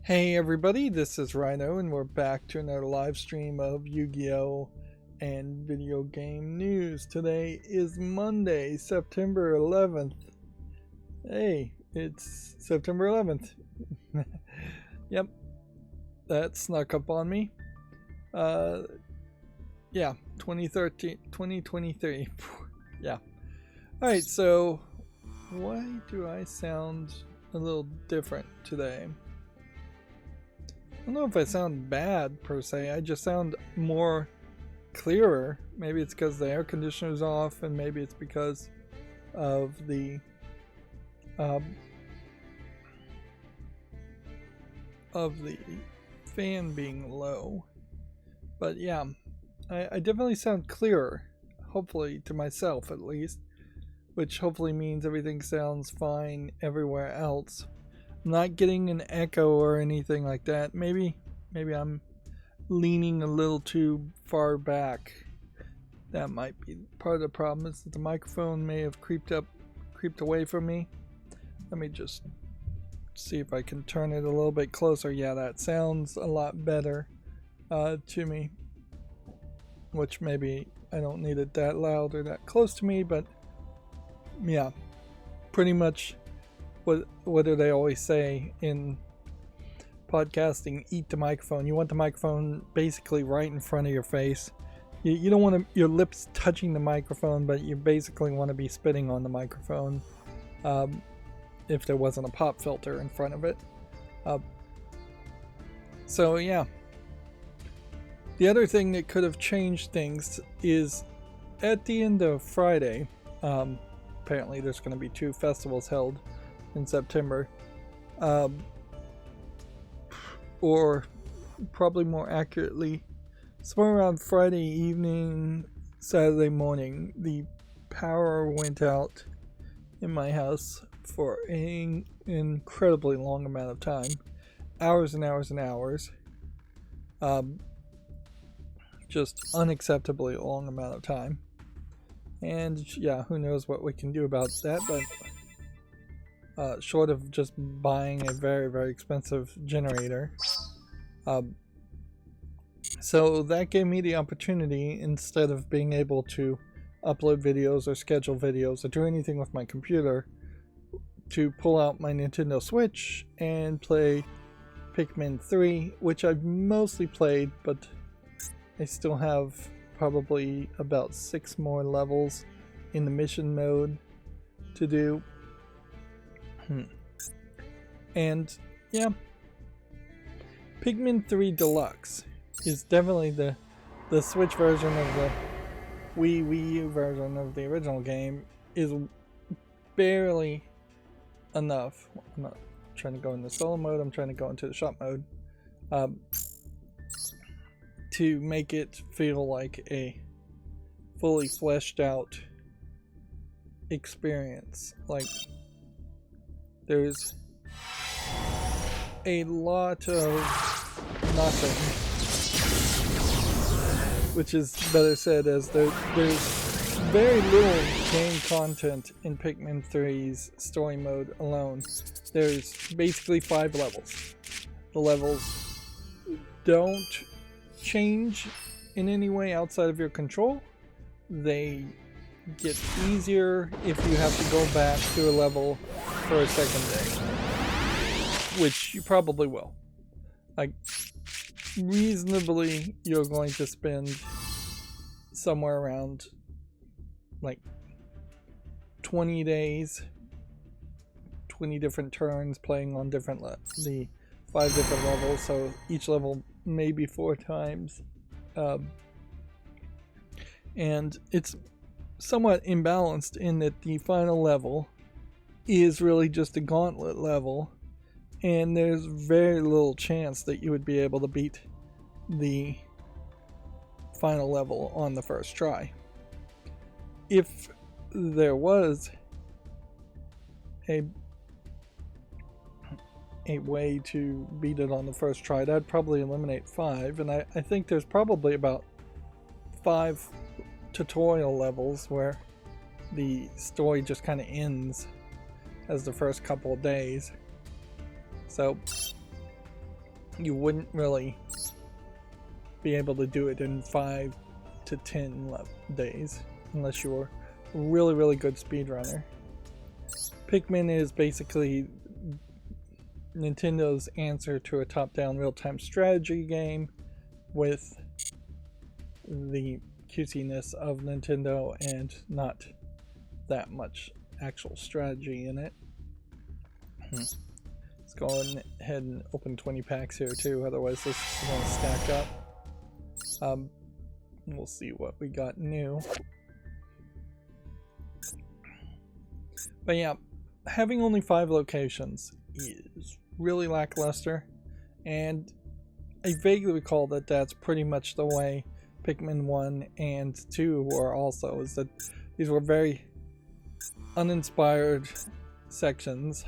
Hey everybody, this is Rydo and we're back to another live stream of Yu-Gi-Oh! And video game news. Today is Monday, September 11th. Hey, it's September 11th. Yep, that snuck up on me. Yeah, 2023. Yeah. Alright, so why do I sound a little different today? I don't know if I sound bad per se, I just sound more clearer. Maybe it's because the air conditioner's off, and maybe it's because of the fan being low. But yeah, I definitely sound clearer, hopefully to myself at least, which hopefully means everything sounds fine everywhere else. I'm not getting an echo or anything like that. Maybe I'm leaning a little too far back. That might be part of the problem, is that the microphone may have creeped away from me. Let me just see if I can turn it a little bit closer. Yeah, that sounds a lot better to me. Which maybe I don't need it that loud or that close to me, but yeah, pretty much what do they always say in podcasting? Eat the microphone. You want the microphone basically right in front of your face. You don't want your lips touching the microphone, but you basically want to be spitting on the microphone if there wasn't a pop filter in front of it. So yeah. The other thing that could have changed things is at the end of Friday, apparently there's going to be 2 festivals held in September, or probably more accurately, somewhere around Friday evening, Saturday morning, the power went out in my house for an incredibly long amount of time, hours and hours and hours, just unacceptably long amount of time. And yeah, who knows what we can do about that, but short of just buying a very, very expensive generator. So that gave me the opportunity, instead of being able to upload videos or schedule videos or do anything with my computer, to pull out my Nintendo Switch and play Pikmin 3, which I've mostly played, but I still have probably about 6 more levels in the mission mode to do. And yeah, Pikmin 3 Deluxe is definitely the Switch version of the Wii U version of the original game, is barely enough. I'm not trying to go into solo mode, I'm trying to go into the shop mode, to make it feel like a fully fleshed out experience. Like, there's a lot of nothing, which is better said, as there's very little game content in Pikmin 3's story mode alone. There's basically 5 levels. The levels don't change in any way outside of your control. They get easier if you have to go back to a level for a second day, which you probably will. Like, reasonably, you're going to spend somewhere around like 20 days, 20 different turns playing on the 5 different levels, so each level maybe 4 times, and it's somewhat imbalanced in that the final level is really just a gauntlet level, and there's very little chance that you would be able to beat the final level on the first try. If there was a way to beat it on the first try, that'd probably eliminate 5, and I think there's probably about 5 tutorial levels where the story just kind of ends as the first couple of days. So you wouldn't really be able to do it in 5 to 10 days unless you were a really good speedrunner. Pikmin is basically Nintendo's answer to a top-down real-time strategy game with the cutesiness of Nintendo and not that much actual strategy in it. Let's go ahead and open 20 packs here too, otherwise this is going to stack up. We'll see what we got new. But yeah, having only 5 locations is really lackluster, and I vaguely recall that that's pretty much the way Pikmin 1 and 2 were also, is that these were very uninspired sections.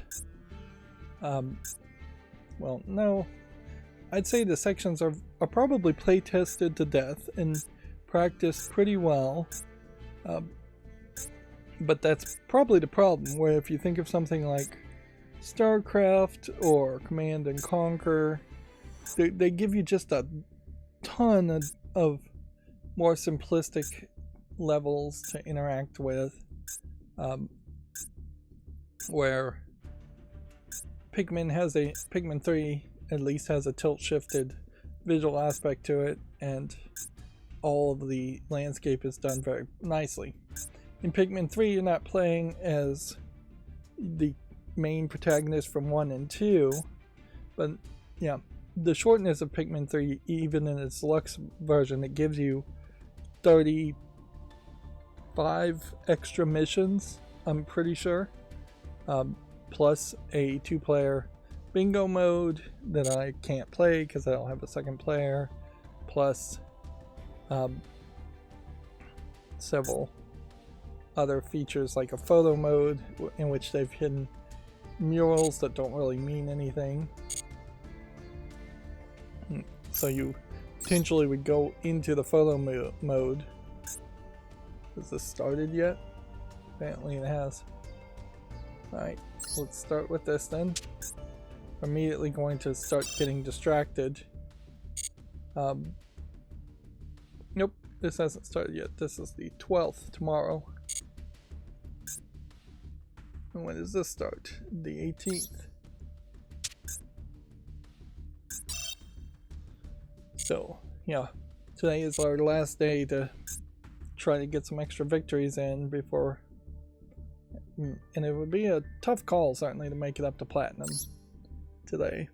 Well, no, I'd say the sections are probably play tested to death and practiced pretty well, but that's probably the problem, where if you think of something like StarCraft or Command and Conquer, they give you just a ton of more simplistic levels to interact with, where Pikmin 3 at least has a tilt-shifted visual aspect to it, and all of the landscape is done very nicely. In Pikmin 3, you're not playing as the main protagonist from 1 and 2, but yeah, the shortness of Pikmin 3, even in its deluxe version, it gives you 35 extra missions, I'm pretty sure, plus a 2-player bingo mode that I can't play because I don't have a second player, plus several other features like a photo mode in which they've hidden murals that don't really mean anything. So you potentially would go into the photo mode. Has this started yet? Apparently it has. Alright, let's start with this then. I'm immediately going to start getting distracted. Nope, this hasn't started yet. This is the 12th tomorrow. And when does this start? The 18th. So, yeah, today is our last day to try to get some extra victories in before, and it would be a tough call certainly to make it up to platinum today.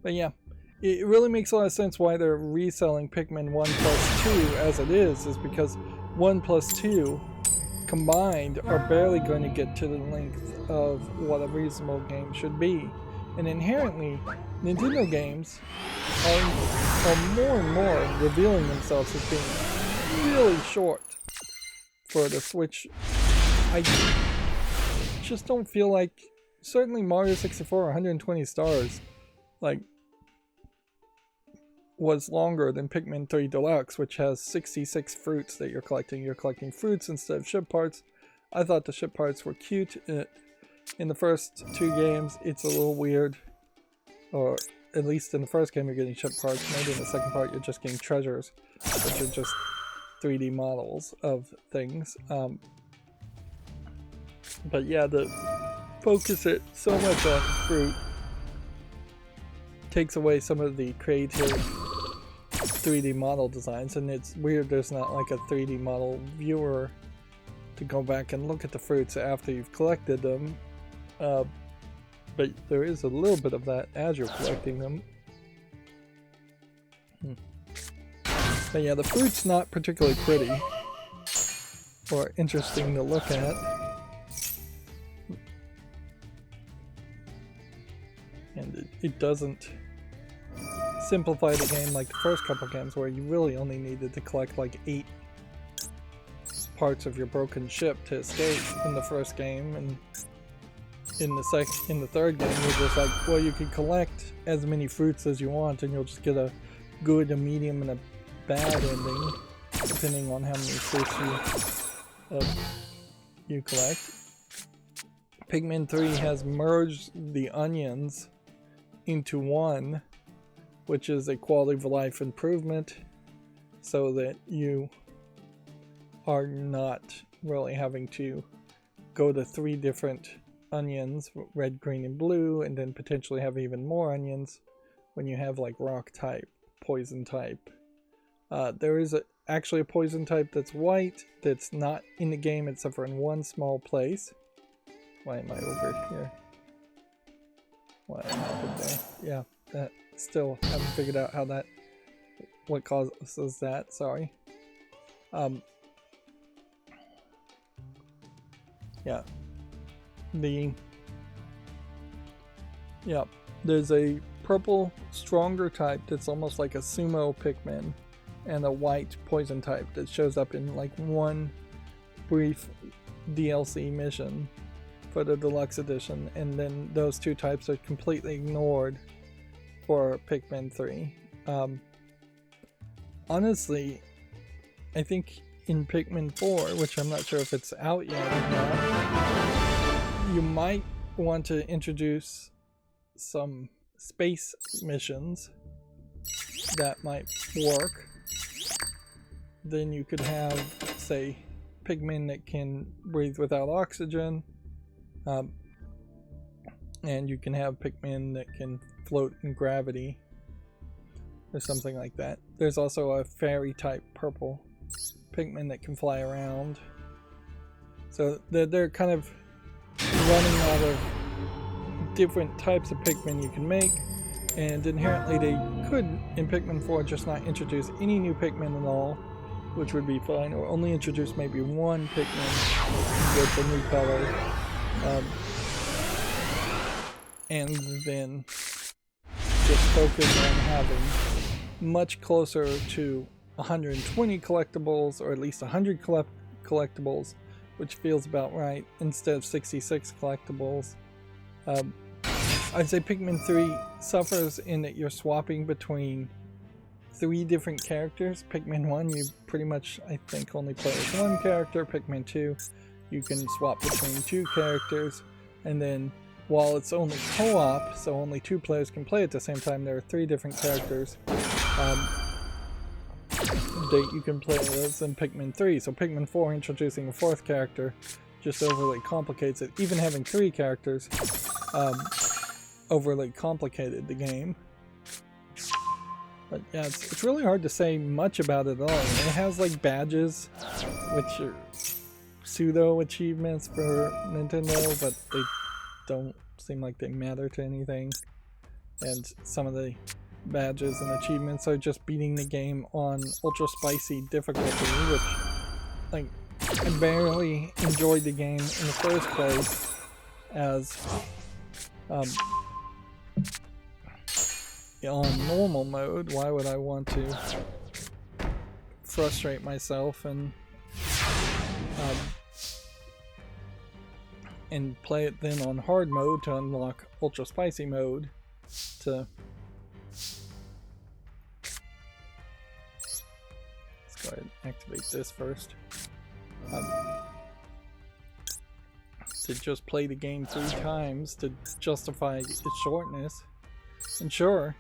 But yeah, it really makes a lot of sense why they're reselling Pikmin 1 plus 2 as it is because 1 plus 2 combined are barely going to get to the length of what a reasonable game should be. And inherently, Nintendo games are more and more revealing themselves as being really short for the Switch. I just don't feel like, certainly Mario 64 120 stars, like, was longer than Pikmin 3 Deluxe, which has 66 fruits that you're collecting. You're collecting fruits instead of ship parts. I thought the ship parts were cute. In the first 2 games, it's a little weird. Or at least in the first game, you're getting ship parts. Maybe in the second part, you're just getting treasures, which are just 3D models of things. But yeah, the focus it so much on fruit takes away some of the creative 3D model designs, and it's weird there's not like a 3D model viewer to go back and look at the fruits after you've collected them. But there is a little bit of that as you're collecting them. But yeah, the fruit's not particularly pretty or interesting to look at. And it doesn't simplify the game like the first couple games, where you really only needed to collect like 8 parts of your broken ship to escape in the first game, and in the third game you're just like, well, you can collect as many fruits as you want and you'll just get a good, a medium, and a bad ending depending on how many fruits you collect. Pikmin 3 has merged the onions into one, which is a quality of life improvement, so that you are not really having to go to 3 different onions, red, green, and blue, and then potentially have even more onions when you have like rock type, poison type. There is actually a poison type that's white that's not in the game except for in one small place. Why am I over here? What happened there? Yeah, that still haven't figured out how that, what causes that, sorry. Yeah. There's a purple stronger type that's almost like a sumo Pikmin, and a white poison type that shows up in like one brief DLC mission for the deluxe edition, and then those 2 types are completely ignored for Pikmin 3. Honestly, I think in Pikmin 4, which I'm not sure if it's out yet or not, you might want to introduce some space missions that might work. Then you could have, say, Pikmin that can breathe without oxygen, and you can have Pikmin that can float in gravity, or something like that. There's also a fairy type purple Pikmin that can fly around. So they're kind of running out of different types of Pikmin you can make, and inherently they could, in Pikmin 4, just not introduce any new Pikmin at all, which would be fine, or only introduce maybe one Pikmin with a new color, and then just focus on having much closer to 120 collectibles, or at least 100 collectibles, which feels about right, instead of 66 collectibles. I'd say Pikmin 3 suffers in that you're swapping between 3 different characters. Pikmin 1, you pretty much, I think, only play as 1 character. Pikmin 2, you can swap between 2 characters. And then, while it's only co-op, so only 2 players can play at the same time, there are 3 different characters that you can play as in Pikmin 3. So Pikmin 4 introducing a 4th character just overly complicates it. Even having 3 characters overly complicated the game. But yeah, it's really hard to say much about it at all. It has like badges, which are pseudo achievements for Nintendo, but they don't seem like they matter to anything. And some of the badges and achievements are just beating the game on ultra spicy difficulty, which, like, I barely enjoyed the game in the first place as on normal mode. Why would I want to frustrate myself and play it then on hard mode to unlock ultra spicy mode? Let's go ahead and activate this first. To just play the game 3 times to justify its shortness. And sure,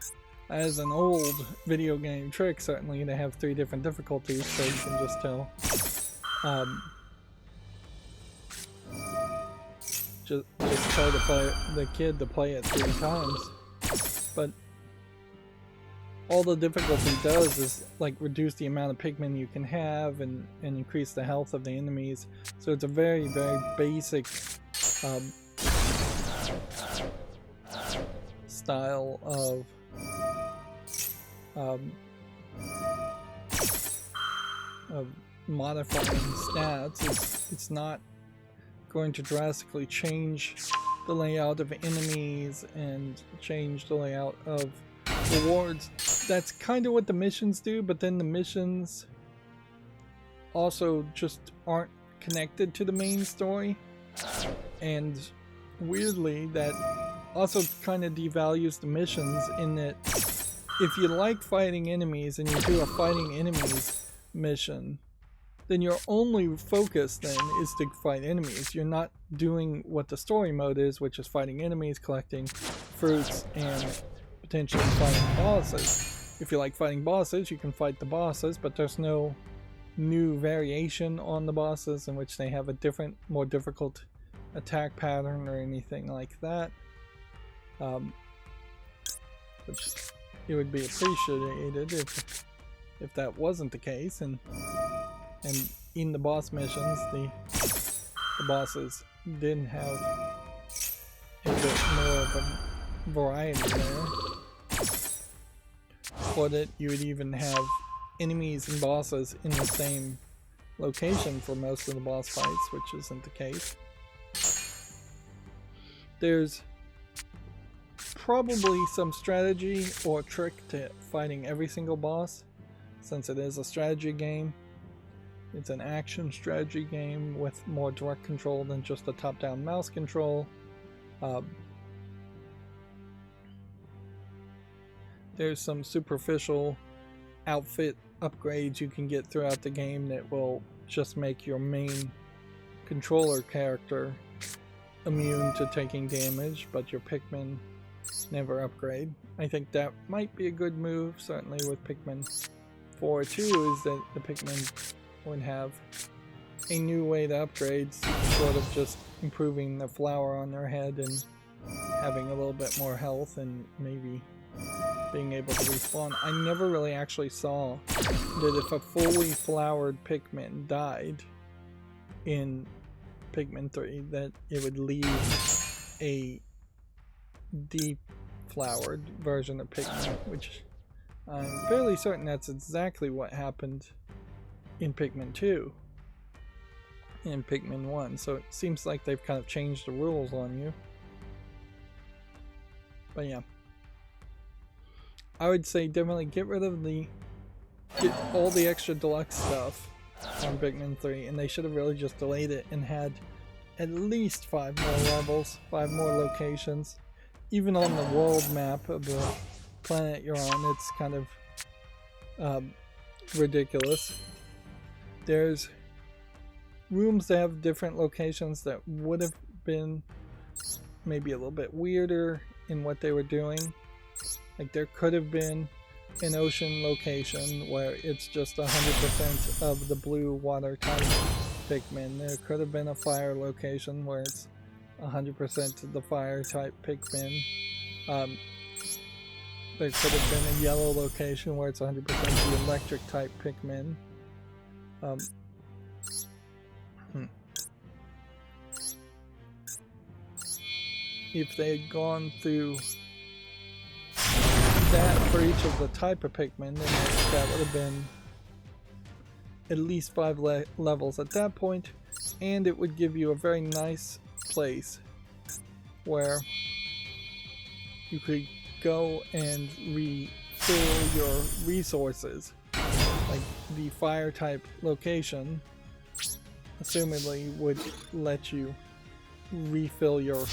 as an old video game trick, certainly to have 3 different difficulties, so you can just tell just try to play the kid to play it 3 times. But all the difficulty does is like reduce the amount of Pikmin you can have and increase the health of the enemies. So it's a very, very basic style of modifying stats. It's not going to drastically change the layout of enemies and change the layout of rewards. That's kind of what the missions do, but then the missions also just aren't connected to the main story, and weirdly that also kind of devalues the missions, in that if you like fighting enemies and you do a fighting enemies mission, then your only focus then is to fight enemies. You're not doing what the story mode is, which is fighting enemies, collecting fruits, and potentially fighting bosses. If you like fighting bosses, you can fight the bosses, but there's no new variation on the bosses in which they have a different, more difficult attack pattern or anything like that. Which it would be appreciated if that wasn't the case, and in the boss missions the bosses didn't have a bit more of a variety there, or that you would even have enemies and bosses in the same location for most of the boss fights, which isn't the case. There's probably some strategy or trick to fighting every single boss, since it is a strategy game. It's an action strategy game with more direct control than just a top-down mouse control. There's some superficial outfit upgrades you can get throughout the game that will just make your main controller character immune to taking damage, but your Pikmin never upgrade. I think that might be a good move, certainly with Pikmin 4 too, is that the Pikmin would have a new way to upgrade, sort of just improving the flower on their head and having a little bit more health and maybe being able to respawn. I never really actually saw that if a fully flowered Pikmin died in Pikmin 3 that it would leave a deep flowered version of Pikmin, which I'm fairly certain that's exactly what happened in Pikmin 2 and Pikmin 1, so it seems like they've kind of changed the rules on you. But yeah, I would say definitely get all the extra deluxe stuff on Pikmin 3, and they should have really just delayed it and had at least 5 more levels, 5 more locations. Even on the world map of the planet you're on, it's kind of ridiculous. There's rooms that have different locations that would have been maybe a little bit weirder in what they were doing. Like there could have been an ocean location where it's just 100% of the blue water type Pikmin. There could have been a fire location where it's 100% of the fire type Pikmin. There could have been a yellow location where it's 100% the electric type Pikmin. If they had gone through that for each of the type of Pikmin, then that would have been at least 5 levels at that point, and it would give you a very nice place where you could go and refill your resources. Like the fire type location assumedly would let you refill your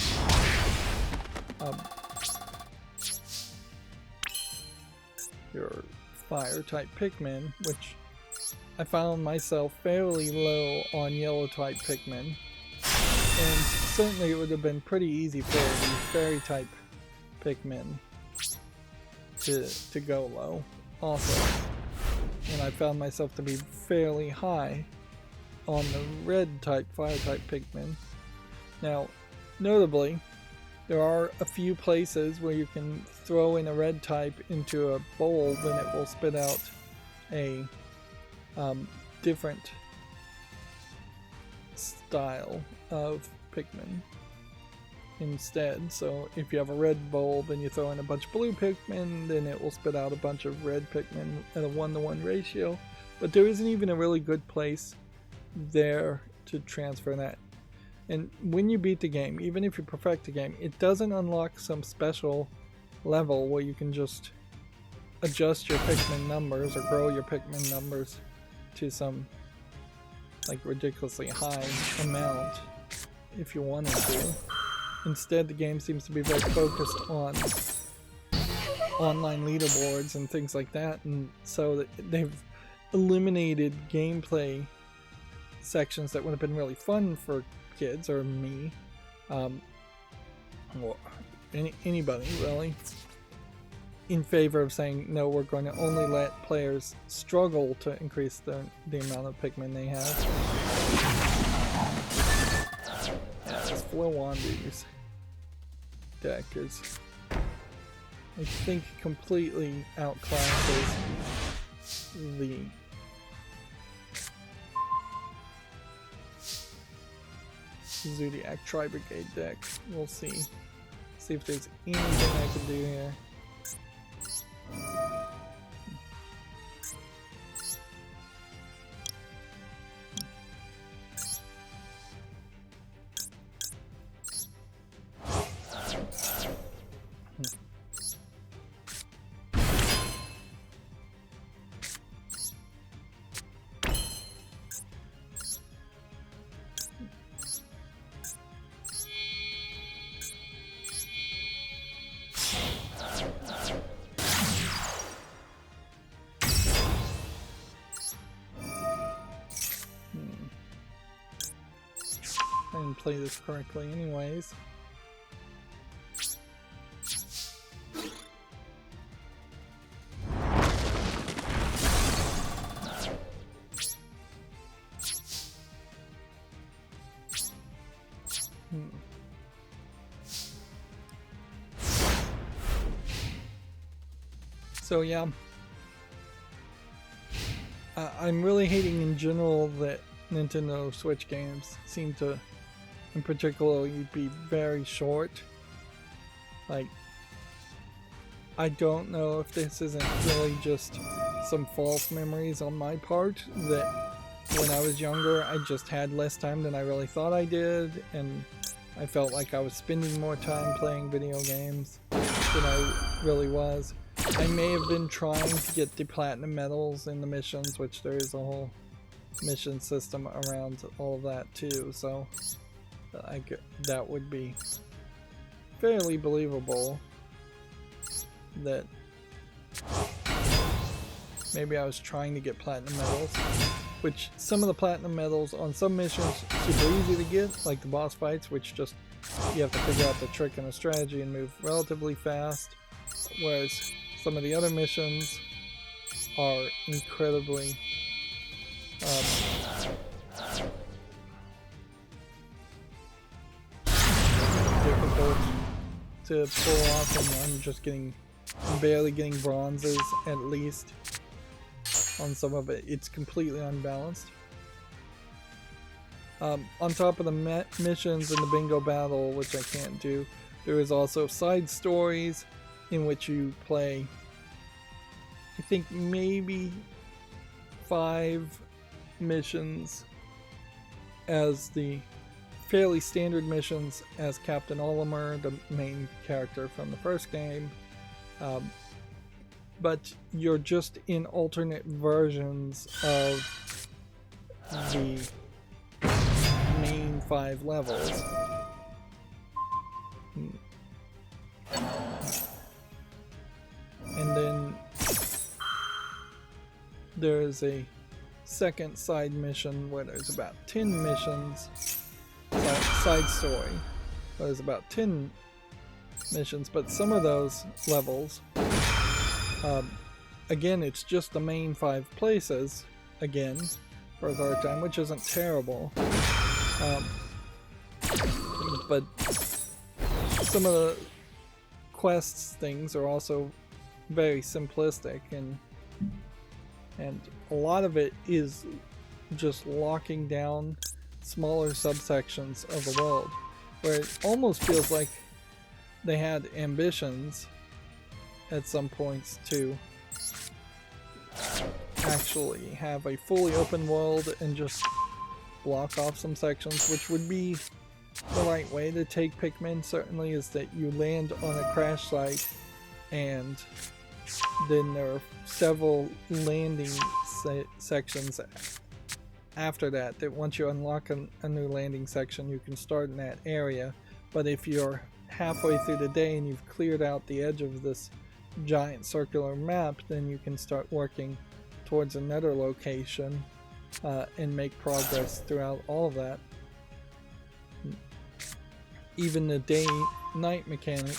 fire type Pikmin, which I found myself fairly low on yellow type Pikmin, and certainly it would have been pretty easy for the fairy type Pikmin to go low also, and I found myself to be fairly high on the red type fire type Pikmin. Now notably, there are a few places where you can throw in a red type into a bowl, then it will spit out a different style of Pikmin instead. So if you have a red bulb and you throw in a bunch of blue Pikmin, then it will spit out a bunch of red Pikmin at a 1-to-1 ratio. But there isn't even a really good place there to transfer that. And when you beat the game, even if you perfect the game, it doesn't unlock some special level where you can just adjust your Pikmin numbers or grow your Pikmin numbers to some like ridiculously high amount if you wanted to. Instead, the game seems to be very focused on online leaderboards and things like that, and so they've eliminated gameplay sections that would have been really fun for kids or me, or anybody really, in favor of saying no, we're going to only let players struggle to increase the amount of Pikmin they have. Yeah, this Flowander's deck is, I think, completely outclasses the Zodiac Tri-Brigade deck. We'll see. See if there's anything I can do here. I didn't play this correctly anyways. So yeah, I'm really hating in general that Nintendo Switch games seem to, in particular, you'd be very short. Like, I don't know if this isn't really just some false memories on my part, that when I was younger I just had less time than I really thought I did, and I felt like I was spending more time playing video games than I really was. I may have been trying to get the platinum medals in the missions, which there is a whole mission system around all of that too, so that would be fairly believable that maybe I was trying to get platinum medals, which some of the platinum medals on some missions super easy to get, like the boss fights, which just you have to figure out the trick and the strategy and move relatively fast, whereas some of the other missions are incredibly difficult to pull off, and I'm barely getting bronzes at least on some of it. It's completely unbalanced. On top of the missions and the bingo battle, which I can't do, there is also side stories in which you play, I think, maybe 5 missions as the fairly standard missions as Captain Olimar, the main character from the first game, but you're just in alternate versions of the main 5 levels. And then there's a second side mission where there's about 10 missions, side story, where there's about 10 missions, but some of those levels, again, it's just the main 5 places, again, for a third time, which isn't terrible, but some of the quests things are also very simplistic, and a lot of it is just locking down smaller subsections of the world, where it almost feels like they had ambitions at some points to actually have a fully open world and just block off some sections, which would be the right way to take Pikmin. Certainly is that you land on a crash site, and then there are several landing sections after that once you unlock a new landing section, you can start in that area. But if you're halfway through the day and you've cleared out the edge of this giant circular map, then you can start working towards another location and make progress throughout all of that. Even the day-night mechanic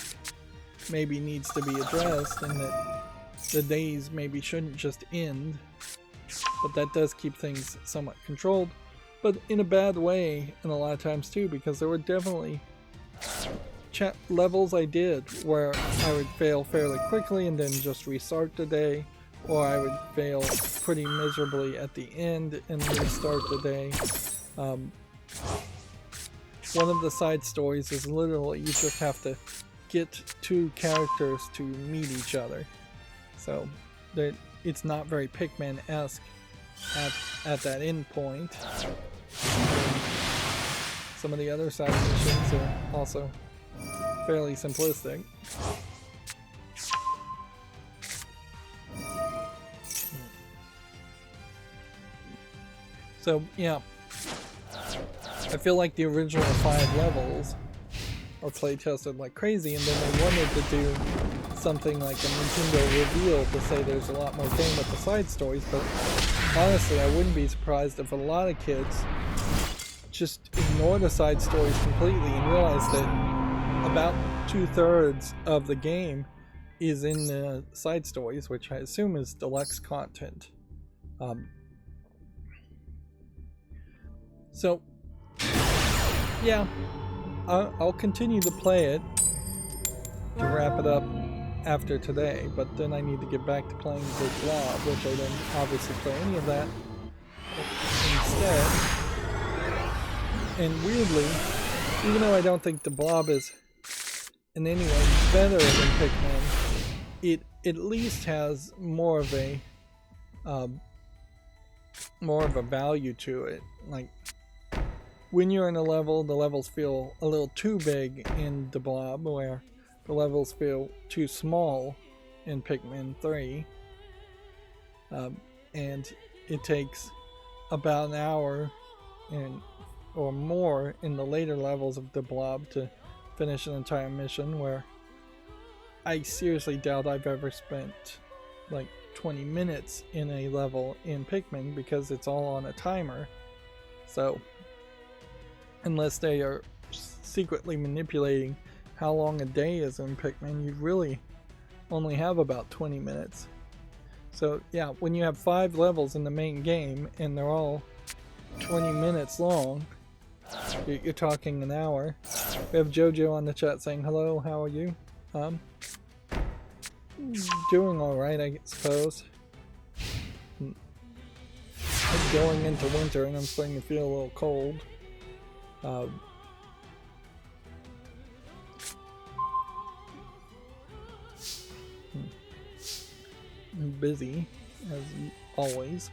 maybe needs to be addressed, and that the days maybe shouldn't just end, but that does keep things somewhat controlled, but in a bad way in a lot of times too, because there were definitely levels I did where I would fail fairly quickly and then just restart the day, or I would fail pretty miserably at the end and restart the day. One of the side stories is literally you just have to get two characters to meet each other. So it's not very Pikmin-esque at that end point. Some of the other side missions are also fairly simplistic. So yeah, I feel like the original 5 levels are play tested like crazy, and then they wanted to do something like a Nintendo reveal to say there's a lot more game with the side stories, but honestly I wouldn't be surprised if a lot of kids just ignore the side stories completely and realize that about 2/3 of the game is in the side stories, which I assume is deluxe content. So yeah, I'll continue to play it to wrap it up after today, but then I need to get back to playing the Blob, which I didn't obviously play any of that instead. And weirdly, even though I don't think the Blob is in any way better than Pikmin, it at least has more of a value to it. Like, when you're in a level, the levels feel a little too big in the Blob, where the levels feel too small in Pikmin 3. And it takes about an hour or more in the later levels of the Blob to finish an entire mission, where I seriously doubt I've ever spent like 20 minutes in a level in Pikmin, because it's all on a timer. So unless they are secretly manipulating how long a day is in Pikmin, you really only have about 20 minutes. So yeah, when you have 5 levels in the main game and they're all 20 minutes long, you're talking an hour. We have Jojo on the chat saying hello, how are you? Doing alright, I suppose. I'm going into winter and I'm starting to feel a little cold. Busy, as always,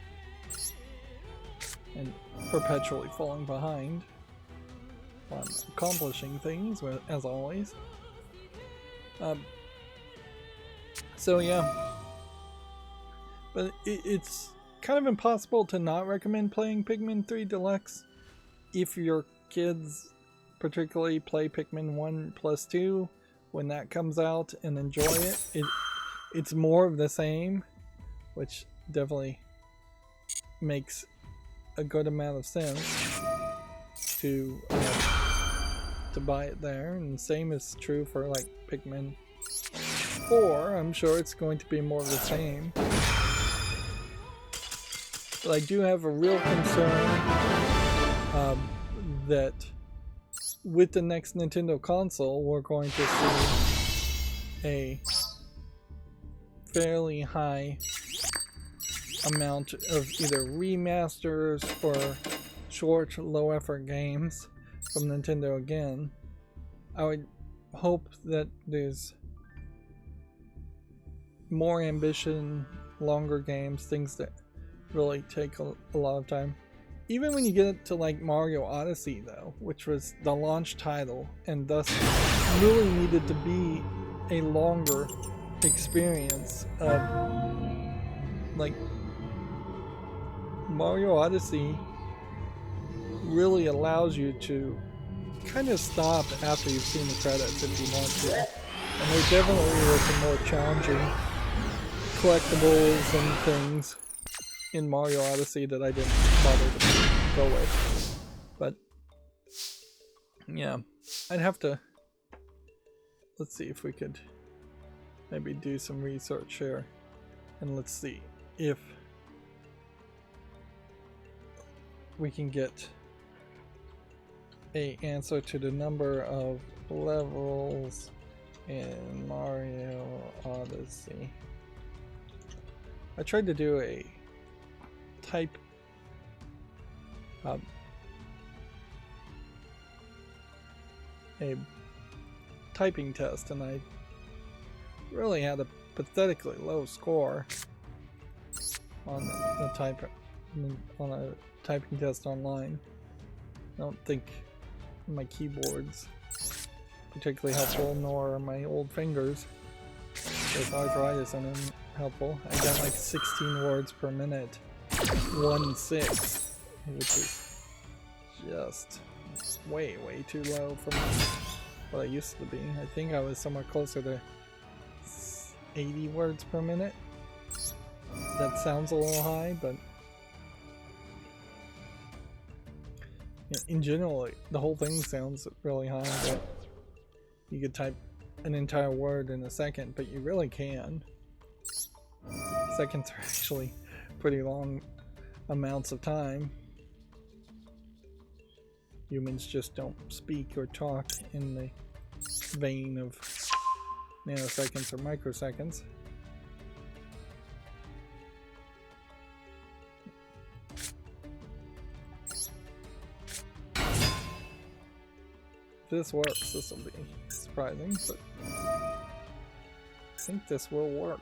and perpetually falling behind on accomplishing things, as always. So yeah, but it's kind of impossible to not recommend playing Pikmin 3 Deluxe if your kids particularly play Pikmin 1+2 when that comes out and enjoy it. It's more of the same, which definitely makes a good amount of sense to buy it there. And the same is true for like Pikmin 4. I'm sure it's going to be more of the same. But I do have a real concern that with the next Nintendo console, we're going to see a fairly high amount of either remasters or short, low-effort games from Nintendo again. I would hope that there's more ambition, longer games, things that really take a lot of time. Even when you get to like Mario Odyssey though, which was the launch title and thus really needed to be a longer experience. Like Mario Odyssey really allows you to kind of stop after you've seen the credits if you want to. And there definitely were some more challenging collectibles and things in Mario Odyssey that I didn't bother to go with. But yeah, I'd have to, let's see if we could maybe do some research here, and let's see if we can get an answer to the number of levels in Mario Odyssey. I tried to do a type a typing test, and I really had a pathetically low score on a typing test online. I don't think my keyboard's particularly helpful, nor are my old fingers with arthritis and helpful. I got like 16 words per minute, 1/6, which is just way too low from what I used to be. I think I was somewhere closer to 80 words per minute. That sounds a little high, but in general, the whole thing sounds really high. But you could type an entire word in a second, but you really can. Seconds are actually pretty long amounts of time. Humans just don't speak or talk in the vein of nanoseconds or microseconds. If this works, this will be surprising, but I think this will work.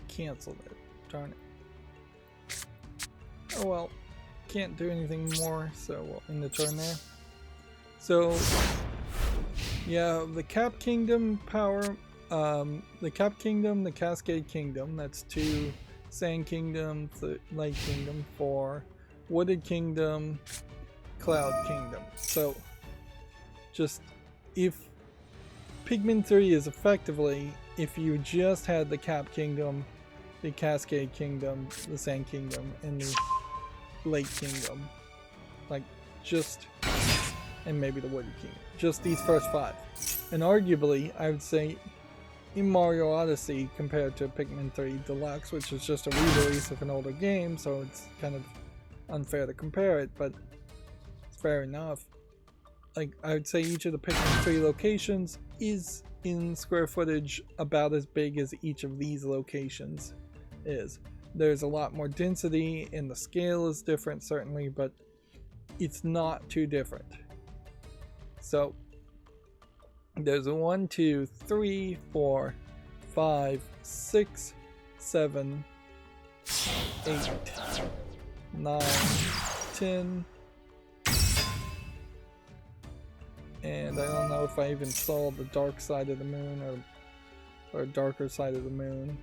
Canceled it. Darn it. Oh well. Can't do anything more, so we'll end the turn there. So, yeah, the Cap Kingdom power, the Cap Kingdom, the Cascade Kingdom, that's 2, Sand Kingdom, the Light Kingdom, 4, Wooded Kingdom, Cloud Kingdom. So, just, if Pikmin 3 is effectively, if you just had the Cap Kingdom, the Cascade Kingdom, the Sand Kingdom, and the Lake Kingdom, like just, and maybe the Wooded Kingdom, just these first 5. And arguably, I would say, in Mario Odyssey compared to Pikmin 3 Deluxe, which is just a re-release of an older game, so it's kind of unfair to compare it, but it's fair enough. Like, I would say each of the Pikmin 3 locations is in square footage about as big as each of these locations is. There's a lot more density and the scale is different certainly, but it's not too different. So there's a 1, 2, 3, 4, 5, 6, 7, 8, 9, 10, and I don't know if I even saw the dark side of the moon or darker side of the moon.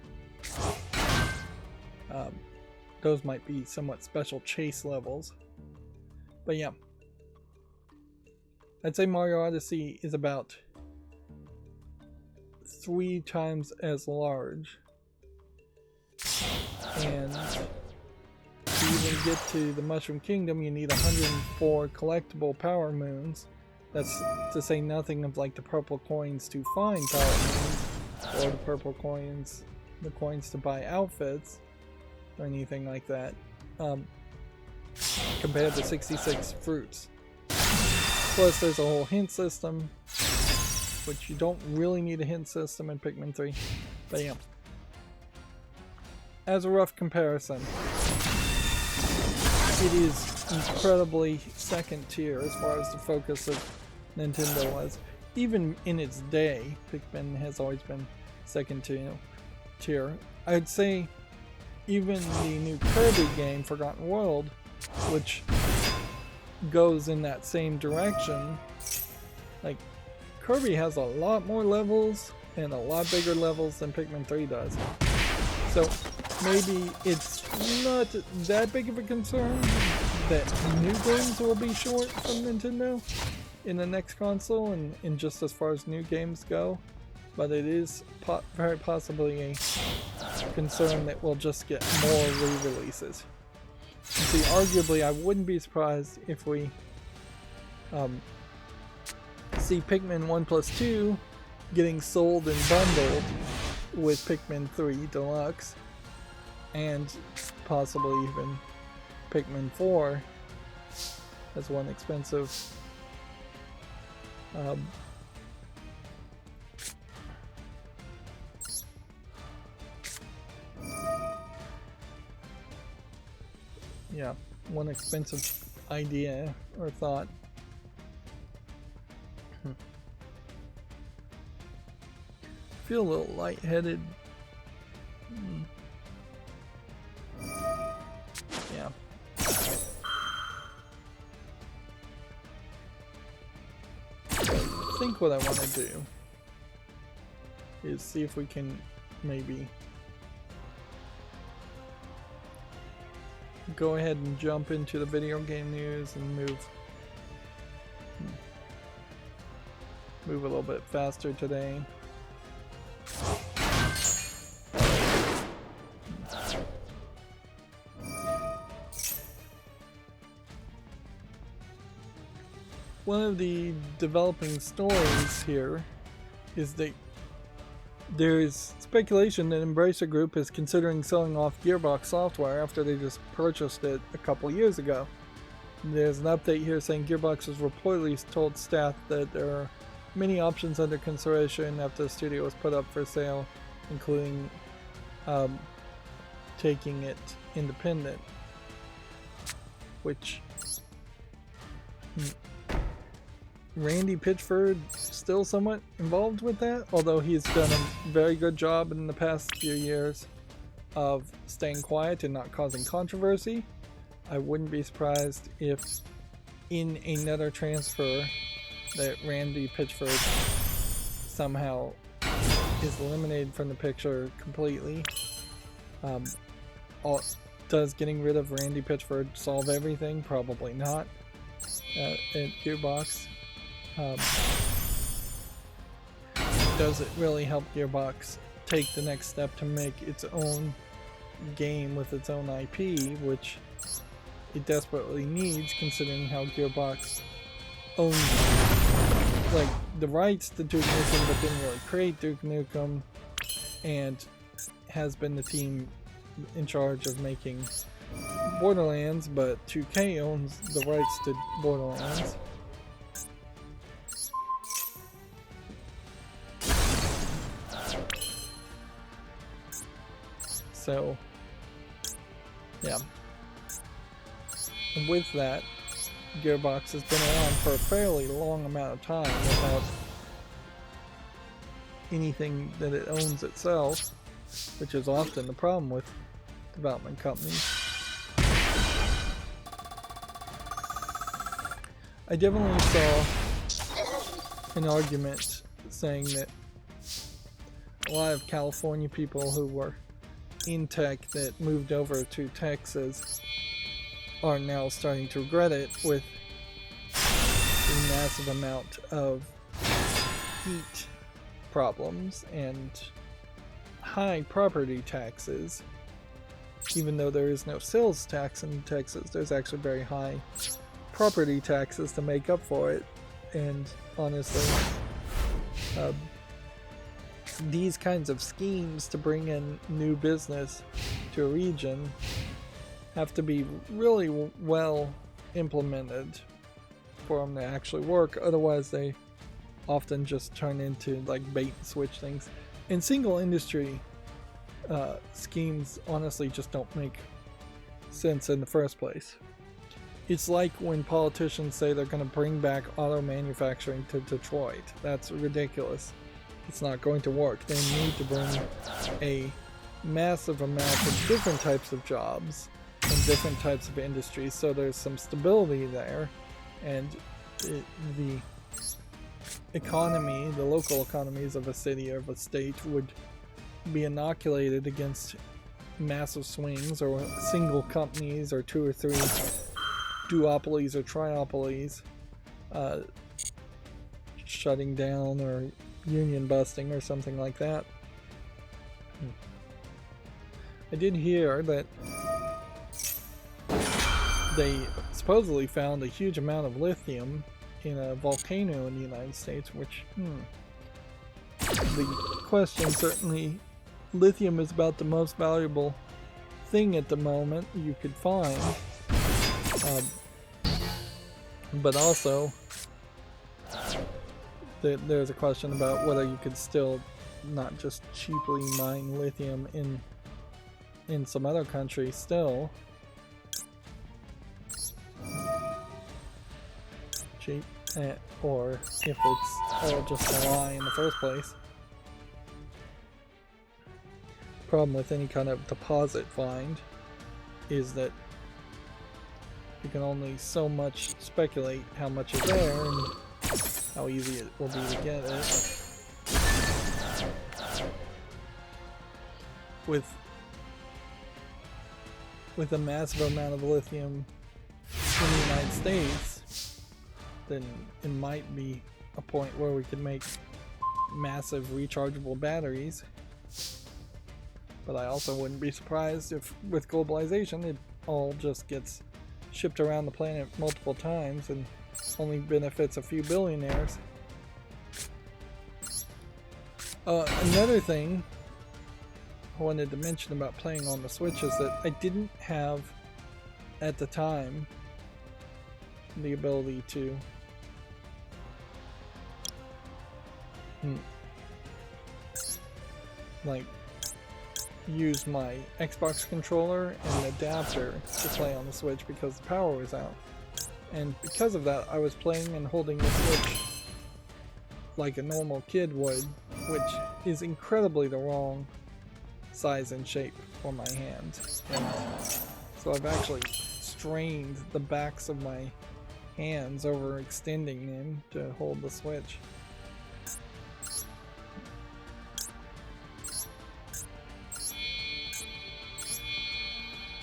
Those might be somewhat special chase levels. But yeah. I'd say Mario Odyssey is about 3 times as large. And to even get to the Mushroom Kingdom, you need 104 collectible power moons. That's to say nothing of like the purple coins to find power moons, or the purple coins, the coins to buy outfits, or anything like that, compared to 66 fruits. Plus there's a whole hint system, which you don't really need a hint system in Pikmin 3, but yeah. As a rough comparison, it is incredibly second tier as far as the focus of Nintendo was. even in its day, Pikmin has always been second tier. I'd say even the new Kirby game, Forgotten World, which goes in that same direction, like Kirby has a lot more levels and a lot bigger levels than Pikmin 3 does. So maybe it's not that big of a concern that new games will be short from Nintendo in the next console, and just as far as new games go, but it is very possibly a concern that we'll just get more re-releases. See, arguably, I wouldn't be surprised if we see Pikmin 1 plus 2 getting sold and bundled with Pikmin 3 Deluxe, and possibly even Pikmin 4 as one expensive yeah, one expensive idea or thought. Feel a little lightheaded. Yeah. I think what I want to do is see if we can maybe go ahead and jump into the video game news and move a little bit faster today. One of the developing stories here is that there's speculation that Embracer Group is considering selling off Gearbox software after they just purchased it a couple years ago. There's an update here saying Gearbox has reportedly told staff that there are many options under consideration after the studio was put up for sale, including taking it independent, which Randy Pitchford still somewhat involved with that, although he's done a very good job in the past few years of staying quiet and not causing controversy. I wouldn't be surprised if in another transfer that Randy Pitchford somehow is eliminated from the picture completely. Does getting rid of Randy Pitchford solve everything? Probably not at Gearbox. Does it really help Gearbox take the next step to make its own game with its own IP, which it desperately needs, considering how Gearbox owns like the rights to Duke Nukem but didn't really create Duke Nukem, and has been the team in charge of making Borderlands, but 2K owns the rights to Borderlands. So, yeah. And with that, Gearbox has been around for a fairly long amount of time without anything that it owns itself, which is often the problem with development companies. I definitely saw an argument saying that a lot of California people who were in tech that moved over to Texas are now starting to regret it with the massive amount of heat problems and high property taxes. Even though there is no sales tax in Texas, there's actually very high property taxes to make up for it. And honestly, these kinds of schemes to bring in new business to a region have to be really well implemented for them to actually work. Otherwise, they often just turn into like bait and switch things. And single industry schemes honestly just don't make sense in the first place. It's like when politicians say they're going to bring back auto manufacturing to Detroit. That's ridiculous. It's not going to work. They need to bring a massive amount of different types of jobs and different types of industries, so there's some stability there, and the economy, the local economies of a city or of a state would be inoculated against massive swings or single companies or 2 or 3 duopolies or triopolies shutting down or union busting or something like that. I did hear that they supposedly found a huge amount of lithium in a volcano in the United States, which, the question certainly, lithium is about the most valuable thing at the moment you could find, but also there's a question about whether you could still not just cheaply mine lithium in some other country still. Cheap, or if it's all just a lie in the first place. Problem with any kind of deposit find is that you can only so much speculate how much is there and how easy it will be to get it. With a massive amount of lithium in the United States, then it might be a point where we could make massive rechargeable batteries. But I also wouldn't be surprised if, with globalization, it all just gets shipped around the planet multiple times and only benefits a few billionaires. Another thing I wanted to mention about playing on the Switch is that I didn't have, at the time, the ability to like use my Xbox controller and adapter to play on the Switch because the power was out. And because of that, I was playing and holding the Switch like a normal kid would, which is incredibly the wrong size and shape for my hand. And so I've actually strained the backs of my hands, overextending them to hold the Switch.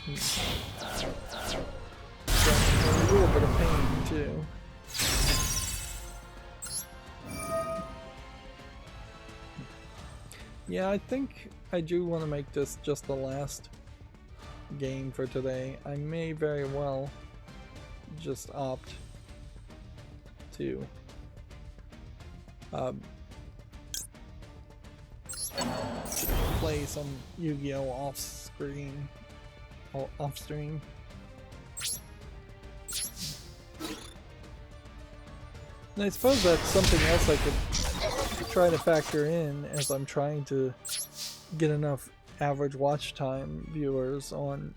So, a little bit of pain too. Yeah, I think I do want to make this just the last game for today. I may very well just opt to play some Yu-Gi-Oh! Off-stream. And I suppose that's something else I could try to factor in as I'm trying to get enough average watch time viewers on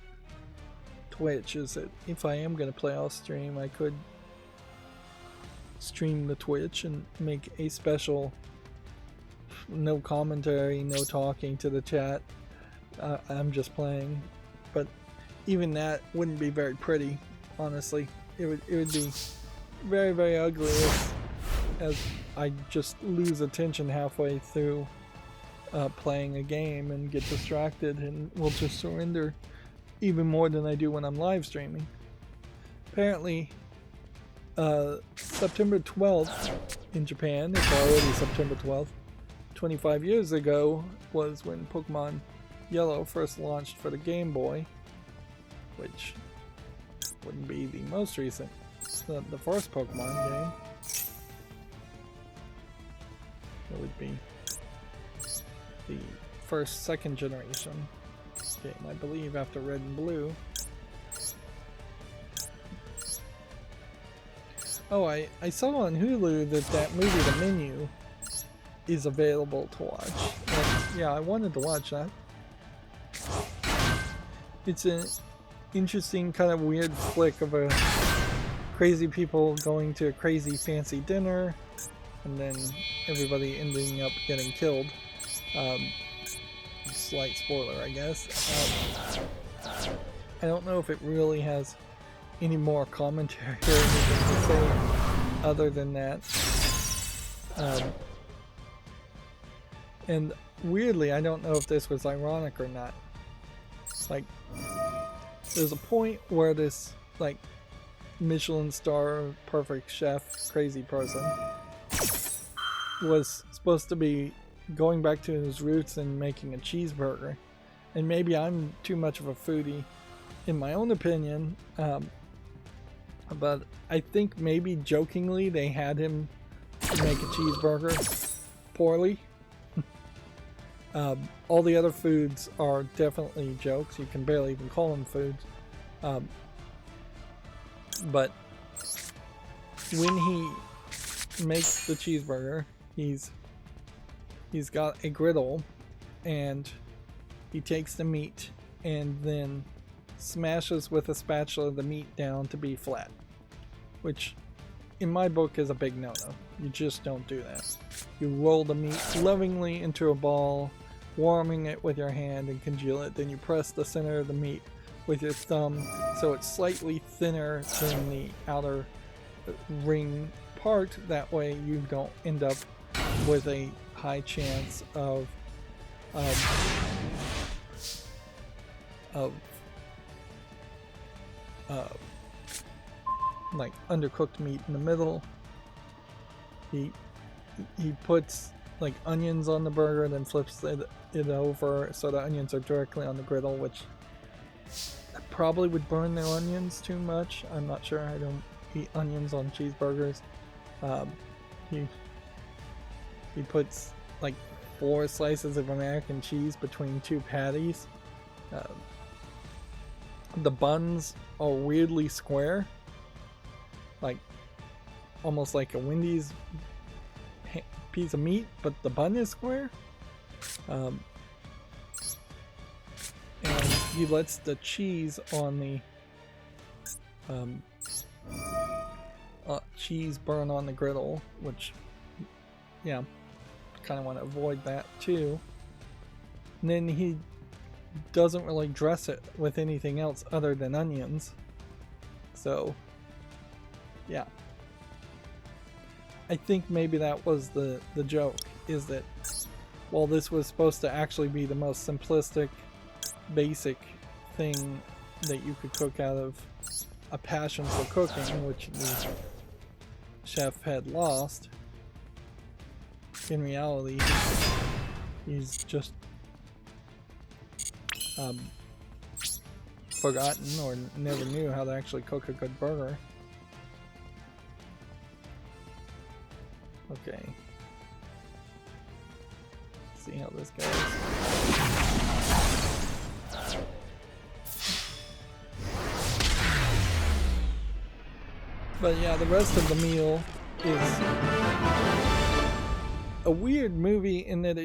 Twitch, is that if I am going to play off stream, I could stream the Twitch and make a special no commentary, no talking to the chat. I'm just playing, but even that wouldn't be very pretty, honestly. It would be very, very ugly as I just lose attention halfway through playing a game and get distracted and will just surrender even more than I do when I'm live streaming. Apparently, September 12th in Japan, it's already September 12th, 25 years ago was when Pokemon Yellow first launched for the Game Boy, which wouldn't be the most recent, the first Pokemon game. It would be the first second generation game, I believe, after Red and Blue. Oh, I saw on Hulu that movie The Menu is available to watch. And yeah, I wanted to watch that. It's an interesting kind of weird flick of a crazy people going to a crazy fancy dinner, and then everybody ending up getting killed. Slight spoiler, I guess. I don't know if it really has any more commentary or anything to say other than that. And weirdly, I don't know if this was ironic or not. Like, there's a point where this, like, Michelin star perfect chef crazy person was supposed to be going back to his roots and making a cheeseburger. And maybe I'm too much of a foodie in my own opinion, but I think maybe jokingly they had him make a cheeseburger poorly. All the other foods are definitely jokes. You can barely even call them foods. But when he makes the cheeseburger, he's got a griddle, and he takes the meat and then smashes with a spatula the meat down to be flat, which in my book is a big no-no. You just don't do that. You roll the meat lovingly into a ball, warming it with your hand and congeal it. Then you press the center of the meat with your thumb so it's slightly thinner than the outer ring part. That way you don't end up with a high chance of like undercooked meat in the middle. He puts like onions on the burger, then flips it over so the onions are directly on the griddle, which I probably would burn their onions too much. I'm not sure. I don't eat onions on cheeseburgers. He puts like 4 slices of American cheese between 2 patties. The buns are weirdly square, like almost like a Wendy's piece of meat, but the bun is square. And he lets the cheese on the cheese burn on the griddle, which, yeah, kind of want to avoid that too. And then he doesn't really dress it with anything else other than onions. So, yeah. I think maybe that was the joke, is that while this was supposed to actually be the most simplistic, basic thing that you could cook out of a passion for cooking, which the chef had lost, in reality, he's just forgotten or never knew how to actually cook a good burger. Okay. Let's see how this goes. But yeah, the rest of the meal is a weird movie in that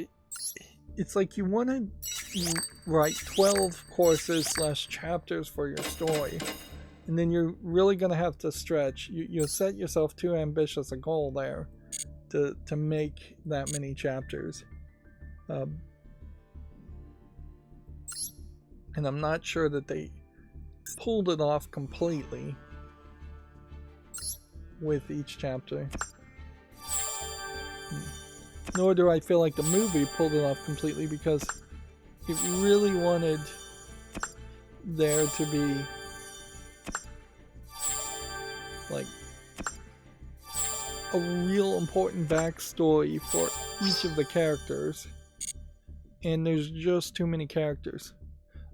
it's like you want to write 12 courses / chapters for your story, and then you're really going to have to stretch. You set yourself too ambitious a goal there to make that many chapters. And I'm not sure that they pulled it off completely with each chapter. Nor do I feel like the movie pulled it off completely, because it really wanted there to be like a real important backstory for each of the characters, and there's just too many characters.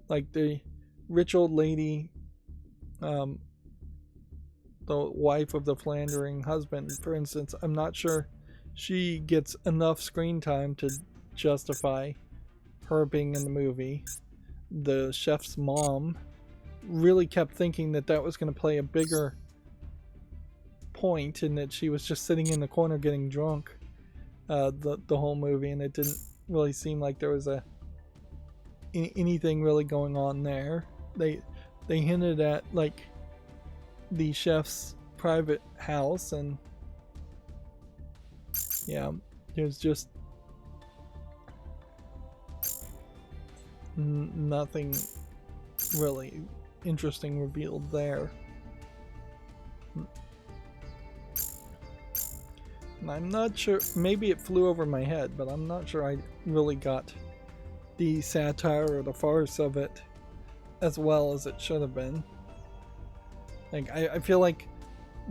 Like the rich old lady, the wife of the philandering husband, for instance, I'm not sure she gets enough screen time to justify her being in the movie. The chef's mom really kept thinking that was going to play a bigger point, and that she was just sitting in the corner getting drunk the whole movie, and it didn't really seem like there was anything really going on there. They hinted at like the chef's private house, and yeah, there's just nothing really interesting revealed there. And I'm not sure, maybe it flew over my head, but I'm not sure I really got the satire or the farce of it as well as it should have been. Like, I feel like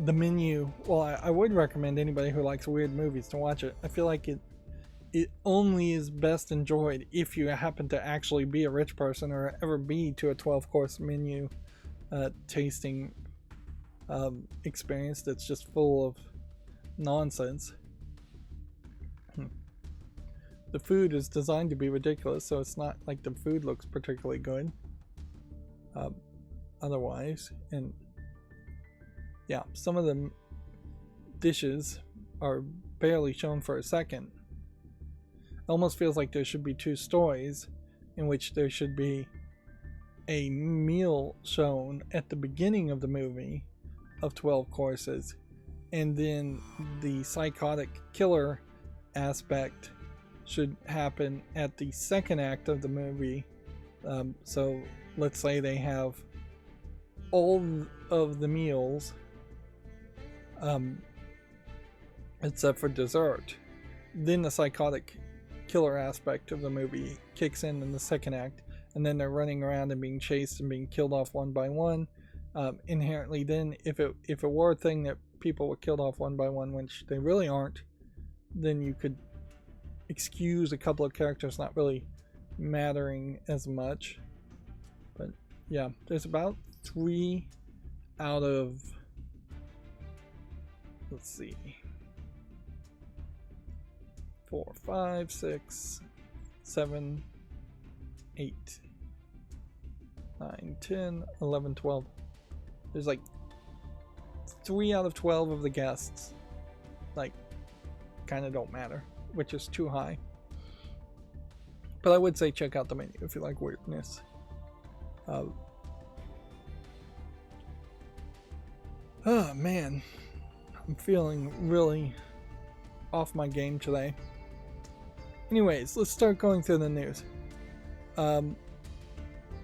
the menu, well, I would recommend anybody who likes weird movies to watch it. I feel like it only is best enjoyed if you happen to actually be a rich person or ever be to a 12-course menu tasting experience that's just full of nonsense. The food is designed to be ridiculous, so it's not like the food looks particularly good otherwise. And yeah, some of the dishes are barely shown for a second. It almost feels like there should be two stories in which there should be a meal shown at the beginning of the movie of 12 courses, and then the psychotic killer aspect should happen at the second act of the movie. So let's say they have all of the meals except for dessert. Then the psychotic killer aspect of the movie kicks in the second act, and then they're running around and being chased and being killed off one by one. Inherently, then, if it were a thing that people were killed off one by one, which they really aren't, then you could excuse a couple of characters not really mattering as much. But yeah, there's about 3 out of, let's see, 4, 5, 6, 7, 8, 9, 10, 11, 12. There's like 3 out of 12 of the guests, like, kind of don't matter, which is too high. But I would say check out the menu if you like weirdness. Oh man, I'm feeling really off my game today. Anyways, let's start going through the news.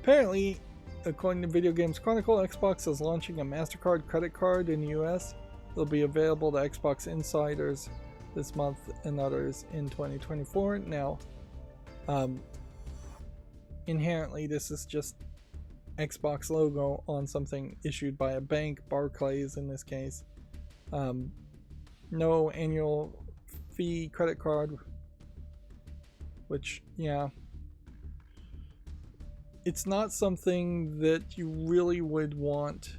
Apparently, according to Video Games Chronicle, Xbox is launching a MasterCard credit card in the US. It'll be available to Xbox insiders this month and others in 2024. Now, inherently, this is just Xbox logo on something issued by a bank, Barclays in this case. No annual fee credit card, which, yeah, it's not something that you really would want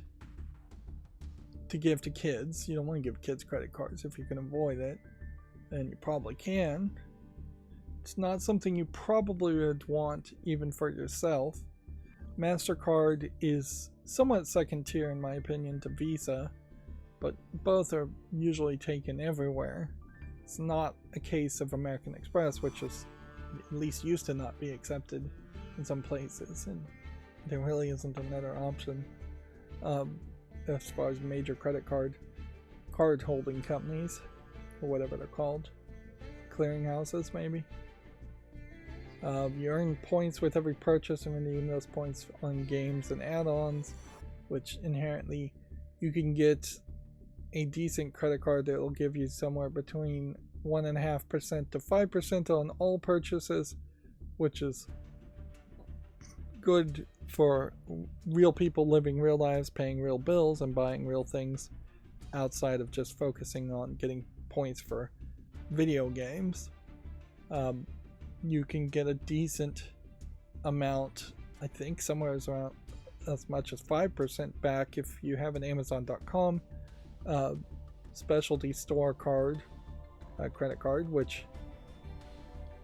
to give to kids. You don't want to give kids credit cards if you can avoid it, and you probably can. It's not something you probably would want even for yourself. MasterCard is somewhat second tier in my opinion to Visa, but both are usually taken everywhere. It's not a case of American Express, which is at least used to not be accepted in some places, and there really isn't another option as far as major credit card holding companies, or whatever they're called, clearinghouses maybe. You earn points with every purchase and redeem those points on games and add-ons, which inherently you can get a decent credit card that will give you somewhere between 1.5% to 5% on all purchases, which is good for real people living real lives, paying real bills, and buying real things outside of just focusing on getting points for video games. You can get a decent amount, I think somewhere around as much as 5% back if you have an Amazon.com specialty store card, credit card, which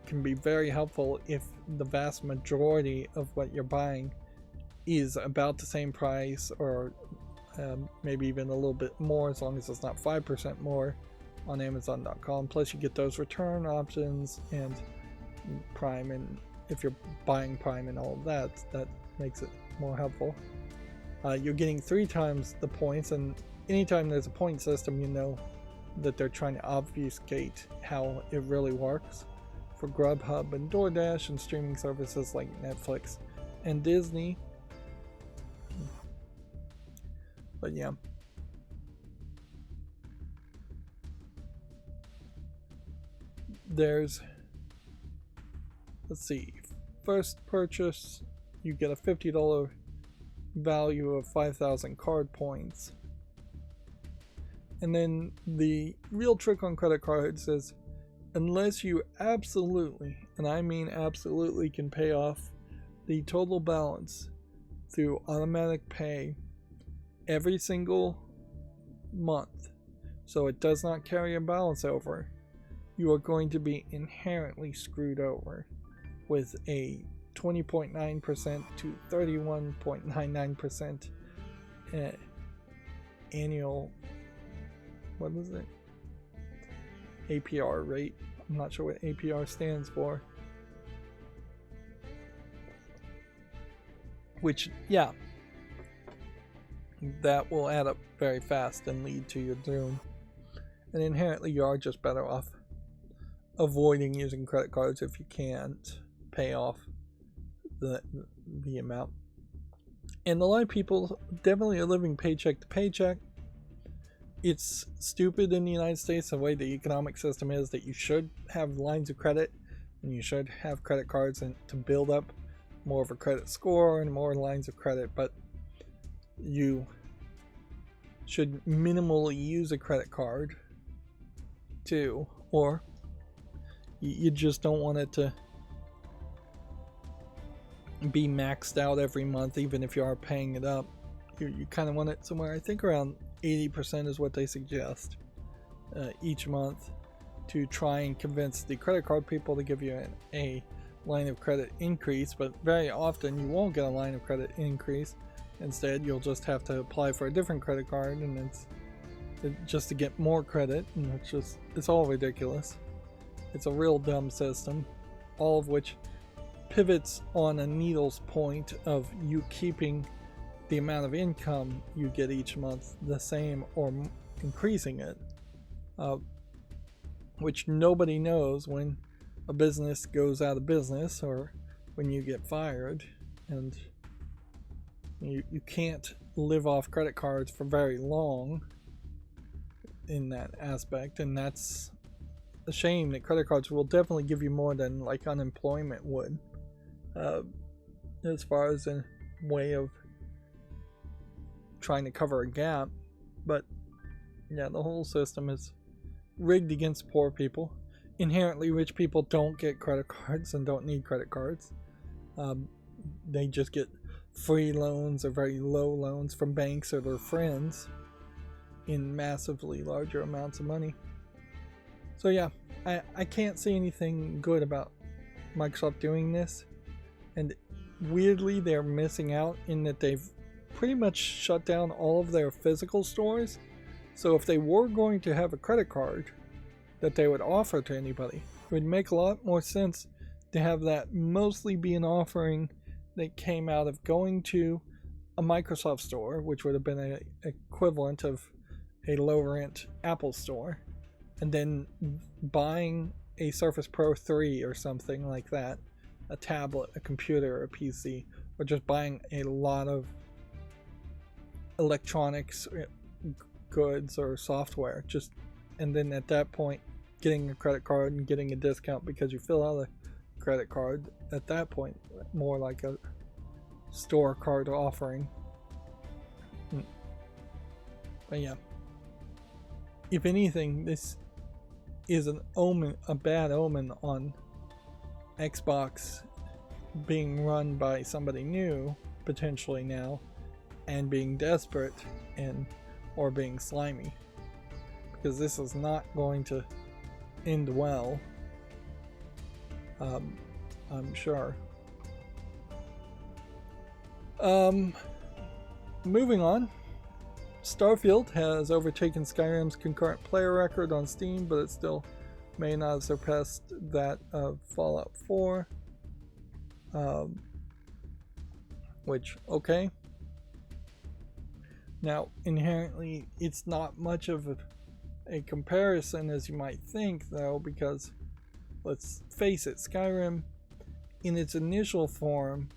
can be very helpful if the vast majority of what you're buying is about the same price, or maybe even a little bit more, as long as it's not 5% more on Amazon.com. Plus you get those return options and Prime, and if you're buying Prime and all of that, that makes it more helpful. You're getting 3 times the points, and anytime there's a point system, you know that they're trying to obfuscate how it really works for Grubhub and DoorDash and streaming services like Netflix and Disney. But yeah. There's, let's see, first purchase, you get a $50 value of 5,000 card points. And then the real trick on credit cards is, unless you absolutely, and I mean absolutely, can pay off the total balance through automatic pay every single month, so it does not carry a balance over, you are going to be inherently screwed over with a 20.9% to 31.99% annual, what is it? APR rate. I'm not sure what APR stands for. Which, yeah, that will add up very fast and lead to your doom. And inherently, you are just better off avoiding using credit cards if you can't pay off the amount. And a lot of people definitely are living paycheck to paycheck. It's stupid in the United States, the way the economic system is, that you should have lines of credit and you should have credit cards and to build up more of a credit score and more lines of credit, but you should minimally use a credit card too, or you just don't want it to be maxed out every month, even if you are paying it up. You kind of want it somewhere, I think around 80% is what they suggest each month, to try and convince the credit card people to give you a line of credit increase. But very often you won't get a line of credit increase. Instead, you'll just have to apply for a different credit card, and it's just to get more credit, and it's all ridiculous. It's a real dumb system, all of which pivots on a needle's point of you keeping the amount of income you get each month the same or increasing it, which nobody knows when a business goes out of business or when you get fired, and you can't live off credit cards for very long in that aspect. And that's a shame, that credit cards will definitely give you more than like unemployment would, as far as a way of trying to cover a gap. But yeah, the whole system is rigged against poor people. Inherently, rich people don't get credit cards and don't need credit cards. They just get free loans or very low loans from banks or their friends in massively larger amounts of money. So yeah, I can't see anything good about Microsoft doing this. And weirdly, they're missing out in that they've pretty much shut down all of their physical stores. So if they were going to have a credit card that they would offer to anybody, it would make a lot more sense to have that mostly be an offering that came out of going to a Microsoft store, which would have been an equivalent of a low-rent Apple store, and then buying a Surface Pro 3 or something like that, a tablet, a computer, or a PC, or just buying a lot of electronics goods or software, and then at that point getting a credit card and getting a discount because you fill out a credit card. At that point, more like a store card offering. But yeah, if anything, this is a bad omen on Xbox being run by somebody new potentially now, and being desperate or being slimy, because this is not going to end well, I'm sure. Moving on, Starfield has overtaken Skyrim's concurrent player record on Steam, but it still may not have surpassed that of Fallout 4, which, okay. Now, inherently, it's not much of a comparison as you might think, though, because let's face it, Skyrim, in its initial form,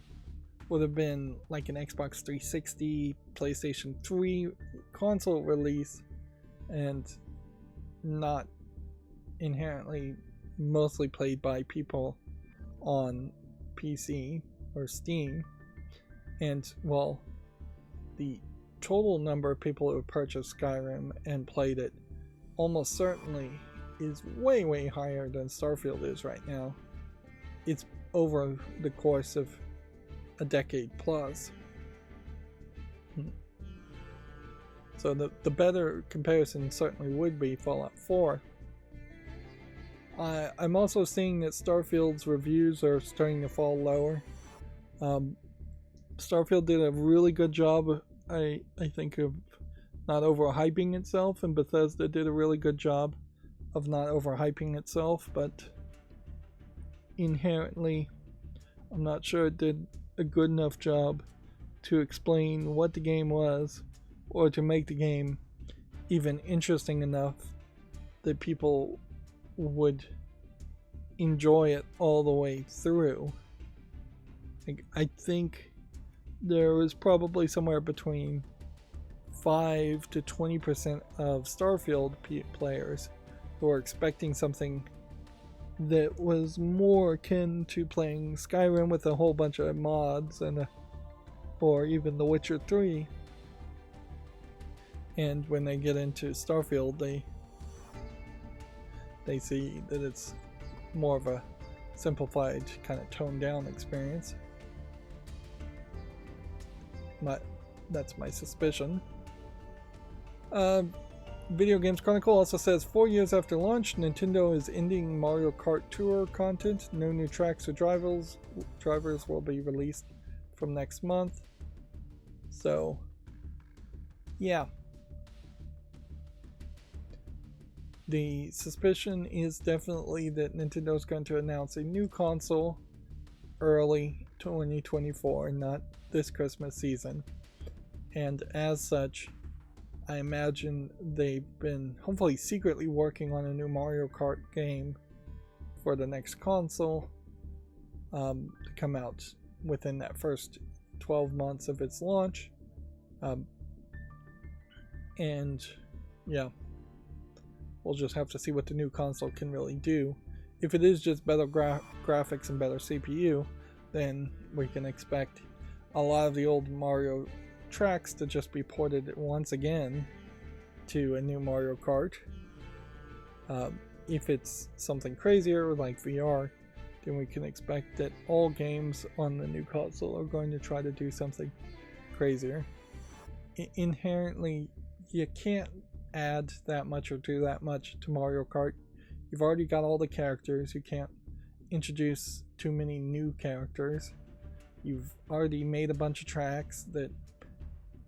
would have been like an Xbox 360, PlayStation 3 console release, and not inherently mostly played by people on PC or Steam. And, well, the total number of people who have purchased Skyrim and played it almost certainly is way, way higher than Starfield is right now. It's over the course of a decade plus. So the better comparison certainly would be Fallout 4. I'm also seeing that Starfield's reviews are starting to fall lower. Starfield did a really good job, I think, of not overhyping itself, and Bethesda did a really good job of not overhyping itself, but inherently, I'm not sure it did a good enough job to explain what the game was, or to make the game even interesting enough that people would enjoy it all the way through. I think there was probably somewhere between 5 to 20% of Starfield players who were expecting something that was more akin to playing Skyrim with a whole bunch of mods or even The Witcher 3. And when they get into Starfield, they see that it's more of a simplified, kind of toned down experience. That's my suspicion. Video Games Chronicle also says 4 years after launch, Nintendo is ending Mario Kart Tour content. No new tracks or drivers will be released from next month. So, yeah. The suspicion is definitely that Nintendo's going to announce a new console early 2024, not this Christmas season. And as such, I imagine they've been hopefully secretly working on a new Mario Kart game for the next console to come out within that first 12 months of its launch. And yeah, we'll just have to see what the new console can really do. If it is just better graphics and better CPU, then we can expect a lot of the old Mario tracks to just be ported once again to a new Mario Kart. If it's something crazier like VR, then we can expect that all games on the new console are going to try to do something crazier. Inherently, you can't add that much or do that much to Mario Kart. You've already got all the characters. You can't introduce too many new characters. You've already made a bunch of tracks that,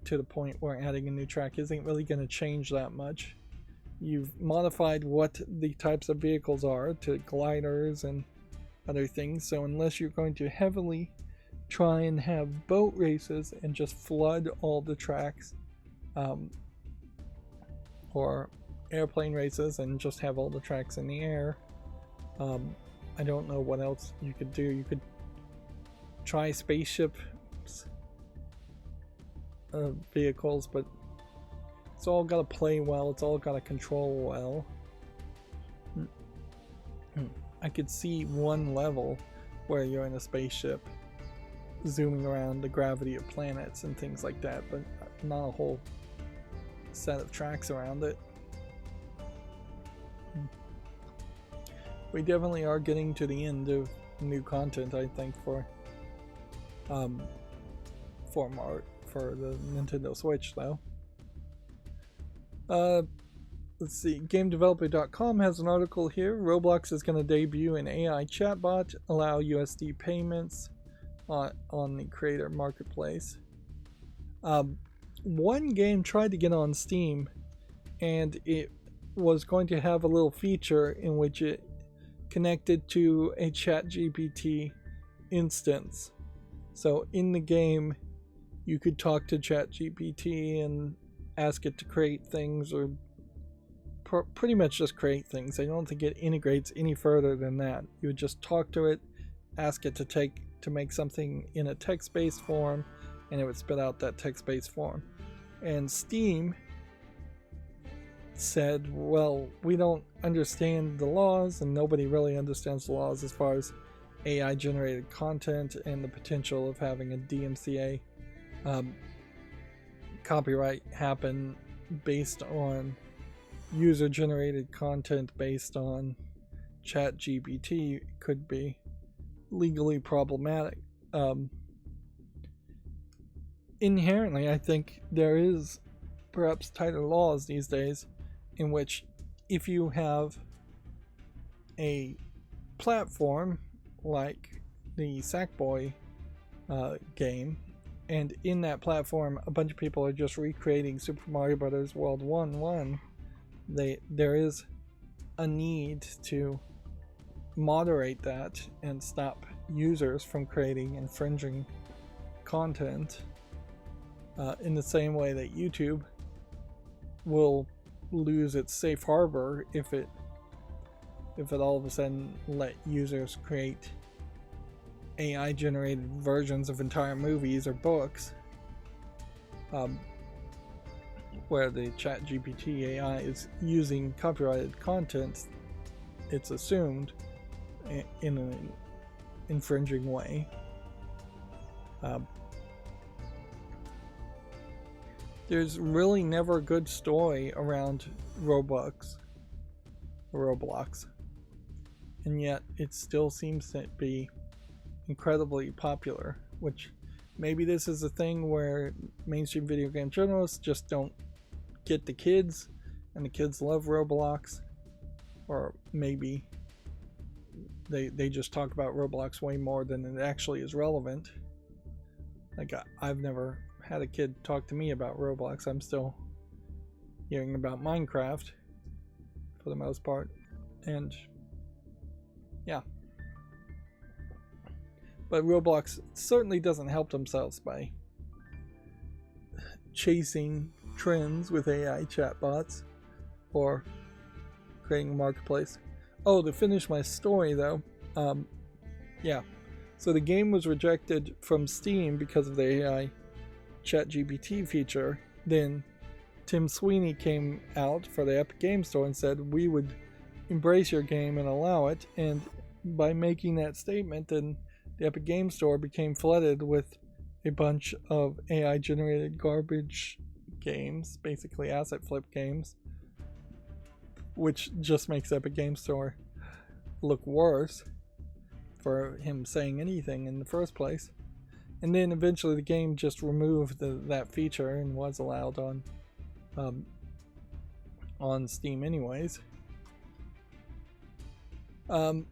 to the point where adding a new track isn't really going to change that much. You've modified what the types of vehicles are to gliders and other things, so unless you're going to heavily try and have boat races and just flood all the tracks, or airplane races and just have all the tracks in the air, I don't know what else you could do. You could try spaceship vehicles, but it's all got to play well, it's all got to control well. I could see one level where you're in a spaceship zooming around the gravity of planets and things like that, but not a whole set of tracks around it. We definitely are getting to the end of new content, I think, for the Nintendo Switch, though. Let's see, GameDeveloper.com has an article here. Roblox is going to debut an AI chatbot, allow USD payments on the creator marketplace. One game tried to get on Steam, and it was going to have a little feature in which it connected to a ChatGPT instance. So in the game, you could talk to ChatGPT and ask it to create things, or pretty much just create things. I don't think it integrates any further than that. You would just talk to it, ask it to make something in a text-based form, and it would spit out that text-based form. And Steam said, well, we don't understand the laws, and nobody really understands the laws as far as AI generated content and the potential of having a DMCA copyright happen based on user generated content based on ChatGPT could be legally problematic. Inherently, I think there is perhaps tighter laws these days in which if you have a platform like the Sackboy game, and in that platform a bunch of people are just recreating Super Mario Bros. World 1, there is a need to moderate that and stop users from creating infringing content, in the same way that YouTube will lose its safe harbor if it all of a sudden let users create AI generated versions of entire movies or books, where the ChatGPT AI is using copyrighted content, it's assumed, in an infringing way. There's really never a good story around Roblox, and yet it still seems to be incredibly popular, which maybe this is a thing where mainstream video game journalists just don't get the kids, and the kids love Roblox, or maybe they just talk about Roblox way more than it actually is relevant. Like, I've never had a kid talk to me about Roblox. I'm still hearing about Minecraft for the most part, and yeah. But Roblox certainly doesn't help themselves by chasing trends with AI chatbots or creating a marketplace. Oh, to finish my story though, yeah. So the game was rejected from Steam because of the AI ChatGPT feature. Then Tim Sweeney came out for the Epic Game Store and said, we would embrace your game and allow it. And by making that statement, then the Epic Game Store became flooded with a bunch of AI generated garbage games, basically asset flip games, which just makes Epic Game Store look worse for him saying anything in the first place. And then eventually the game just removed that feature and was allowed on Steam anyways.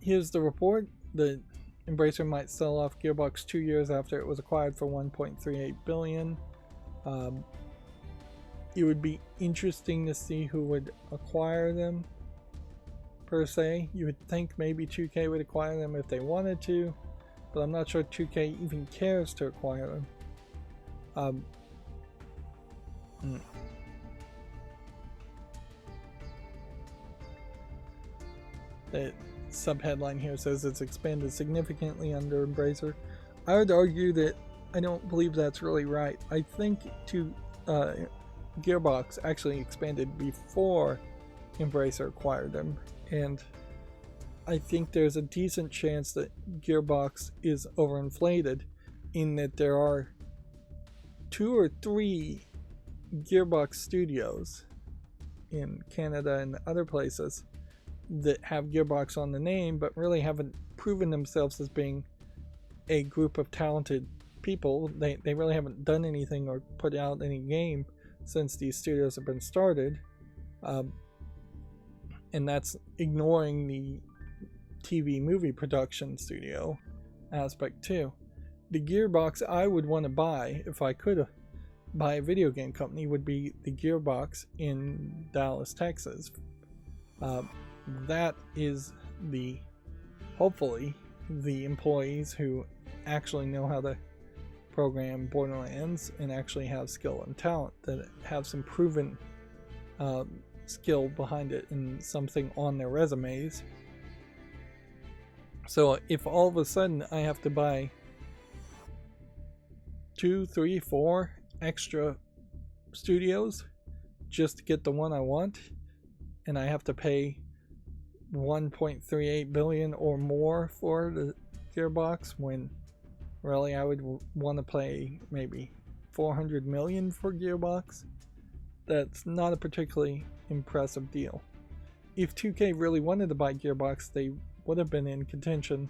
Here's the report. The Embracer might sell off Gearbox 2 years after it was acquired for $1.38 billion. It would be interesting to see who would acquire them, per se. You would think maybe 2K would acquire them if they wanted to, but I'm not sure 2K even cares to acquire them. The subheadline here says it's expanded significantly under Embracer. I would argue that I don't believe that's really right. I think Gearbox actually expanded before Embracer acquired them, and I think there's a decent chance that Gearbox is overinflated, in that there are 2 or 3 Gearbox studios in Canada and other places that have Gearbox on the name but really haven't proven themselves as being a group of talented people. They really haven't done anything or put out any game since these studios have been started, and that's ignoring the TV movie production studio aspect too. The Gearbox I would want to buy, if I could buy a video game company, would be the Gearbox in Dallas, Texas. That is hopefully the employees who actually know how to program Borderlands and actually have skill and talent, that have some proven skill behind it and something on their resumes. So if all of a sudden I have to buy 2, 3, 4 extra studios just to get the one I want, and I have to pay 1.38 billion or more for the Gearbox, when really I would want to pay maybe 400 million for Gearbox, that's not a particularly impressive deal. If 2K really wanted to buy Gearbox, they would have been in contention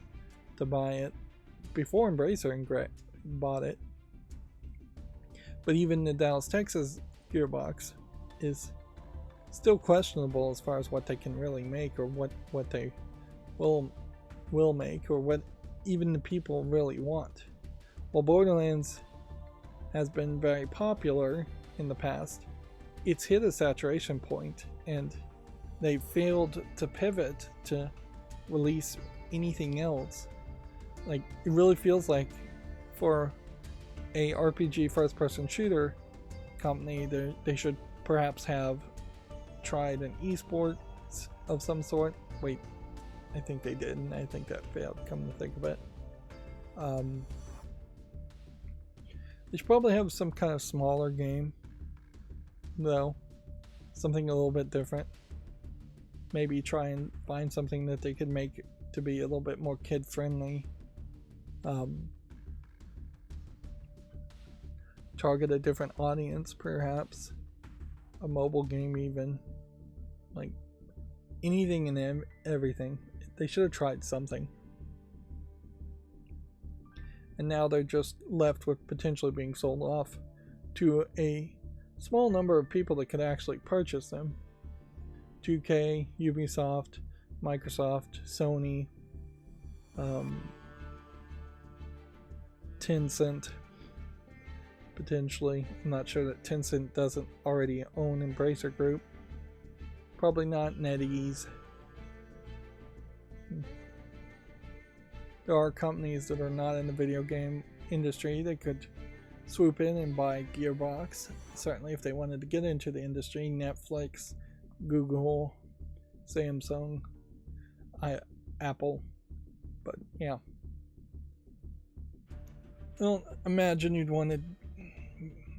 to buy it before Embracer bought it. But even the Dallas, Texas Gearbox is still questionable as far as what they can really make, or what they will make, or what even the people really want. While Borderlands has been very popular in the past, it's hit a saturation point, and they failed to pivot to release anything else. Like, it really feels like for a RPG first-person shooter company, they should perhaps have tried an esports of some sort. Wait, I think they did, and I think that failed, come to think of it. They should probably have some kind of smaller game, though. Something a little bit different. Maybe try and find something that they could make to be a little bit more kid-friendly. Target a different audience, perhaps. A mobile game, even. Like, anything and everything. They should have tried something. And now they're just left with potentially being sold off to a small number of people that could actually purchase them. 2K, Ubisoft, Microsoft, Sony, Tencent, potentially. I'm not sure that Tencent doesn't already own Embracer Group. Probably not NetEase. There are companies that are not in the video game industry that could swoop in and buy Gearbox. Certainly if they wanted to get into the industry. Netflix, Google, Samsung, Apple. But yeah, I don't imagine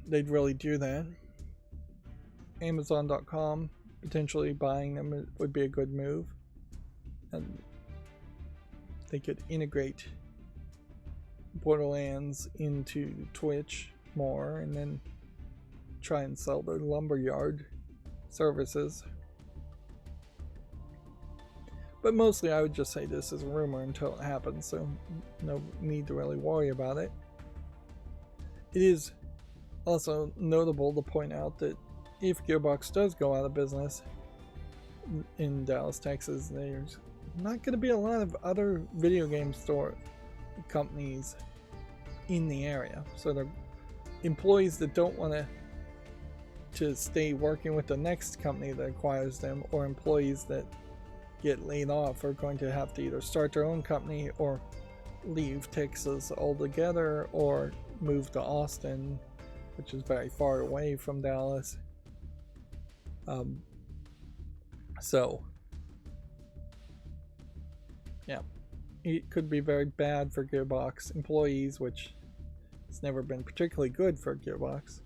they'd really do that. Amazon.com, potentially buying them would be a good move, and they could integrate Borderlands into Twitch more, and then try and sell their lumberyard services. But mostly I would just say this is a rumor until it happens, so no need to really worry about it. It is also notable to point out that if Gearbox does go out of business in Dallas, Texas, there's not going to be a lot of other video game store companies in the area. So the employees that don't want to stay working with the next company that acquires them, or employees that get laid off, are going to have to either start their own company or leave Texas altogether, or move to Austin, which is very far away from Dallas. So yeah, it could be very bad for Gearbox employees, which has never been particularly good for Gearbox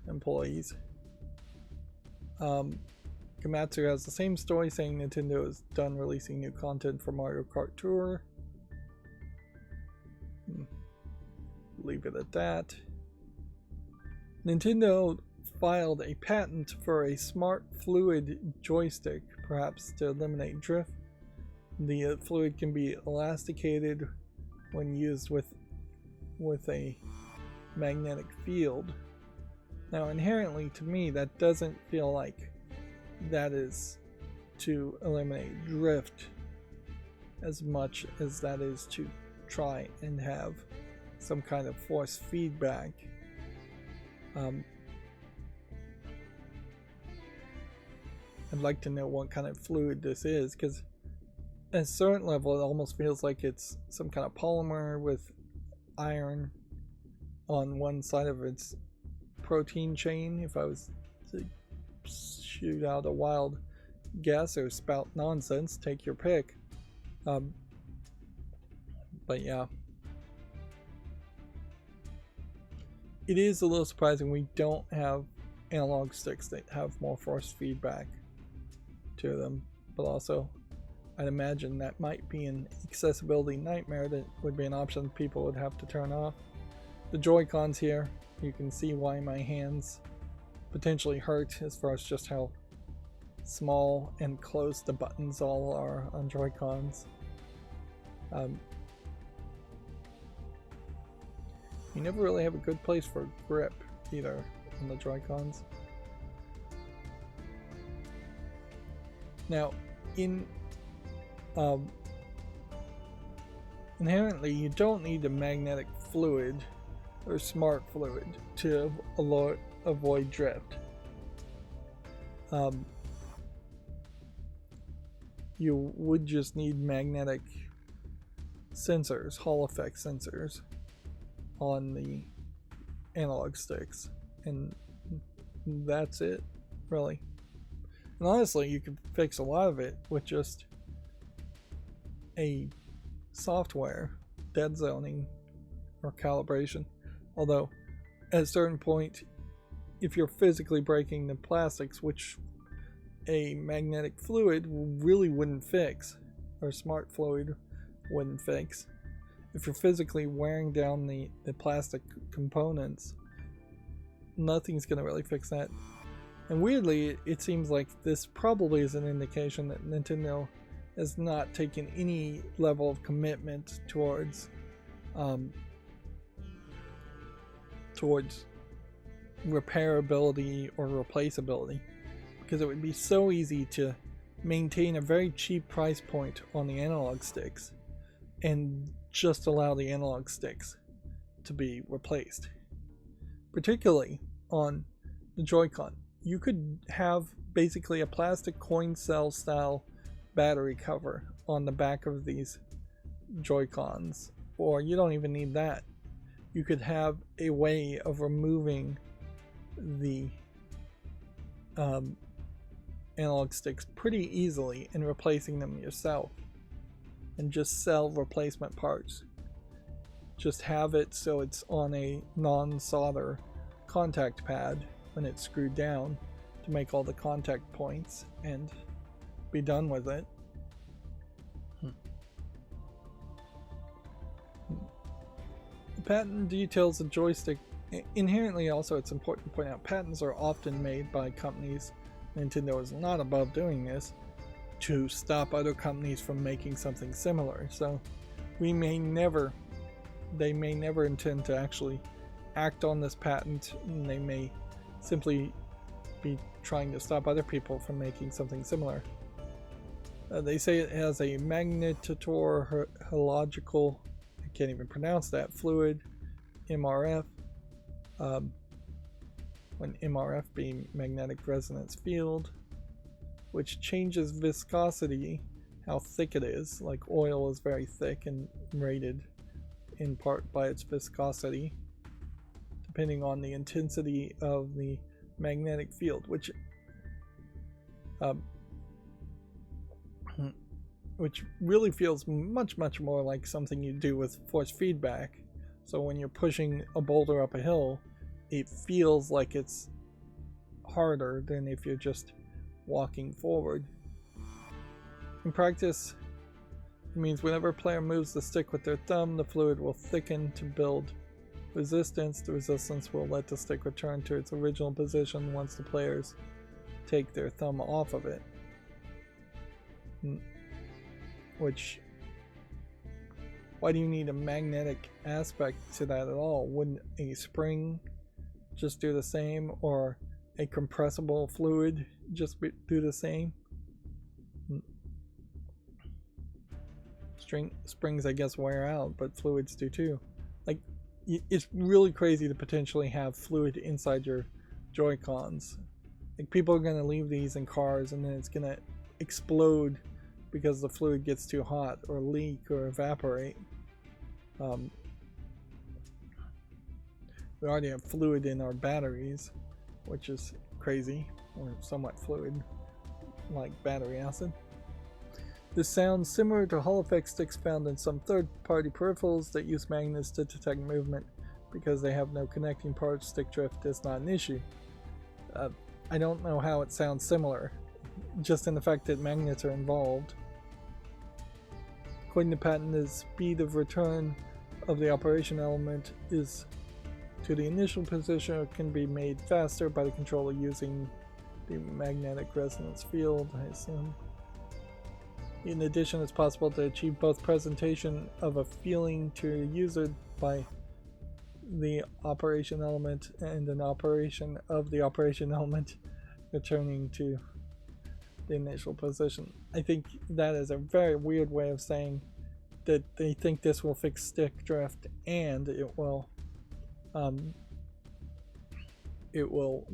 employees. Komatsu has the same story, saying Nintendo is done releasing new content for Mario Kart Tour. Leave it at that. Nintendo filed a patent for a smart fluid joystick, perhaps to eliminate drift. The fluid can be elasticated when used with a magnetic field. Now, inherently to me, that doesn't feel like that is to eliminate drift as much as that is to try and have some kind of force feedback. I'd like to know what kind of fluid this is, because at a certain level it almost feels like it's some kind of polymer with iron on one side of its protein chain, if I was to shoot out a wild guess or spout nonsense. Take your pick. But yeah, it is a little surprising we don't have analog sticks that have more force feedback to them, but also I'd imagine that might be an accessibility nightmare that would be an option people would have to turn off. The Joy-Cons here, you can see why my hands potentially hurt as far as just how small and close the buttons all are on Joy-Cons. You never really have a good place for grip either on the Joy-Cons. Now, inherently, you don't need a magnetic fluid or smart fluid to avoid drift. You would just need magnetic sensors, Hall effect sensors, on the analog sticks, and that's it, really. And honestly, you could fix a lot of it with just a software dead zoning or calibration. Although at a certain point, if you're physically breaking the plastics, which a magnetic fluid really wouldn't fix, or smart fluid wouldn't fix, if you're physically wearing down the plastic components, nothing's going to really fix that. And weirdly, it seems like this probably is an indication that Nintendo has not taken any level of commitment towards repairability or replaceability, because it would be so easy to maintain a very cheap price point on the analog sticks and just allow the analog sticks to be replaced. Particularly on the Joy-Con, you could have basically a plastic coin cell style battery cover on the back of these Joy-Cons, or you don't even need that. You could have a way of removing the analog sticks pretty easily and replacing them yourself, and just sell replacement parts. Just have it so it's on a non-solder contact pad when it's screwed down to make all the contact points, and be done with it. The patent details the joystick. Inherently, also, it's important to point out patents are often made by companies, Nintendo is not above doing this, to stop other companies from making something similar. So they may never intend to actually act on this patent, and they may simply be trying to stop other people from making something similar. They say it has a magnetotor halogical, I can't even pronounce that, fluid, MRF, when MRF being magnetic resonance field, which changes viscosity, how thick it is. Like oil is very thick and rated in part by its viscosity, depending on the intensity of the magnetic field, which really feels much more like something you do with force feedback. So when you're pushing a boulder up a hill, it feels like it's harder than if you're just walking forward. In practice, it means whenever a player moves the stick with their thumb, the fluid will thicken to build resistance. The resistance will let the stick return to its original position once the players take their thumb off of it. Which, why do you need a magnetic aspect to that at all? Wouldn't a spring just do the same, or a compressible fluid just do the same? Springs, I guess, wear out, but fluids do too. Like, it's really crazy to potentially have fluid inside your Joy-Cons. Like, people are going to leave these in cars and then it's going to explode because the fluid gets too hot, or leak, or evaporate. We already have fluid in our batteries, which is crazy, or somewhat fluid, like battery acid. This sounds similar to Hall effect sticks found in some third-party peripherals that use magnets to detect movement. Because they have no connecting parts, stick drift is not an issue. I don't know how it sounds similar, just in the fact that magnets are involved. According to patent, the speed of return of the operation element is to the initial position. It can be made faster by the controller using the magnetic resonance field, I assume. In addition, it's possible to achieve both presentation of a feeling to a user by the operation element and an operation of the operation element returning to the initial position. I think that is a very weird way of saying that they think this will fix stick drift and it will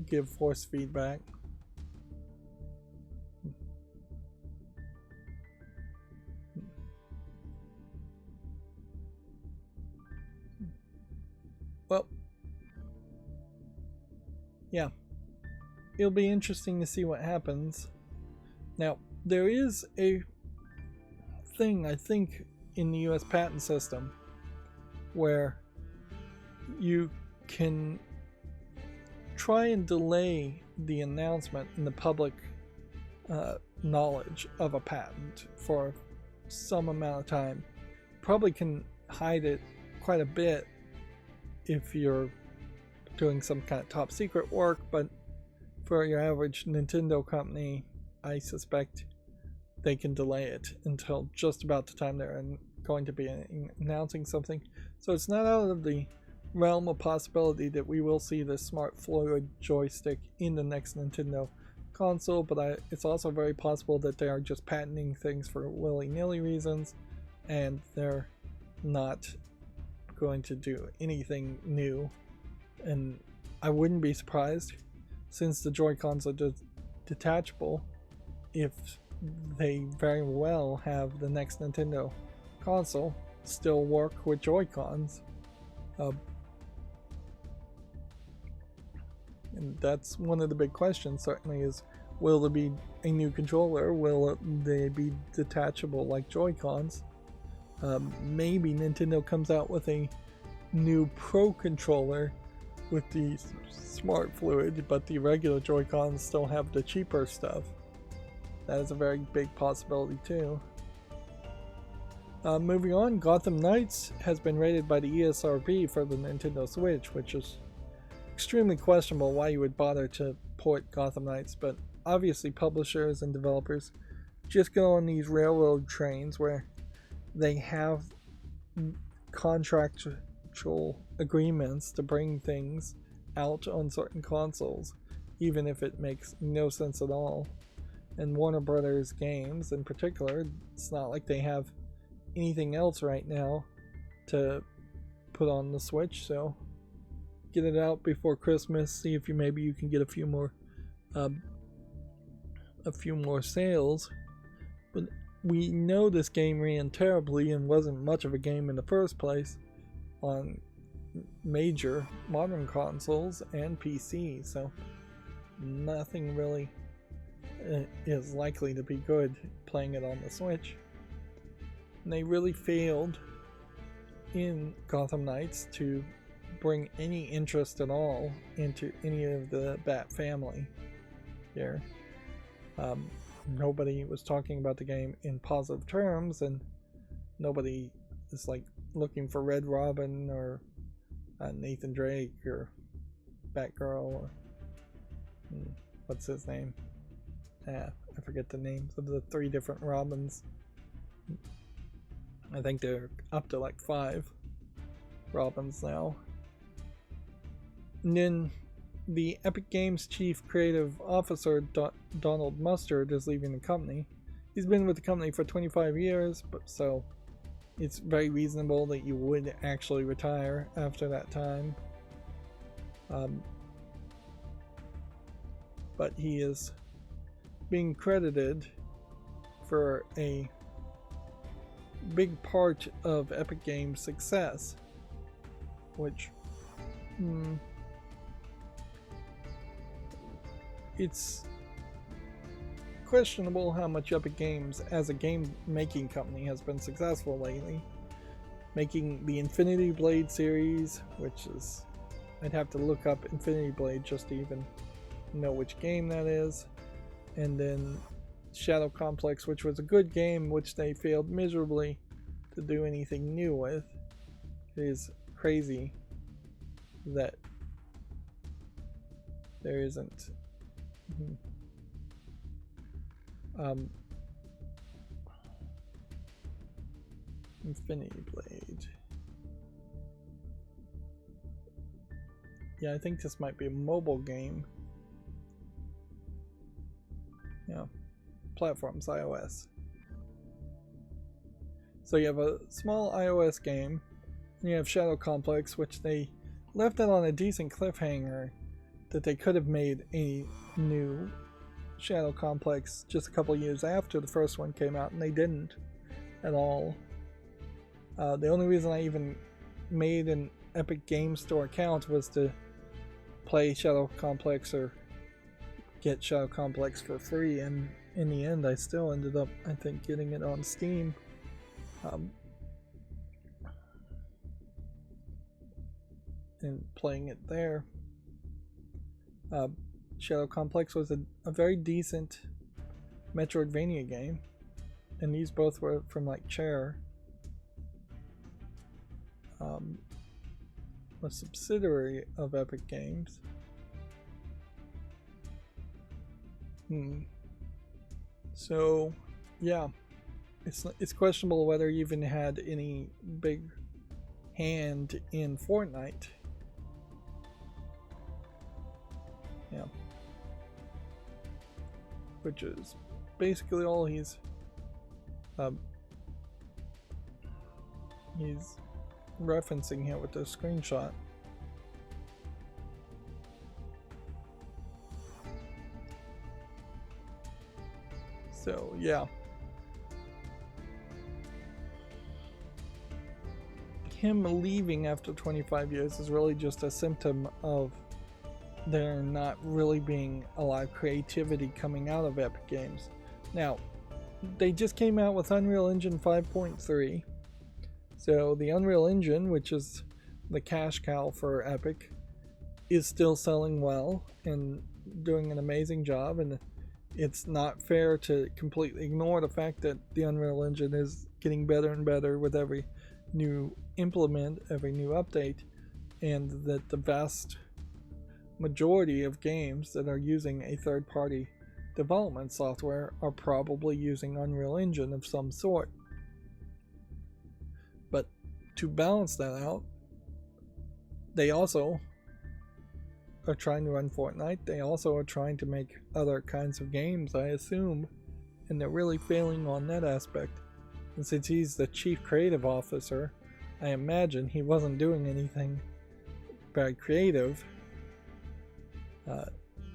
give force feedback. Well, yeah, it'll be interesting to see what happens. Now, there is a thing, I think, in the US patent system where you can try and delay the announcement in the public knowledge of a patent for some amount of time. Probably can hide it quite a bit if you're doing some kind of top secret work, but for your average Nintendo company, I suspect they can delay it until just about the time they're going to be announcing something. So it's not out of the realm of possibility that we will see the smart fluid joystick in the next Nintendo console, but it's also very possible that they are just patenting things for willy-nilly reasons and they're not going to do anything new. And I wouldn't be surprised, since the Joy-Cons are detachable, if they very well have the next Nintendo console still work with Joy-Cons. And that's one of the big questions, certainly, is will there be a new controller? Will they be detachable like Joy-Cons? Maybe Nintendo comes out with a new Pro controller with the smart fluid, but the regular Joy-Cons still have the cheaper stuff. That is a very big possibility too. Moving on, Gotham Knights has been rated by the ESRB for the Nintendo Switch, which is extremely questionable why you would bother to port Gotham Knights, but obviously publishers and developers just go on these railroad trains where they have contractual agreements to bring things out on certain consoles, even if it makes no sense at all. And Warner Brothers games in particular, it's not like they have anything else right now to put on the Switch, so get it out before Christmas, see if maybe you can get a few more sales. But we know this game ran terribly and wasn't much of a game in the first place on major modern consoles and PC, so nothing really is likely to be good playing it on the Switch. And they really failed in Gotham Knights to bring any interest at all into any of the Bat family here. Nobody was talking about the game in positive terms, and nobody is like looking for Red Robin or Nathan Drake or Batgirl or what's his name? I forget the names of the 3 different Robins. I think they're up to like 5 Robins now. And then the Epic Games Chief Creative Officer Donald Mustard is leaving the company. He's been with the company for 25 years, but so it's very reasonable that you would actually retire after that time. But he is being credited for a big part of Epic Games' success, which It's questionable how much Epic Games as a game making company has been successful lately. Making the Infinity Blade series, which is, I'd have to look up Infinity Blade just to even know which game that is. And then Shadow Complex, which was a good game, which they failed miserably to do anything new with. It is crazy that there isn't. Infinity Blade. Yeah, I think this might be a mobile game. Yeah, platforms, iOS. So you have a small iOS game, and you have Shadow Complex, which they left it on a decent cliffhanger that they could have made a new Shadow Complex just a couple years after the first one came out, and they didn't at all. The only reason I even made an Epic Game Store account was to play Shadow Complex or get Shadow Complex for free, and in the end I still ended up, I think, getting it on Steam. And playing it there. Shadow Complex was a very decent Metroidvania game, and these both were from like Chair, a subsidiary of Epic Games. So yeah, it's questionable whether he even had any big hand in Fortnite. Yeah, which is basically all he's referencing here with the screenshot. So yeah, him leaving after 25 years is really just a symptom of there not really being a lot of creativity coming out of Epic Games. Now, they just came out with Unreal Engine 5.3. So the Unreal Engine, which is the cash cow for Epic, is still selling well and doing an amazing job, and it's not fair to completely ignore the fact that the Unreal Engine is getting better and better with every new implement, every new update, and that the vast majority of games that are using a third-party development software are probably using Unreal Engine of some sort. But to balance that out, they also are trying to run Fortnite. They also are trying to make other kinds of games, I assume, and they're really failing on that aspect. And since he's the chief creative officer, I imagine he wasn't doing anything very creative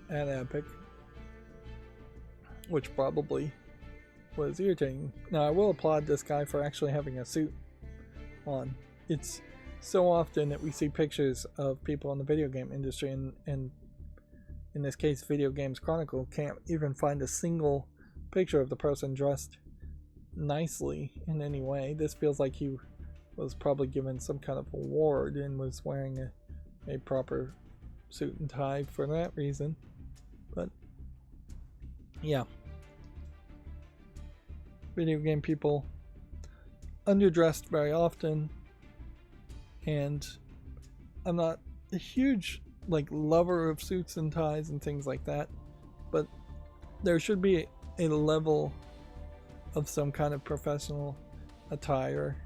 at Epic, which probably was irritating. Now, I will applaud this guy for actually having a suit on. It's so often that we see pictures of people in the video game industry, and in this case Video Games Chronicle can't even find a single picture of the person dressed nicely in any way. This feels like he was probably given some kind of award and was wearing a proper suit and tie for that reason. But yeah, video game people underdressed very often, and I'm not a huge lover of suits and ties and things like that, but there should be a level of some kind of professional attire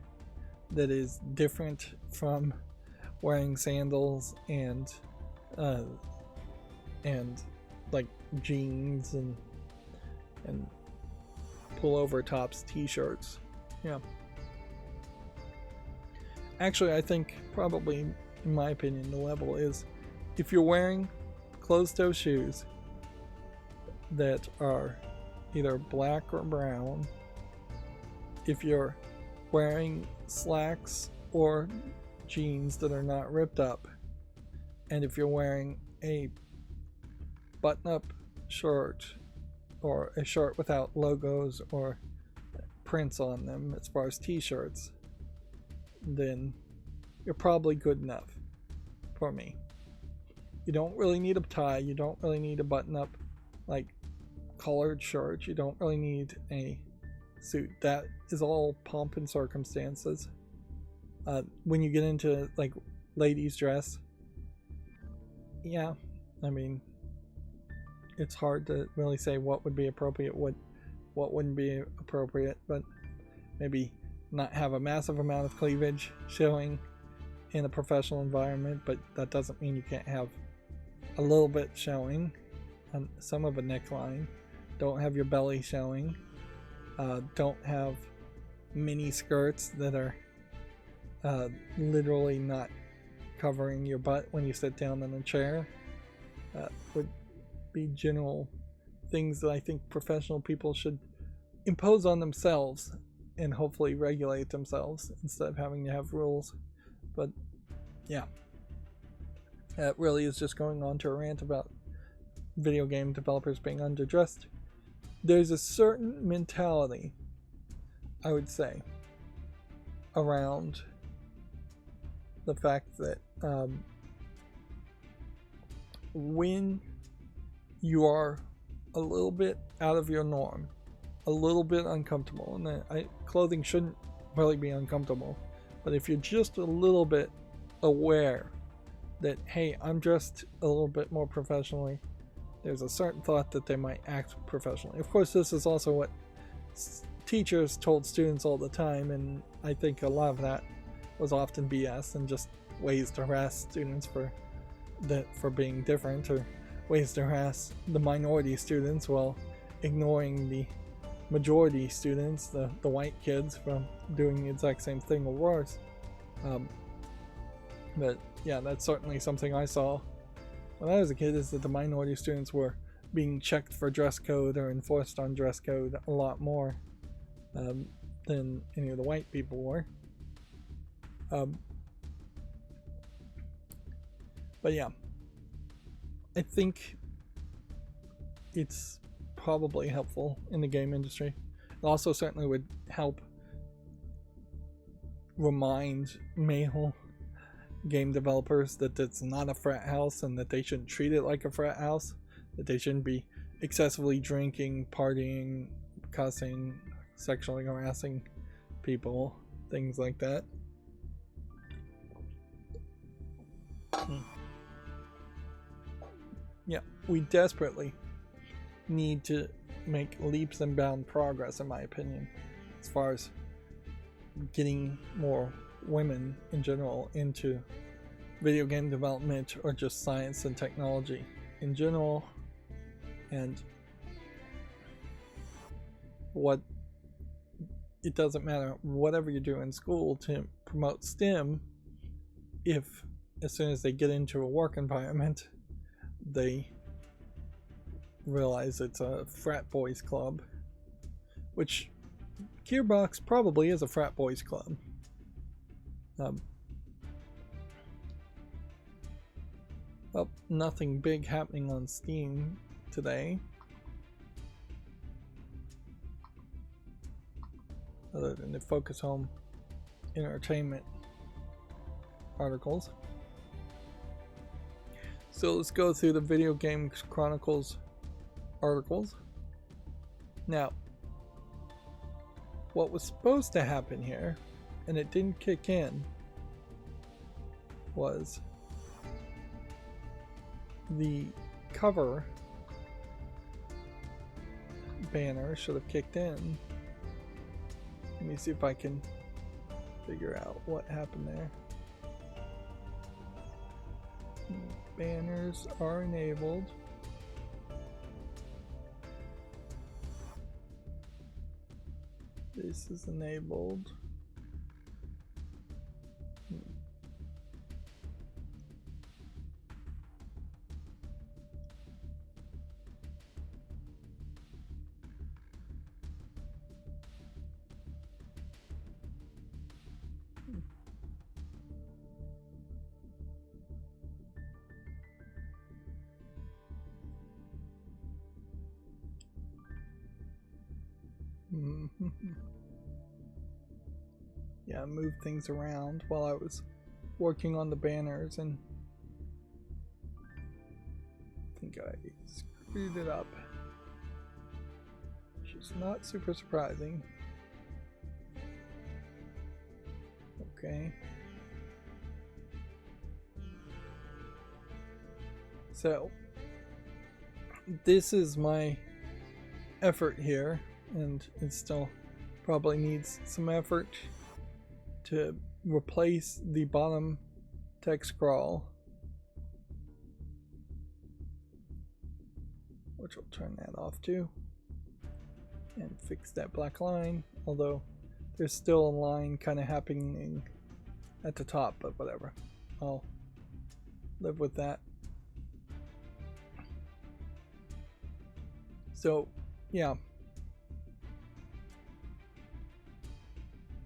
that is different from wearing sandals and like jeans and pullover tops t-shirts. Yeah. Actually, I think probably, in my opinion, the level is if you're wearing closed-toe shoes that are either black or brown, if you're wearing slacks or jeans that are not ripped up, And if you're wearing a button-up shirt or a shirt without logos or prints on them as far as t-shirts, then you're probably good enough for me. You don't really need a tie, you don't really need a button-up like collared shirt, you don't really need a suit. That is all pomp and circumstances. When you get into like ladies dress, yeah, I mean, it's hard to really say what would be appropriate, what wouldn't be appropriate, but maybe not have a massive amount of cleavage showing in a professional environment, but that doesn't mean you can't have a little bit showing on some of a neckline. Don't have your belly showing. Don't have mini skirts that are literally not covering your butt when you sit down in a chair. Would be general things that I think professional people should impose on themselves and hopefully regulate themselves instead of having to have rules. But yeah, that really is just going on to a rant about video game developers being underdressed. There's a certain mentality, I would say, around the fact that when you are a little bit out of your norm, a little bit uncomfortable, and clothing shouldn't really be uncomfortable, but if you're just a little bit aware that, hey, I'm dressed a little bit more professionally, there's a certain thought that they might act professionally. Of course, this is also what teachers told students all the time, and I think a lot of that was often BS and just ways to harass students for being different, or ways to harass the minority students while ignoring the majority students, the white kids, from doing the exact same thing or worse. But yeah, that's certainly something I saw when I was a kid, is that the minority students were being checked for dress code or enforced on dress code a lot more than any of the white people were. But yeah, I think it's probably helpful in the game industry. It also certainly would help remind male game developers that it's not a frat house and that they shouldn't treat it like a frat house, that they shouldn't be excessively drinking, partying, cussing, sexually harassing people, things like that. Yeah, we desperately need to make leaps and bound progress, in my opinion, as far as getting more women in general into video game development or just science and technology in general. And it doesn't matter whatever you do in school to promote STEM, if as soon as they get into a work environment they realize it's a frat boys club, which Gearbox probably is a frat boys club. Well, nothing big happening on Steam today, other than the Focus Home Entertainment articles. So let's go through the Video Game Chronicles articles. Now, what was supposed to happen here, and it didn't kick in, was the cover banner should have kicked in. Let me see if I can figure out what happened there. Banners are enabled. This is enabled. Yeah, I moved things around while I was working on the banners, and I think I screwed it up. Which is not super surprising. Okay. So, this is my effort here, and it still probably needs some effort to replace the bottom text scroll, which will turn that off too, and fix that black line, although there's still a line kind of happening at the top, but whatever, I'll live with that. So yeah,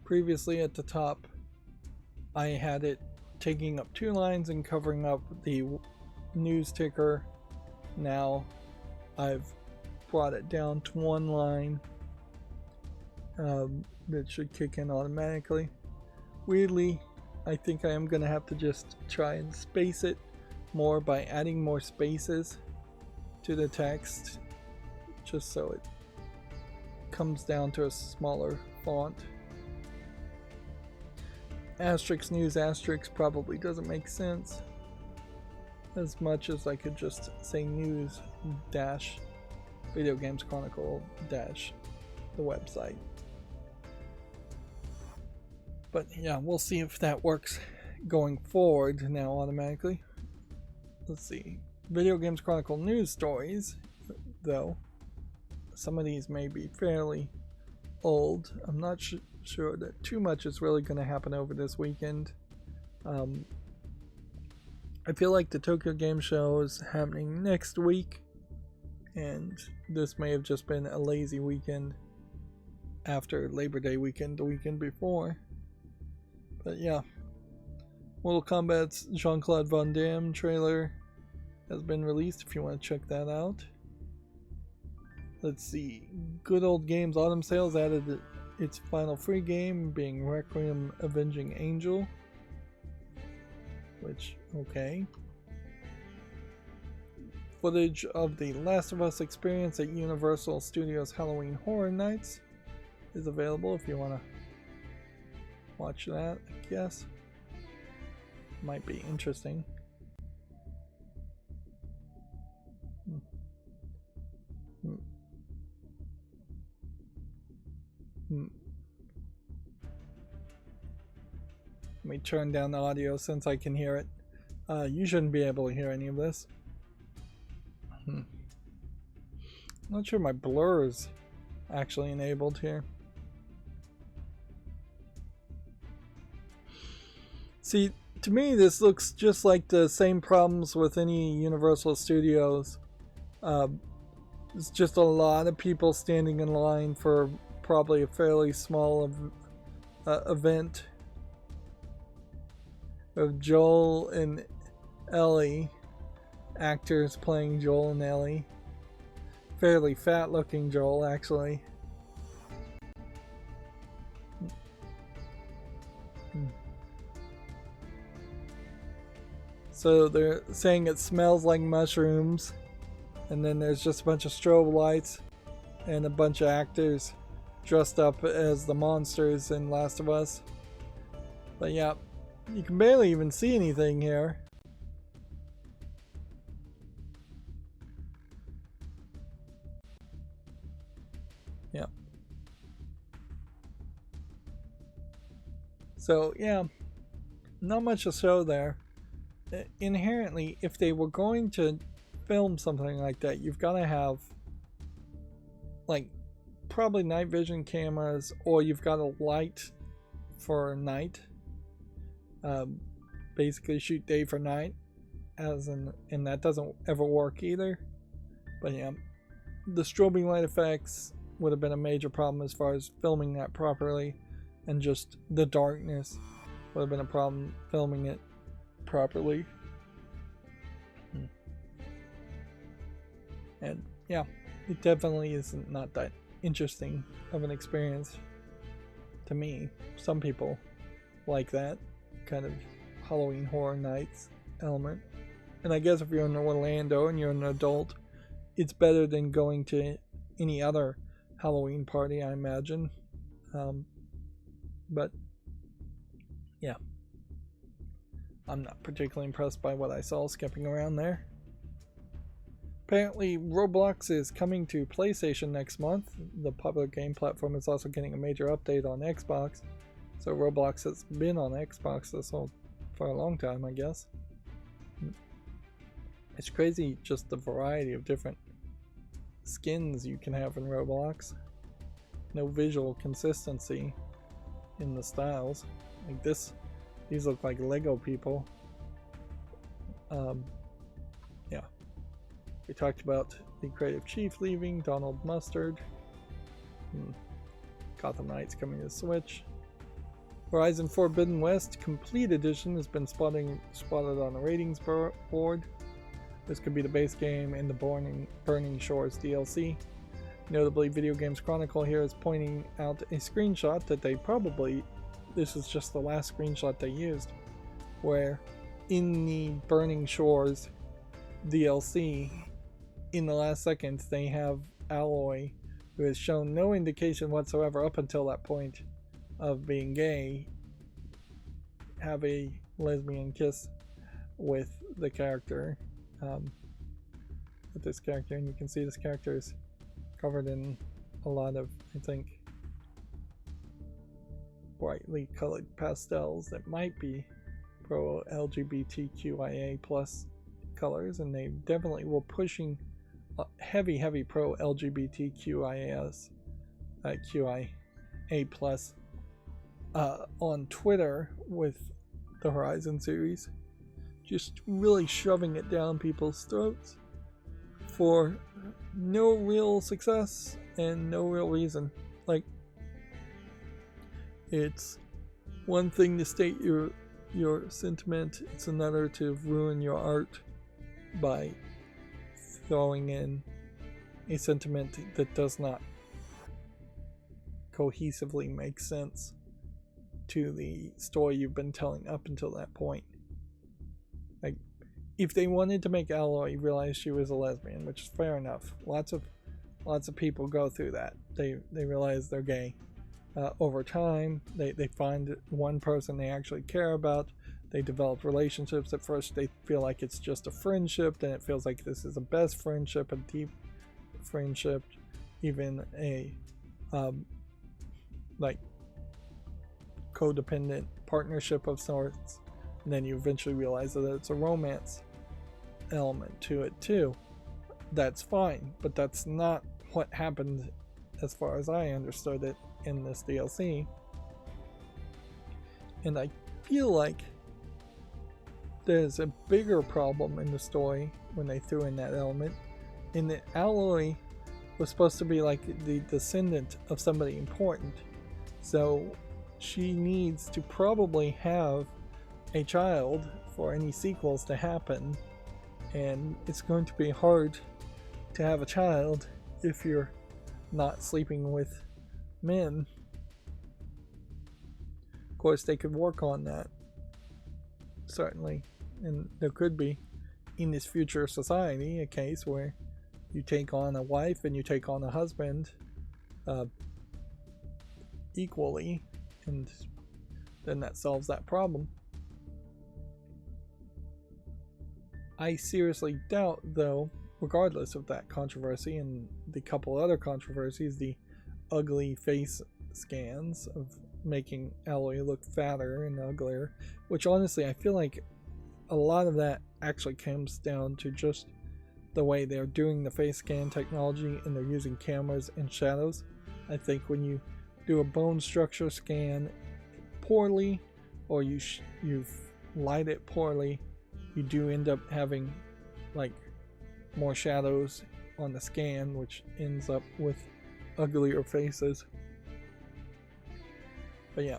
previously at the top I had it taking up 2 lines and covering up the news ticker. Now I've brought it down to 1 line. That should kick in automatically. Weirdly, I think I am going to have to just try and space it more by adding more spaces to the text, just so it comes down to a smaller font. Asterisk news asterisk probably doesn't make sense as much as I could just say news dash video games chronicle dash the website. But yeah, we'll see if that works going forward now automatically. Let's see. Video Games Chronicle news stories, though. Some of these may be fairly old. I'm not sure that too much is really going to happen over this weekend. I feel like the Tokyo Game Show is happening next week, and this may have just been a lazy weekend after Labor Day weekend, the weekend before. But yeah, Mortal Kombat's Jean-Claude Van Damme trailer has been released if you want to check that out. Let's see, Good Old Games Autumn Sales added its final free game, being Requiem Avenging Angel. Which, okay. Footage of the Last of Us experience at Universal Studios Halloween Horror Nights is available if you want to watch that, I guess. Might be interesting. Let me turn down the audio since I can hear it. You shouldn't be able to hear any of this. I'm not sure my blur is actually enabled here. See, to me this looks just like the same problems with any Universal Studios. It's just a lot of people standing in line for probably a fairly small event of Joel and Ellie, actors playing Joel and Ellie. Fairly fat looking Joel, actually. So they're saying it smells like mushrooms, and then there's just a bunch of strobe lights and a bunch of actors dressed up as the monsters in Last of Us. But yeah, you can barely even see anything here. Yeah. So yeah, not much to show there. Inherently, if they were going to film something like that, you've got to have like probably night vision cameras, or you've got a light for night. Basically shoot day for night, and that doesn't ever work either. But yeah, the strobing light effects would have been a major problem as far as filming that properly, and just the darkness would have been a problem filming it properly. And yeah, it definitely isn't not that interesting of an experience to me. Some people like that kind of Halloween Horror Nights element. And I guess if you're in Orlando and you're an adult, it's better than going to any other Halloween party, I imagine. But yeah, I'm not particularly impressed by what I saw skipping around there. Apparently, Roblox is coming to PlayStation next month. The popular game platform is also getting a major update on Xbox. So Roblox has been on Xbox for a long time, I guess. It's crazy just the variety of different skins you can have in Roblox. No visual consistency in the styles. Like these look like Lego people. Yeah. We talked about the creative chief leaving, Donald Mustard. Gotham Knights coming to Switch. Horizon Forbidden West Complete Edition has been spotted on the ratings board. This could be the base game and the Burning Shores DLC. Notably, Video Games Chronicle here is pointing out a screenshot that this is just the last screenshot they used, where in the Burning Shores DLC, in the last seconds, they have Aloy, who has shown no indication whatsoever up until that point of being gay, have a lesbian kiss with the character. With this character, and you can see this character is covered in a lot of, I think, brightly colored pastels that might be pro LGBTQIA plus colors, and they definitely were pushing heavy pro LGBTQIA plus on Twitter with the Horizon series, just really shoving it down people's throats for no real success and no real reason. Like, it's one thing to state your sentiment, it's another to ruin your art by throwing in a sentiment that does not cohesively make sense to the story you've been telling up until that point. Like, if they wanted to make Aloy realize she was a lesbian, which is fair enough, lots of people go through that. They realize they're gay. Over time, they find one person they actually care about. They develop relationships. At first, they feel like it's just a friendship. Then it feels like this is a best friendship, a deep friendship, even a like codependent partnership of sorts. And then you eventually realize that it's a romance element to it too. That's fine, but that's not what happened as far as I understood it in this DLC. And I feel like there's a bigger problem in the story when they threw in that element, in that Aloy was supposed to be like the descendant of somebody important, so she needs to probably have a child for any sequels to happen, and it's going to be hard to have a child if you're not sleeping with men. Of course, they could work on that, certainly, and there could be in this future society a case where you take on a wife and you take on a husband equally, and then that solves that problem. I seriously doubt, though, regardless of that controversy and the couple other controversies, the ugly face scans of making Aloy look fatter and uglier, which honestly I feel like a lot of that actually comes down to just the way they're doing the face scan technology, and they're using cameras and shadows. I think when you do a bone structure scan poorly, or you light it poorly, you do end up having like more shadows on the scan, which ends up with uglier faces. But yeah,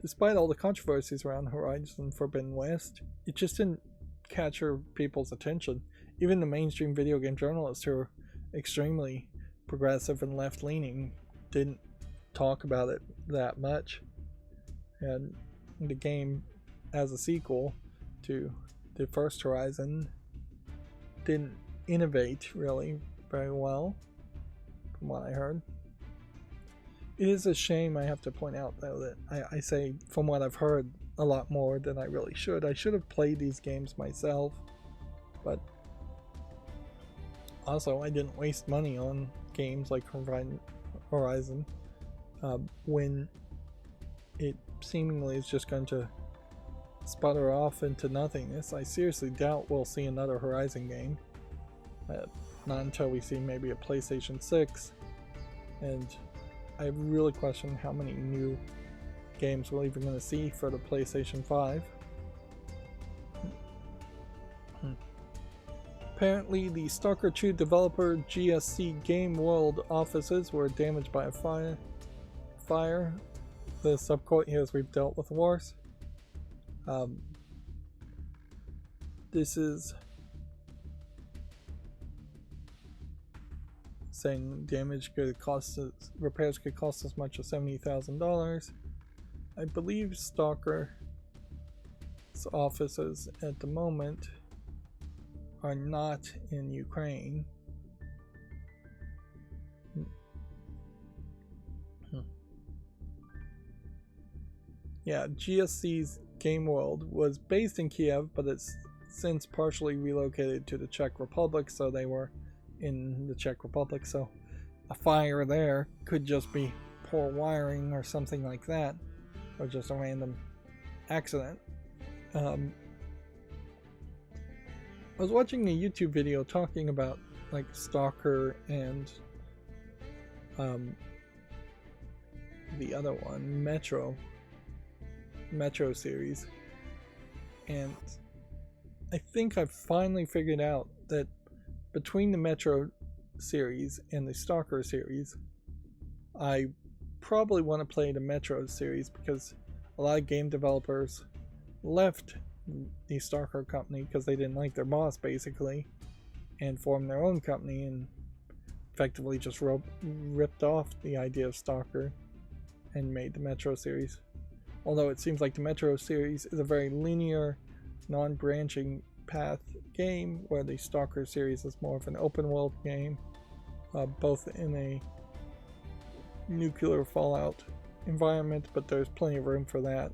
despite all the controversies around Horizon Forbidden West, it just didn't capture people's attention. Even the mainstream video game journalists who are extremely progressive and left-leaning, didn't talk about it that much. And the game, as a sequel to the first Horizon, didn't innovate really very well, from what I heard. It is a shame, I have to point out, though, that I say, from what I've heard, a lot more than I really should. I should have played these games myself, but also I didn't waste money on games like Horizon when it seemingly is just going to sputter off into nothingness. I seriously doubt we'll see another Horizon game. Not until we see maybe a PlayStation 6, and I really question how many new games we're even going to see for the PlayStation 5. Apparently, the Stalker 2 developer GSC Game World offices were damaged by a fire. The subquote here is, "We've dealt with worse." This is saying repairs could cost as much as $70,000. I believe Stalker's offices at the moment are not in Ukraine. Yeah, GSC's Game World was based in Kiev, but it's since partially relocated to the Czech Republic, so they were in the Czech Republic, so a fire there could just be poor wiring or something like that, or just a random accident. I was watching a YouTube video talking about like Stalker and the other one, Metro series, and I think I've finally figured out that between the Metro series and the Stalker series, I probably want to play the Metro series because a lot of game developers left the Stalker company because they didn't like their boss, basically, and formed their own company and effectively just ripped off the idea of Stalker and made the Metro series. Although it seems like the Metro series is a very linear, non-branching path game, where the Stalker series is more of an open world game, both in a nuclear fallout environment, but there's plenty of room for that.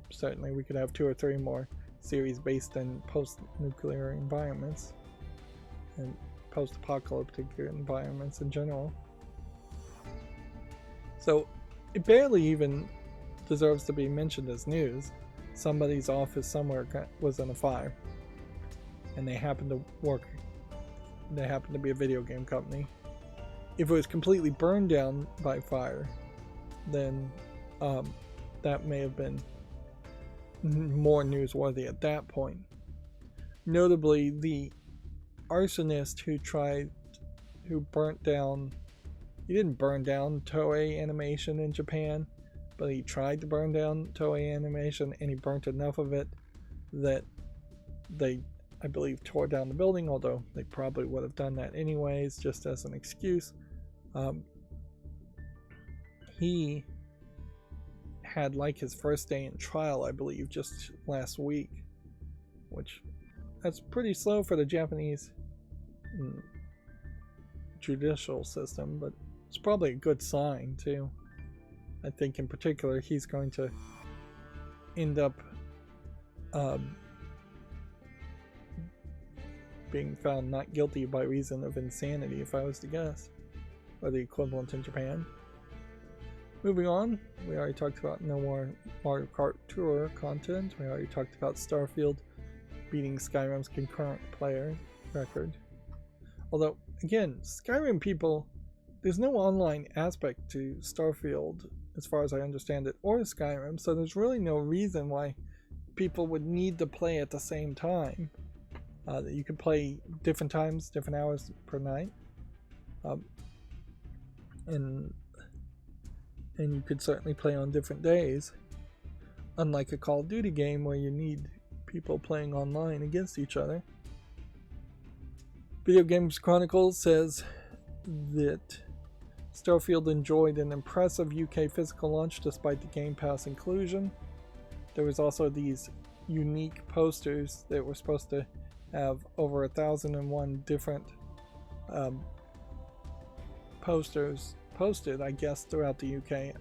Certainly we could have 2 or 3 more series based in post-nuclear environments and post-apocalyptic environments in general. So it barely even deserves to be mentioned as news. Somebody's office somewhere was on a fire, and they happened to be a video game company. If it was completely burned down by fire, then that may have been more newsworthy at that point. Notably, the arsonist who didn't burn down Toei Animation in Japan, but he tried to burn down Toei Animation, and he burnt enough of it that they, I believe, tore down the building, although they probably would have done that anyways, just as an excuse. He had like his first day in trial, I believe, just last week, which that's pretty slow for the Japanese judicial system, but it's probably a good sign too. I think in particular he's going to end up being found not guilty by reason of insanity, if I was to guess, or the equivalent in Japan. Moving on, we already talked about no more Mario Kart Tour content. We already talked about Starfield beating Skyrim's concurrent player record. Although, again, Skyrim people, there's no online aspect to Starfield, as far as I understand it, or Skyrim, so there's really no reason why people would need to play at the same time. You could play different times, different hours per night, and you could certainly play on different days, unlike a Call of Duty game where you need people playing online against each other. Video Games Chronicles says that Starfield enjoyed an impressive UK physical launch despite the Game Pass inclusion. There was also these unique posters that were supposed to have over 1,001 different posters posted, I guess, throughout the UK.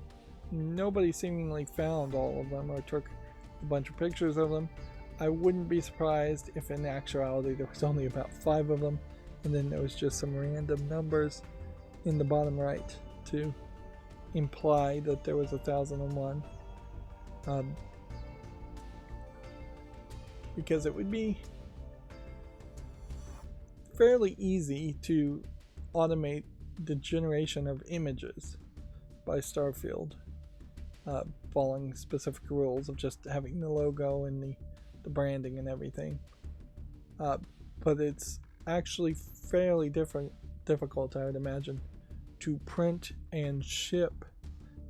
Nobody seemingly found all of them or took a bunch of pictures of them. I wouldn't be surprised if in actuality there was only about 5 of them, and then there was just some random numbers in the bottom right to imply that there was 1,001. Because it would be fairly easy to automate the generation of images by Starfield, following specific rules of just having the logo and the branding and everything. But it's actually fairly difficult, I would imagine, to print and ship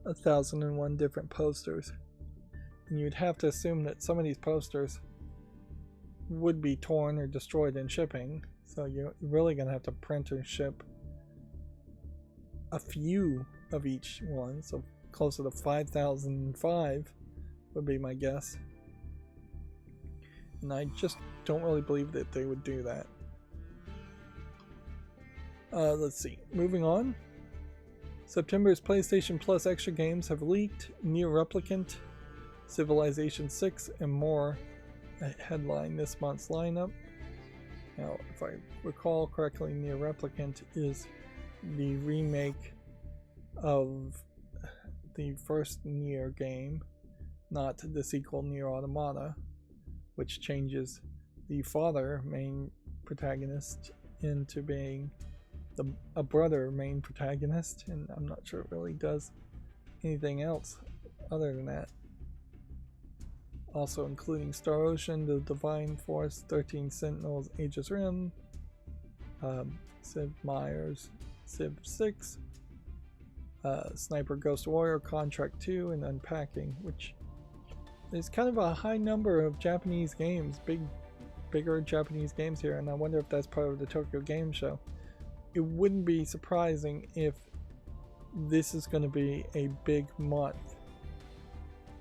1,001 different posters. And you'd have to assume that some of these posters would be torn or destroyed in shipping, so you're really going to have to print or ship a few of each one, so closer to 5,005 would be my guess. And I just don't really believe that they would do that. Let's see, moving on. September's PlayStation Plus extra games have leaked. Nier Replicant, Civilization 6, and more headline this month's lineup. Now, if I recall correctly, Nier Replicant is the remake of the first Nier game, not the sequel Nier Automata, which changes the father main protagonist into being a brother main protagonist, and I'm not sure it really does anything else other than that. Also including Star Ocean, The Divine Force, 13 Sentinels, Aegis Rim, Civ Myers, Civ 6, Sniper Ghost Warrior, Contract 2, and Unpacking, which is kind of a high number of Japanese games, bigger Japanese games here, and I wonder if that's part of the Tokyo Game Show. It wouldn't be surprising if this is going to be a big month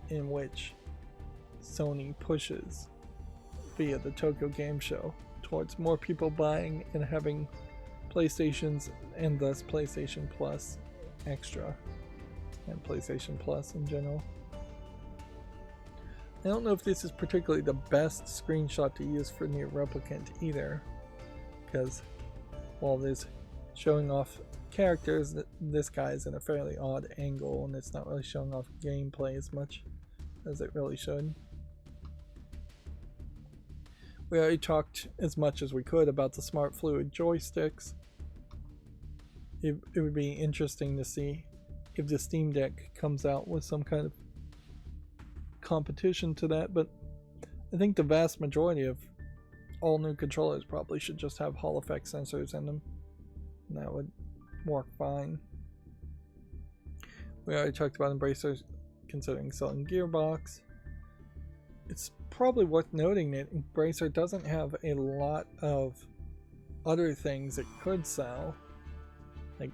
in which Sony pushes via the Tokyo Game Show towards more people buying and having PlayStations, and thus PlayStation Plus Extra and PlayStation Plus in general. I don't know if this is particularly the best screenshot to use for Nier Replicant either, because while there's showing off characters, this guy's in a fairly odd angle and it's not really showing off gameplay as much as it really should. We already talked as much as we could about the Smart Fluid joysticks. It would be interesting to see if the Steam Deck comes out with some kind of competition to that, but I think the vast majority of all new controllers probably should just have Hall effect sensors in them, and that would work fine. We already talked about Embracer considering selling Gearbox. It's probably worth noting that Embracer doesn't have a lot of other things it could sell, like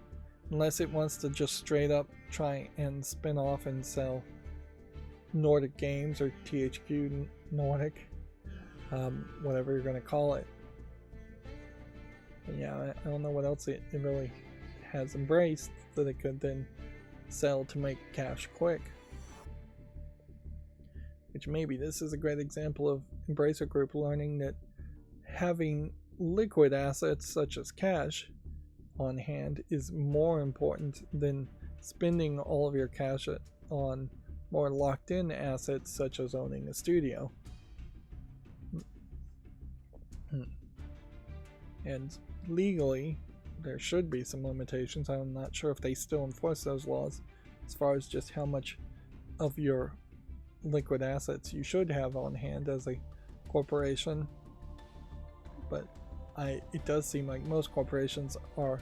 unless it wants to just straight up try and spin off and sell Nordic Games or THQ Nordic, whatever you're going to call it. But yeah, I don't know what else it really has embraced that it could then sell to make cash quick. Which maybe this is a great example of Embracer Group learning that having liquid assets such as cash on hand is more important than spending all of your cash on more locked in assets such as owning a studio. And legally, there should be some limitations. I'm not sure if they still enforce those laws as far as just how much of your liquid assets you should have on hand as a corporation. But it does seem like most corporations are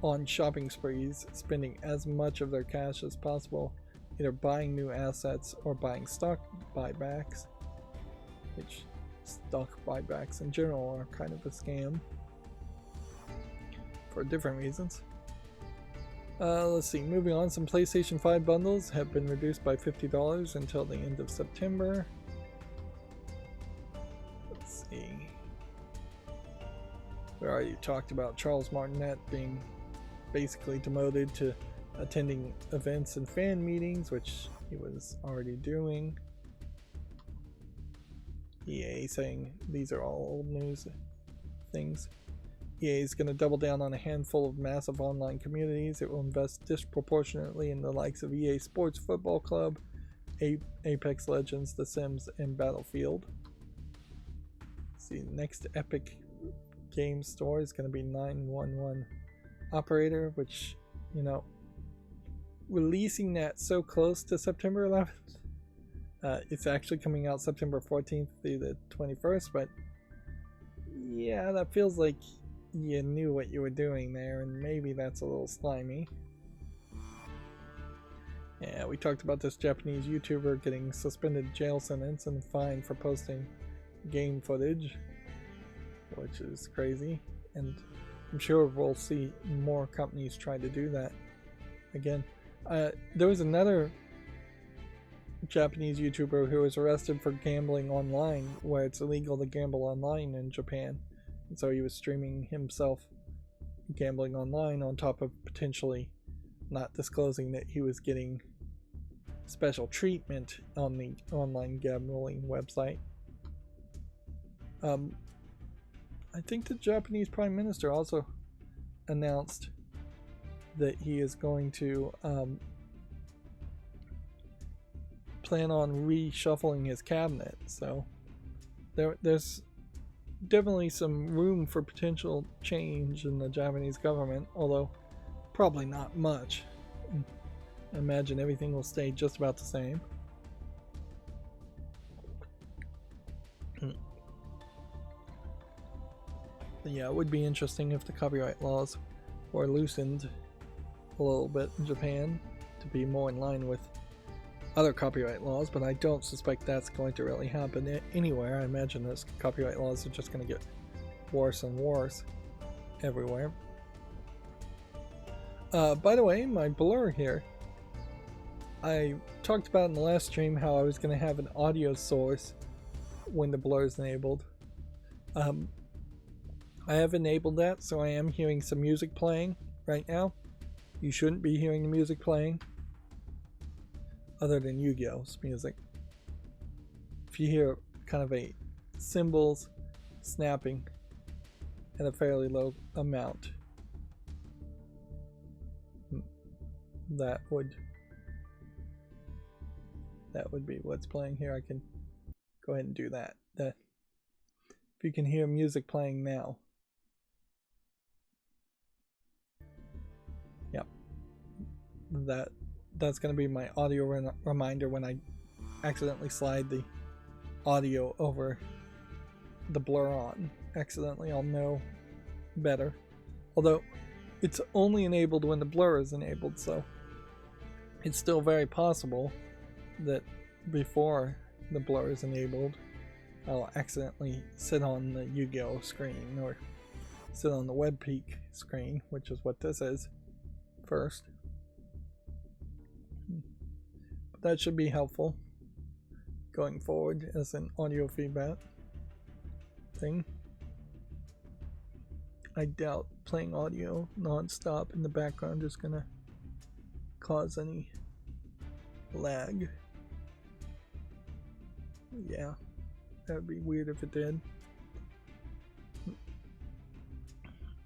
on shopping sprees, spending as much of their cash as possible, either buying new assets or buying stock buybacks, which stock buybacks in general are kind of a scam for different reasons. Let's see, moving on, some PlayStation 5 bundles have been reduced by $50 until the end of September. Let's see. We already talked about Charles Martinet being basically demoted to attending events and fan meetings, which he was already doing. EA saying these are all old news things. EA is going to double down on a handful of massive online communities. It will invest disproportionately in the likes of EA Sports Football Club, Apex Legends, The Sims, and Battlefield. See, next Epic Games store is going to be 911 Operator, which, you know, releasing that so close to September 11th. It's actually coming out September 14th through the 21st, but yeah, that feels like you knew what you were doing there, and maybe that's a little slimy. Yeah, we talked about this Japanese YouTuber getting suspended jail sentence and fined for posting game footage, which is crazy, and I'm sure we'll see more companies try to do that again. There was another Japanese YouTuber who was arrested for gambling online, where it's illegal to gamble online in Japan. And so he was streaming himself gambling online on top of potentially not disclosing that he was getting special treatment on the online gambling website. I think the Japanese Prime Minister also announced that he is going to plan on reshuffling his cabinet. So there's definitely some room for potential change in the Japanese government, although probably not much. I imagine everything will stay just about the same. But yeah, it would be interesting if the copyright laws were loosened a little bit in Japan to be more in line with other copyright laws, but I don't suspect that's going to really happen anywhere. I imagine those copyright laws are just going to get worse and worse everywhere. By the way, my blur here, I talked about in the last stream how I was going to have an audio source when the blur is enabled. I have enabled that, so I am hearing some music playing right now. You shouldn't be hearing the music playing other than Yu-Gi-Oh's music. If you hear kind of a cymbals snapping at a fairly low amount, that would be what's playing here. I can go ahead and do that. If you can hear music playing now. Yep. That's going to be my audio reminder when I accidentally slide the audio over the blur on. Accidentally, I'll know better. Although, it's only enabled when the blur is enabled, so it's still very possible that before the blur is enabled, I'll accidentally sit on the Yu-Gi-Oh screen or sit on the WebPeak screen, which is what this is, first. But that should be helpful going forward as an audio feedback thing. I doubt playing audio non-stop in the background is gonna cause any lag. Yeah, that would be weird if it did.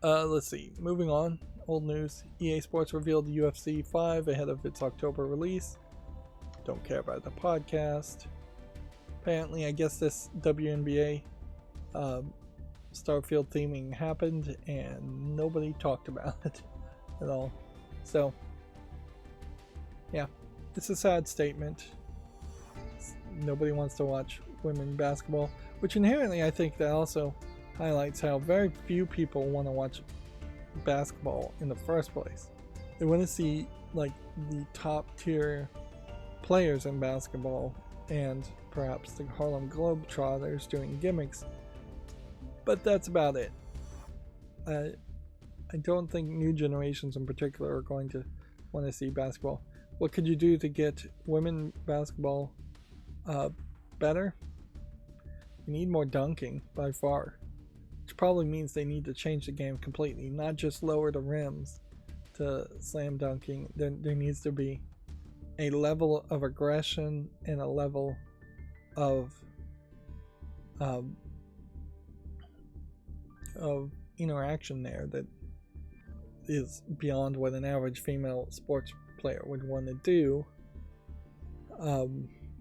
Let's see, moving on. Old news. EA Sports revealed UFC 5 ahead of its October release. Don't care about the podcast. Apparently, I guess this WNBA Starfield theming happened and nobody talked about it at all. So, yeah, it's a sad statement. Nobody wants to watch women basketball, which inherently I think that also highlights how very few people want to watch basketball in the first place. They want to see like the top tier players in basketball and perhaps the Harlem Globetrotters doing gimmicks, but that's about it. I don't think new generations in particular are going to want to see basketball. What could you do to get women basketball better? You need more dunking by far, which probably means they need to change the game completely, not just lower the rims to slam dunking. There needs to be a level of aggression and a level of interaction there that is beyond what an average female sports player would want to do,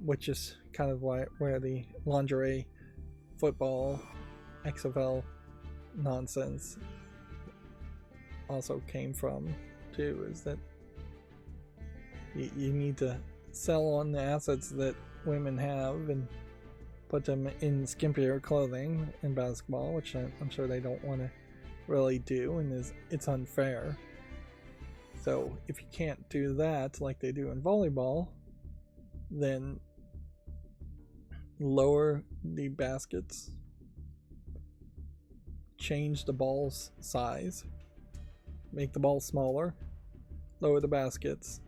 which is kind of where the lingerie football XFL nonsense also came from too, is that you need to sell on the assets that women have and put them in skimpier clothing in basketball, which I'm sure they don't want to really do, and it's unfair. So if you can't do that like they do in volleyball, then lower the baskets, change the ball's size, make the ball smaller, lower the baskets,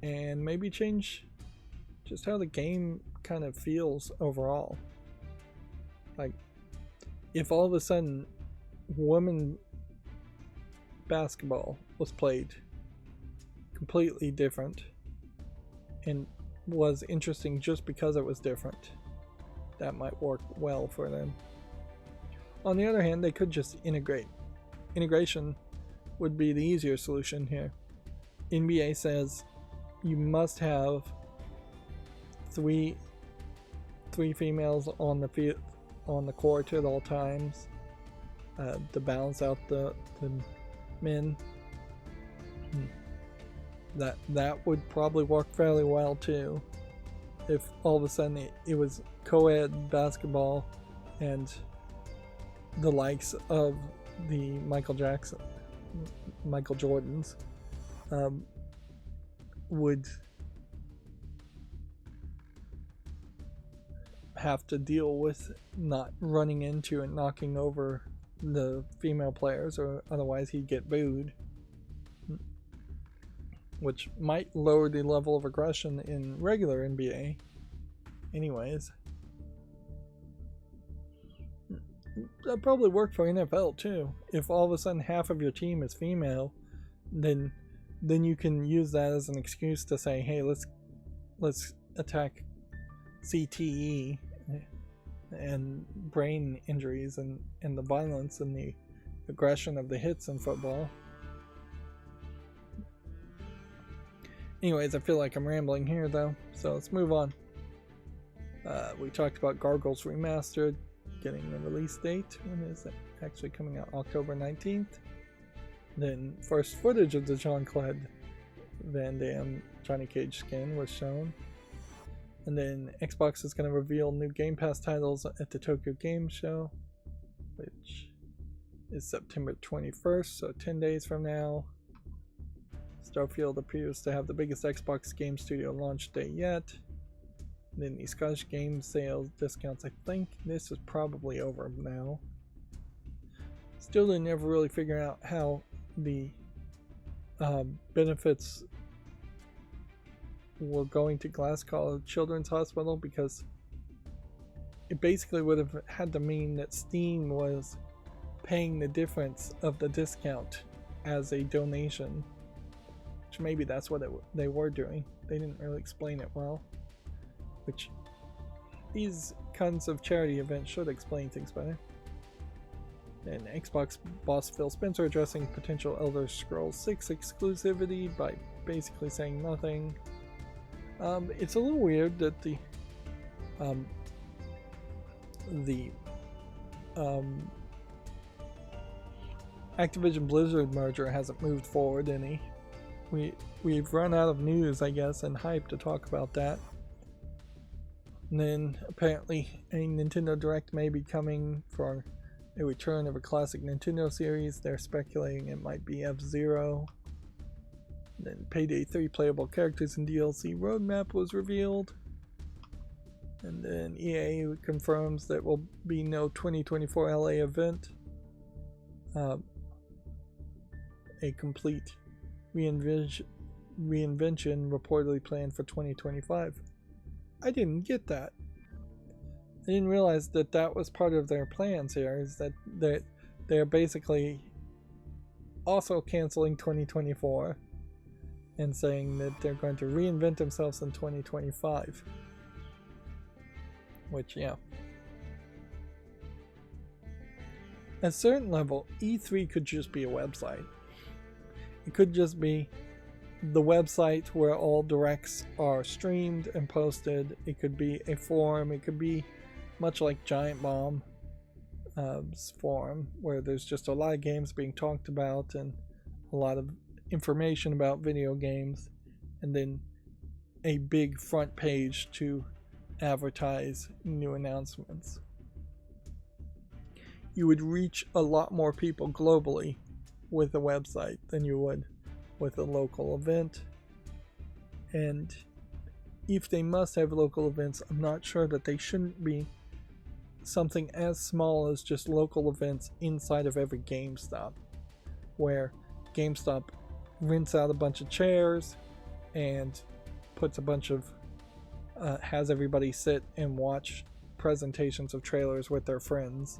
and maybe change just how the game kind of feels overall. Like, if all of a sudden women basketball was played completely different and was interesting just because it was different, that might work well for them. On the other hand, they could just integrate. Integration would be the easier solution here. NBA says you must have three females on the field, on the court at all times, to balance out the men. That would probably work fairly well too, if all of a sudden it was co-ed basketball and the likes of the Michael Jordans would have to deal with not running into and knocking over the female players, or otherwise he'd get booed, which might lower the level of aggression in regular NBA anyways. That probably worked for NFL too. If all of a sudden half of your team is female, then you can use that as an excuse to say, hey, let's attack CTE and brain injuries and the violence and the aggression of the hits in football. Anyways, I feel like I'm rambling here though, so let's move on. We talked about Gargoyles Remastered getting the release date. When is it actually coming out? October 19th. Then first footage of the Jean-Claude Van Damme Johnny Cage skin was shown. And then Xbox is going to reveal new Game Pass titles at the Tokyo Game Show, which is September 21st, so 10 days from now. Starfield appears to have the biggest Xbox Game Studio launch day yet. And then the Scottish game sales discounts, I think this is probably over now. Still didn't ever really figure out how the benefits were going to Glasgow Children's Hospital, because it basically would have had to mean that Steam was paying the difference of the discount as a donation, which maybe that's what they were doing. They didn't really explain it well, which these kinds of charity events should explain things better. And Xbox boss Phil Spencer addressing potential Elder Scrolls 6 exclusivity by basically saying nothing. It's a little weird that the Activision Blizzard merger hasn't moved forward any. We've run out of news, I guess, and hype to talk about that. And then apparently a Nintendo Direct may be coming for a return of a classic Nintendo series. They're speculating it might be F-Zero. Then Payday 3 playable characters and DLC roadmap was revealed. And then EA confirms that will be no 2024 LA event. A complete reinvention reportedly planned for 2025. I didn't get that. I didn't realize that that was part of their plans here, is that they're basically also canceling 2024 and saying that they're going to reinvent themselves in 2025. Which, yeah. At a certain level, E3 could just be a website. It could just be the website where all directs are streamed and posted. It could be a forum. It could be much like Giant Bomb's forum, where there's just a lot of games being talked about and a lot of information about video games, and then a big front page to advertise new announcements. You would reach a lot more people globally with a website than you would with a local event. And if they must have local events, I'm not sure that they shouldn't be something as small as just local events inside of every GameStop, where GameStop rents out a bunch of chairs and puts a bunch of has everybody sit and watch presentations of trailers with their friends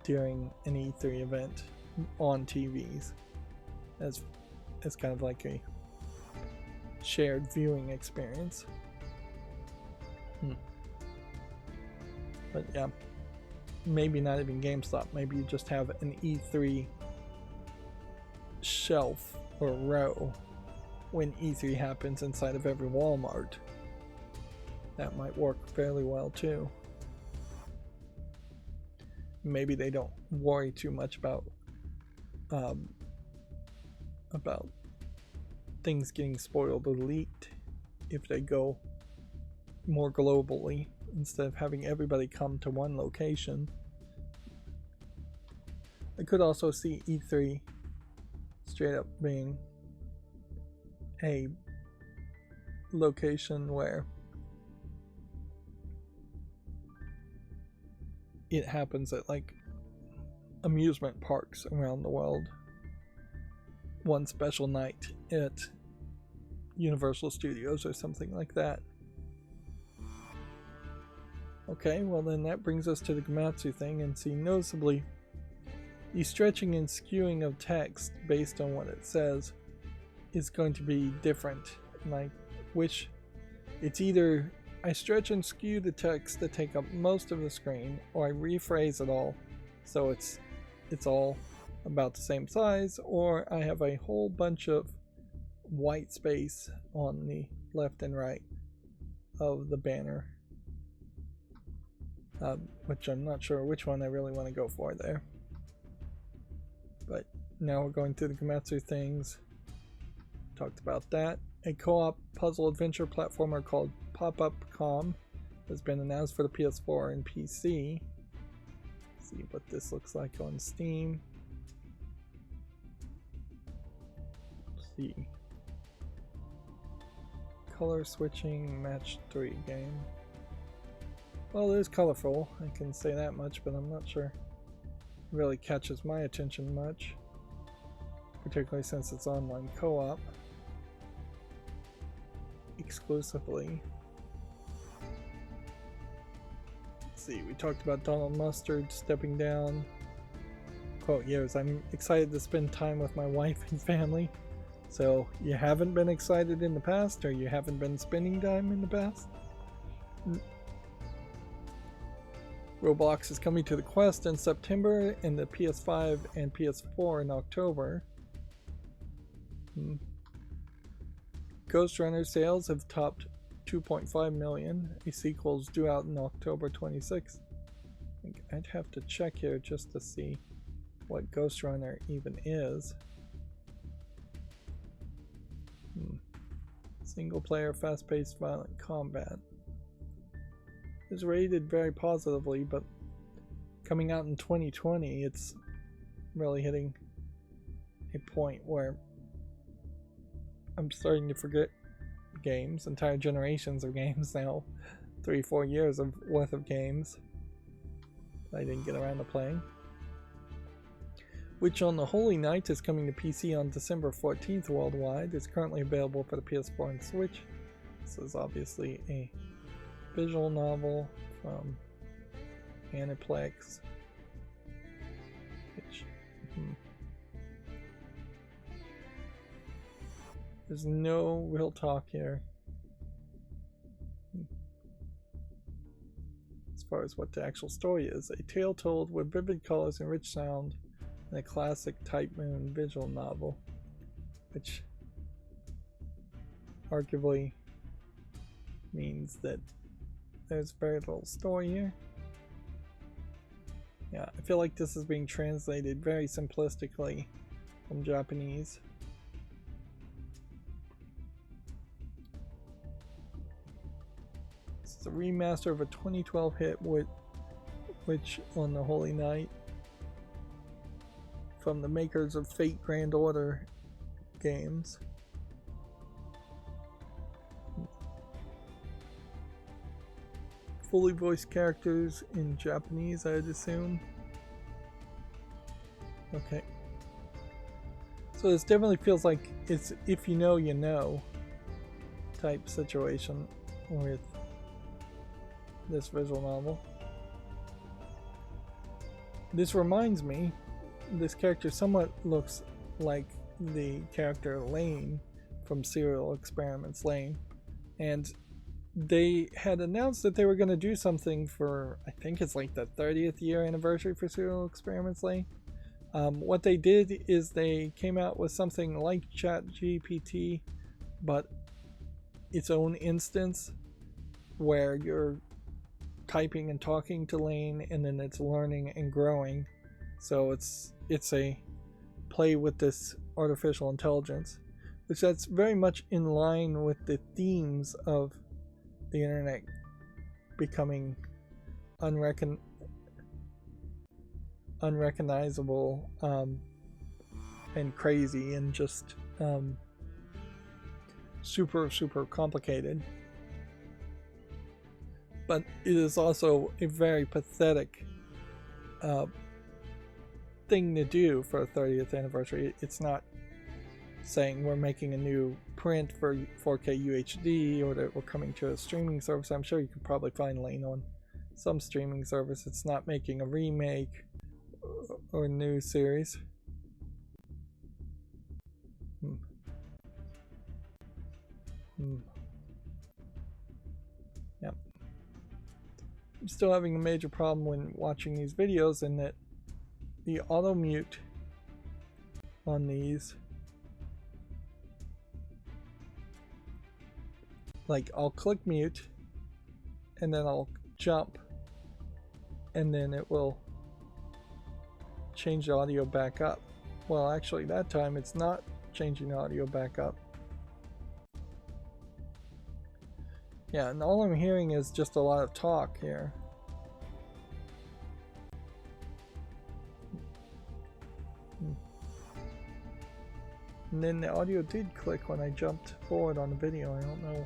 during an E3 event on TVs as kind of like a shared viewing experience. But yeah, maybe not even GameStop. Maybe you just have an E3 shelf or row when E3 happens inside of every Walmart. That might work fairly well too. Maybe they don't worry too much about things getting spoiled or leaked if they go more globally instead of having everybody come to one location. I could also see E3 straight up being a location where it happens at like amusement parks around the world. One special night at Universal Studios or something like that. Okay, well then that brings us to the Gamatsu thing, and see, noticeably the stretching and skewing of text based on what it says is going to be different. And I wish it's either I stretch and skew the text to take up most of the screen, or I rephrase it all so it's all about the same size, or I have a whole bunch of white space on the left and right of the banner, which I'm not sure which one I really want to go for there. But now we're going through the Gamatsu things. Talked about that. A co-op puzzle adventure platformer called Pop-Up Com has been announced for the PS4 and PC. Let's see what this looks like on Steam. Let's see. Color switching match 3 game. Well, it is colorful, I can say that much, but I'm not sure it really catches my attention much, particularly since it's online co-op exclusively. Let's see, we talked about Donald Mustard stepping down. Quote, yes, I'm excited to spend time with my wife and family. So, you haven't been excited in the past, or you haven't been spending time in the past? Roblox is coming to the Quest in September, and the PS5 and PS4 in October. Ghost Runner sales have topped 2.5 million. A sequel is due out in October 26th. I think I'd have to check here just to see what Ghost Runner even is. Single player, fast-paced, violent combat. It's rated very positively, but coming out in 2020, it's really hitting a point where I'm starting to forget games, entire generations of games now, 3-4 years worth of games I didn't get around to playing. Witch on the Holy Night is coming to PC on December 14th worldwide. It's currently available for the PS4 and Switch. This is obviously a visual novel from Aniplex. Which, there's no real talk here as far as what the actual story is. A tale told with vivid colors and rich sound in a classic Type Moon visual novel, which arguably means that there's very little story here. Yeah, I feel like this is being translated very simplistically from Japanese. This is a remaster of a 2012 hit Witch on the Holy Night from the makers of Fate Grand Order games. Fully voiced characters in Japanese, I'd assume. Okay. So this definitely feels like it's if you know, you know type situation with this visual novel. This reminds me, this character somewhat looks like the character Lane from Serial Experiments Lane, and they had announced that they were going to do something for, I think it's like the 30th year anniversary for Serial Experiments Lane. What they did is they came out with something like ChatGPT, but its own instance where you're typing and talking to Lane, and then it's learning and growing. So it's a play with this artificial intelligence, which that's very much in line with the themes of the internet becoming unrecognizable and crazy and just super complicated. But it is also a very pathetic thing to do for a 30th anniversary. It's not saying we're making a new print for 4K UHD or that we're coming to a streaming service. I'm sure you could probably find Lane on some streaming service. It's not making a remake or a new series. Yep. I'm still having a major problem when watching these videos, in that the auto mute on these, like I'll click mute and then I'll jump and then it will change the audio back up. Well, actually that time it's not changing the audio back up. Yeah, and all I'm hearing is just a lot of talk here. And then the audio did click when I jumped forward on the video. I don't know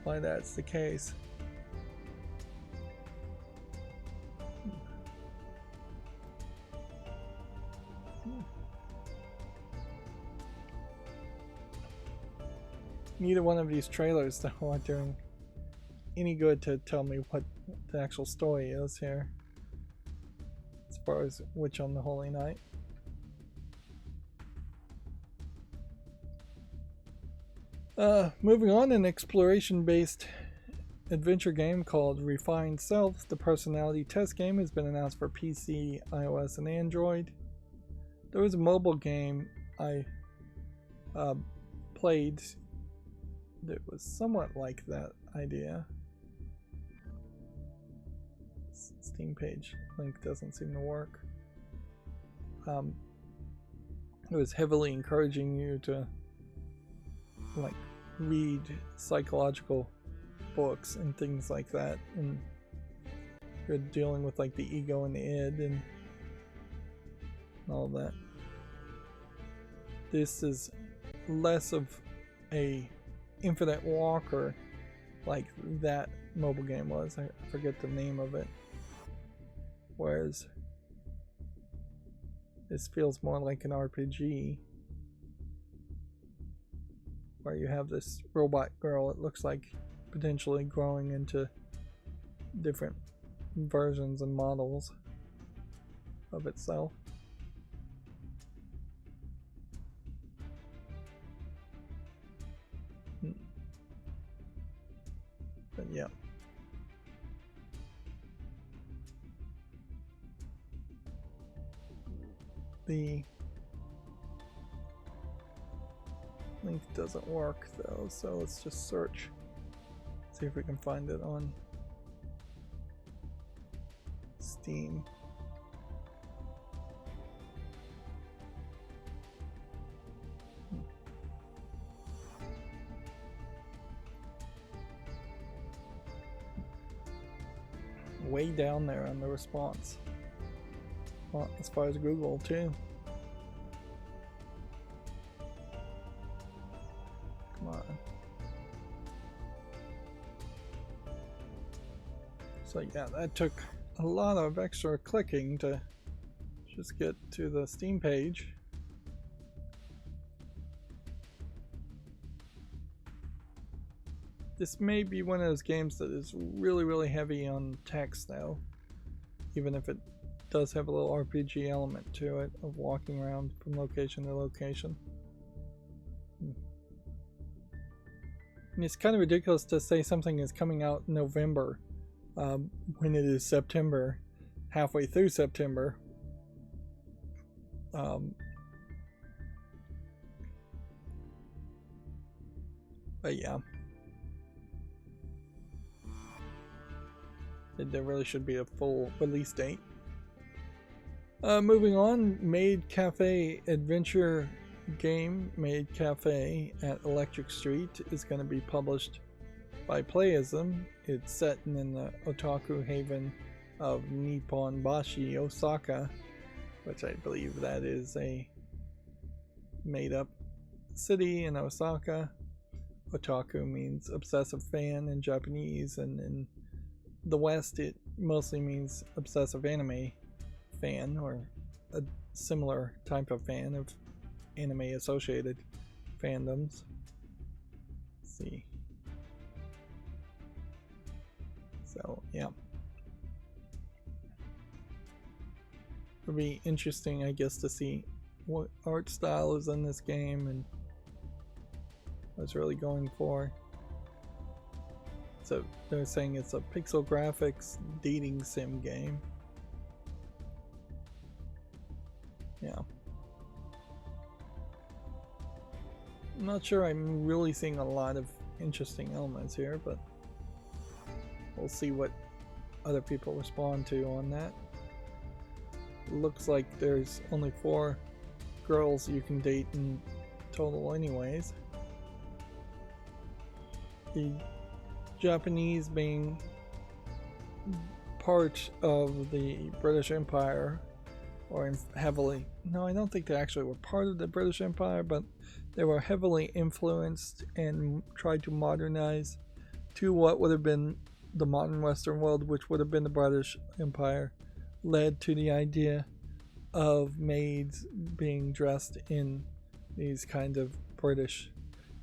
why that's the case. Neither one of these trailers though are doing any good to tell me what the actual story is here, as far as Witch on the Holy Night. Moving on, an exploration-based adventure game called Refined Self, the personality test game, has been announced for PC, iOS, and Android. There was a mobile game I played that was somewhat like that idea. Steam page link doesn't seem to work. It was heavily encouraging you to like read psychological books and things like that, and you're dealing with like the ego and the id and all that. This is less of a infinite walker like that mobile game was. I forget the name of it. Whereas This feels more like an RPG, where you have this robot girl, it looks like, potentially growing into different versions and models of itself. But yeah. The link doesn't work though, so let's just search. See if we can find it on Steam. Way down there on the response. Well, as far as Google too. Come on. So yeah, that took a lot of extra clicking to just get to the Steam page. This may be one of those games that is really heavy on text though, even if it does have a little RPG element to it of walking around from location to location. And it's kind of ridiculous to say something is coming out in November when it is September, halfway through September. But yeah. There really should be a full release date. Moving on, Maid Cafe adventure game Maid Cafe at Electric Street is going to be published by Playism. It's set in the otaku haven of Nipponbashi, Osaka, which I believe that is a made-up city in Osaka. Otaku means obsessive fan in Japanese, and in the West it mostly means obsessive anime fan, or a similar type of fan of anime associated fandoms. Let's see. So yeah, it'll be interesting, I guess, to see what art style is in this game and what's really going for. So they're saying it's a pixel graphics dating sim game. Yeah. I'm not sure I'm really seeing a lot of interesting elements here, but we'll see what other people respond to on that. It looks like there's only 4 girls you can date in total anyways. The Japanese being part of the British Empire, or heavily, no, I don't think they actually were part of the British Empire, but they were heavily influenced and tried to modernize to what would have been the modern Western world, which would have been the British Empire, led to the idea of maids being dressed in these kind of British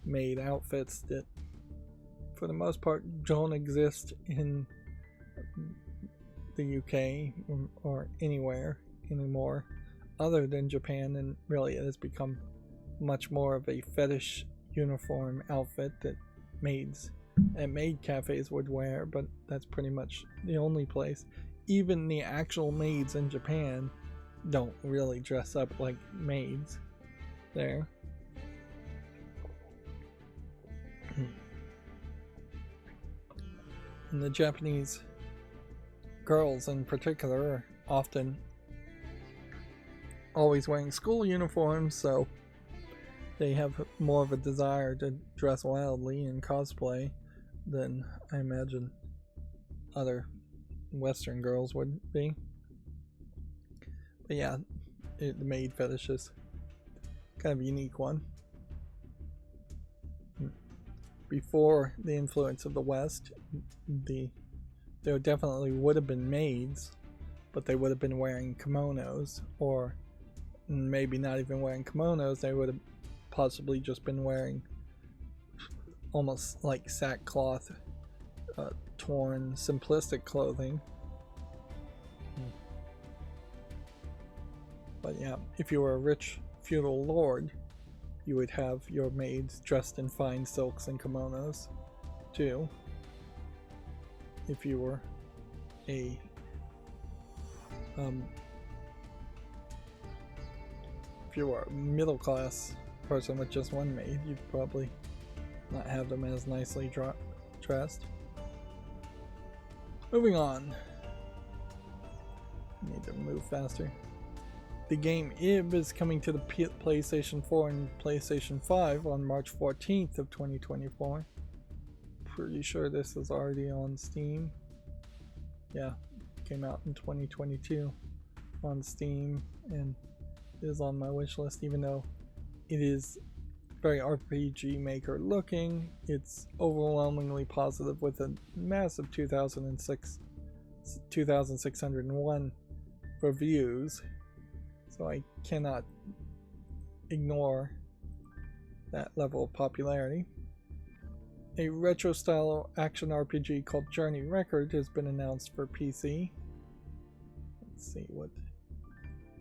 maid outfits that for the most part don't exist in the UK or anywhere anymore other than Japan, and really it has become much more of a fetish uniform outfit that maids at maid cafes would wear, but that's pretty much the only place. Even the actual maids in Japan don't really dress up like maids there. And the Japanese girls in particular are often always wearing school uniforms, so they have more of a desire to dress wildly and cosplay than I imagine other Western girls would be. But yeah, the maid fetish is kind of a unique one. Before the influence of the West, there definitely would have been maids, but they would have been wearing kimonos or maybe not even wearing kimonos. They would have possibly just been wearing almost like sackcloth, torn, simplistic clothing. But yeah, if you were a rich feudal lord, you would have your maids dressed in fine silks and kimonos too. If you were a middle class person with just one maid, you'd probably not have them as nicely dressed. Moving on. Need to move faster. The game IB is coming to the PlayStation 4 and PlayStation 5 on March 14th of 2024. Pretty sure this is already on Steam. Yeah, came out in 2022 on Steam and is on my wish list, even though it is very RPG Maker looking. It's overwhelmingly positive with a massive 2,601 reviews. So I cannot ignore that level of popularity. A retro style action RPG called Journey Record has been announced for PC. Let's see what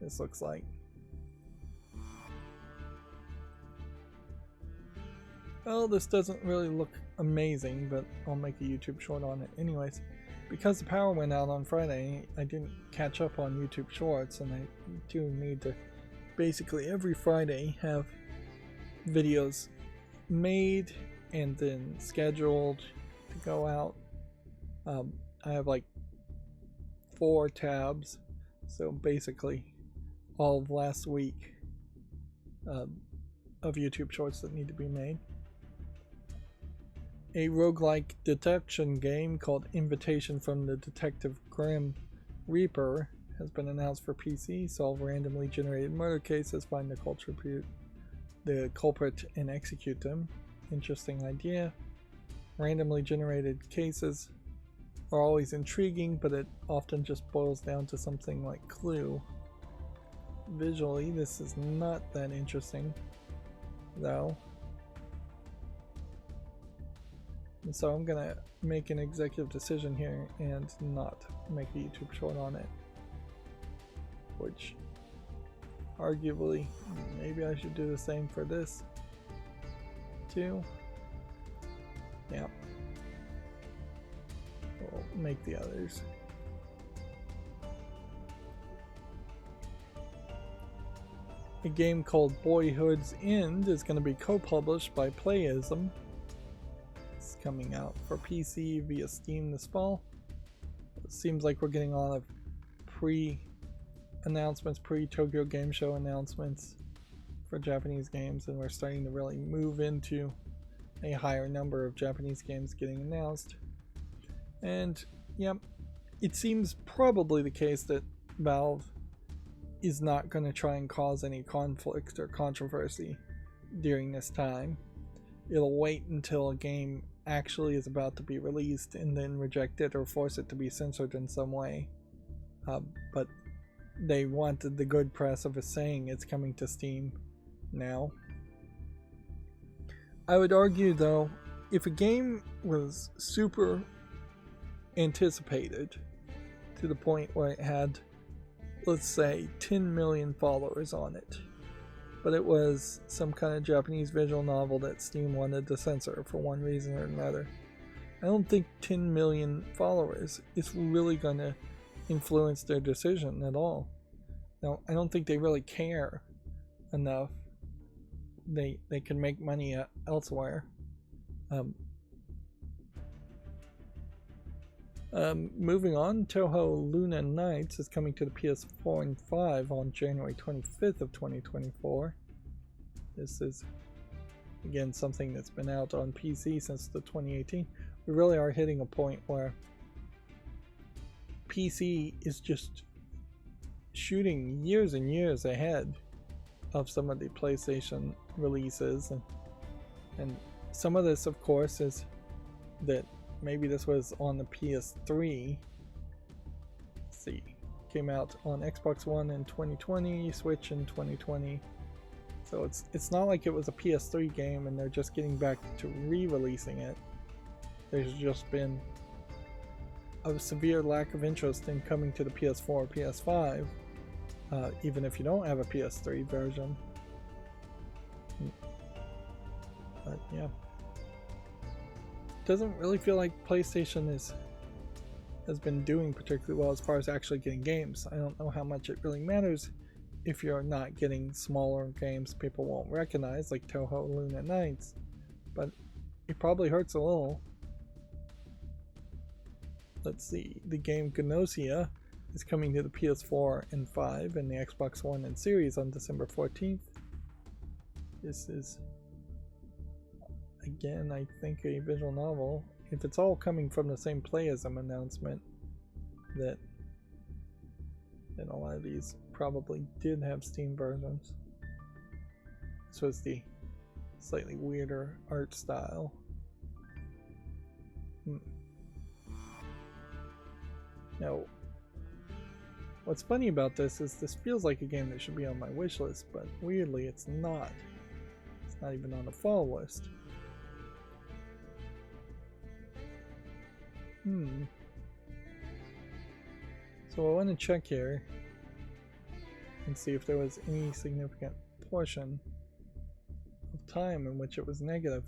this looks like. Well, this doesn't really look amazing, but I'll make a YouTube short on it anyways. Because the power went out on Friday, I didn't catch up on YouTube Shorts, and I do need to basically every Friday have videos made and then scheduled to go out. I have like 4 tabs, so basically all of last week of YouTube Shorts that need to be made. A roguelike detection game called Invitation from the Detective Grim Reaper has been announced for PC. Solve randomly generated murder cases, find the culprit and execute them. Interesting idea. Randomly generated cases are always intriguing, but it often just boils down to something like Clue. Visually, this is not that interesting, though. And so I'm gonna make an executive decision here and not make a YouTube short on it. Which, arguably, maybe I should do the same for this too. Yeah. We'll make the others. A game called Boyhood's End is going to be co-published by Playism. It's coming out for PC via Steam this fall. It seems like we're getting a lot of pre-announcements, pre-Tokyo Game Show announcements for Japanese games, and we're starting to really move into a higher number of Japanese games getting announced. And yeah, it seems probably the case that Valve is not going to try and cause any conflict or controversy during this time. It'll wait until a game actually is about to be released and then reject it or force it to be censored in some way. But they wanted the good press of us saying it's coming to Steam now. I would argue, though, if a game was super anticipated to the point where it had, let's say, 10 million followers on it, but it was some kind of Japanese visual novel that Steam wanted to censor for one reason or another, I don't think 10 million followers is really going to influence their decision at all. Now, I don't think they really care enough. They can make money elsewhere. Moving on, Toho Luna Nights is coming to the PS4 and 5 on January 25th of 2024. This is, again, something that's been out on PC since the 2018. We really are hitting a point where PC is just shooting years and years ahead of some of the PlayStation releases, and some of this, of course, is that maybe this was on the PS3. Let's see, came out on Xbox One in 2020, Switch in 2020. So it's not like it was a PS3 game and they're just getting back to re-releasing it. There's just been a severe lack of interest in coming to the PS4 or PS5, even if you don't have a PS3 version. But yeah, doesn't really feel like PlayStation has been doing particularly well as far as actually getting games. I don't know how much it really matters if you're not getting smaller games people won't recognize, like Toho Luna Nights, but it probably hurts a little. Let's see, the game Gnosia is coming to the PS4 and 5 and the Xbox One and Series on December 14th. This is, again, I think a visual novel. If it's all coming from the same Playism announcement, then a lot of these probably did have Steam versions. This was the slightly weirder art style. Now, what's funny about this is this feels like a game that should be on my wish list, but weirdly it's not. It's not even on the fall list. So I want to check here and see if there was any significant portion of time in which it was negative.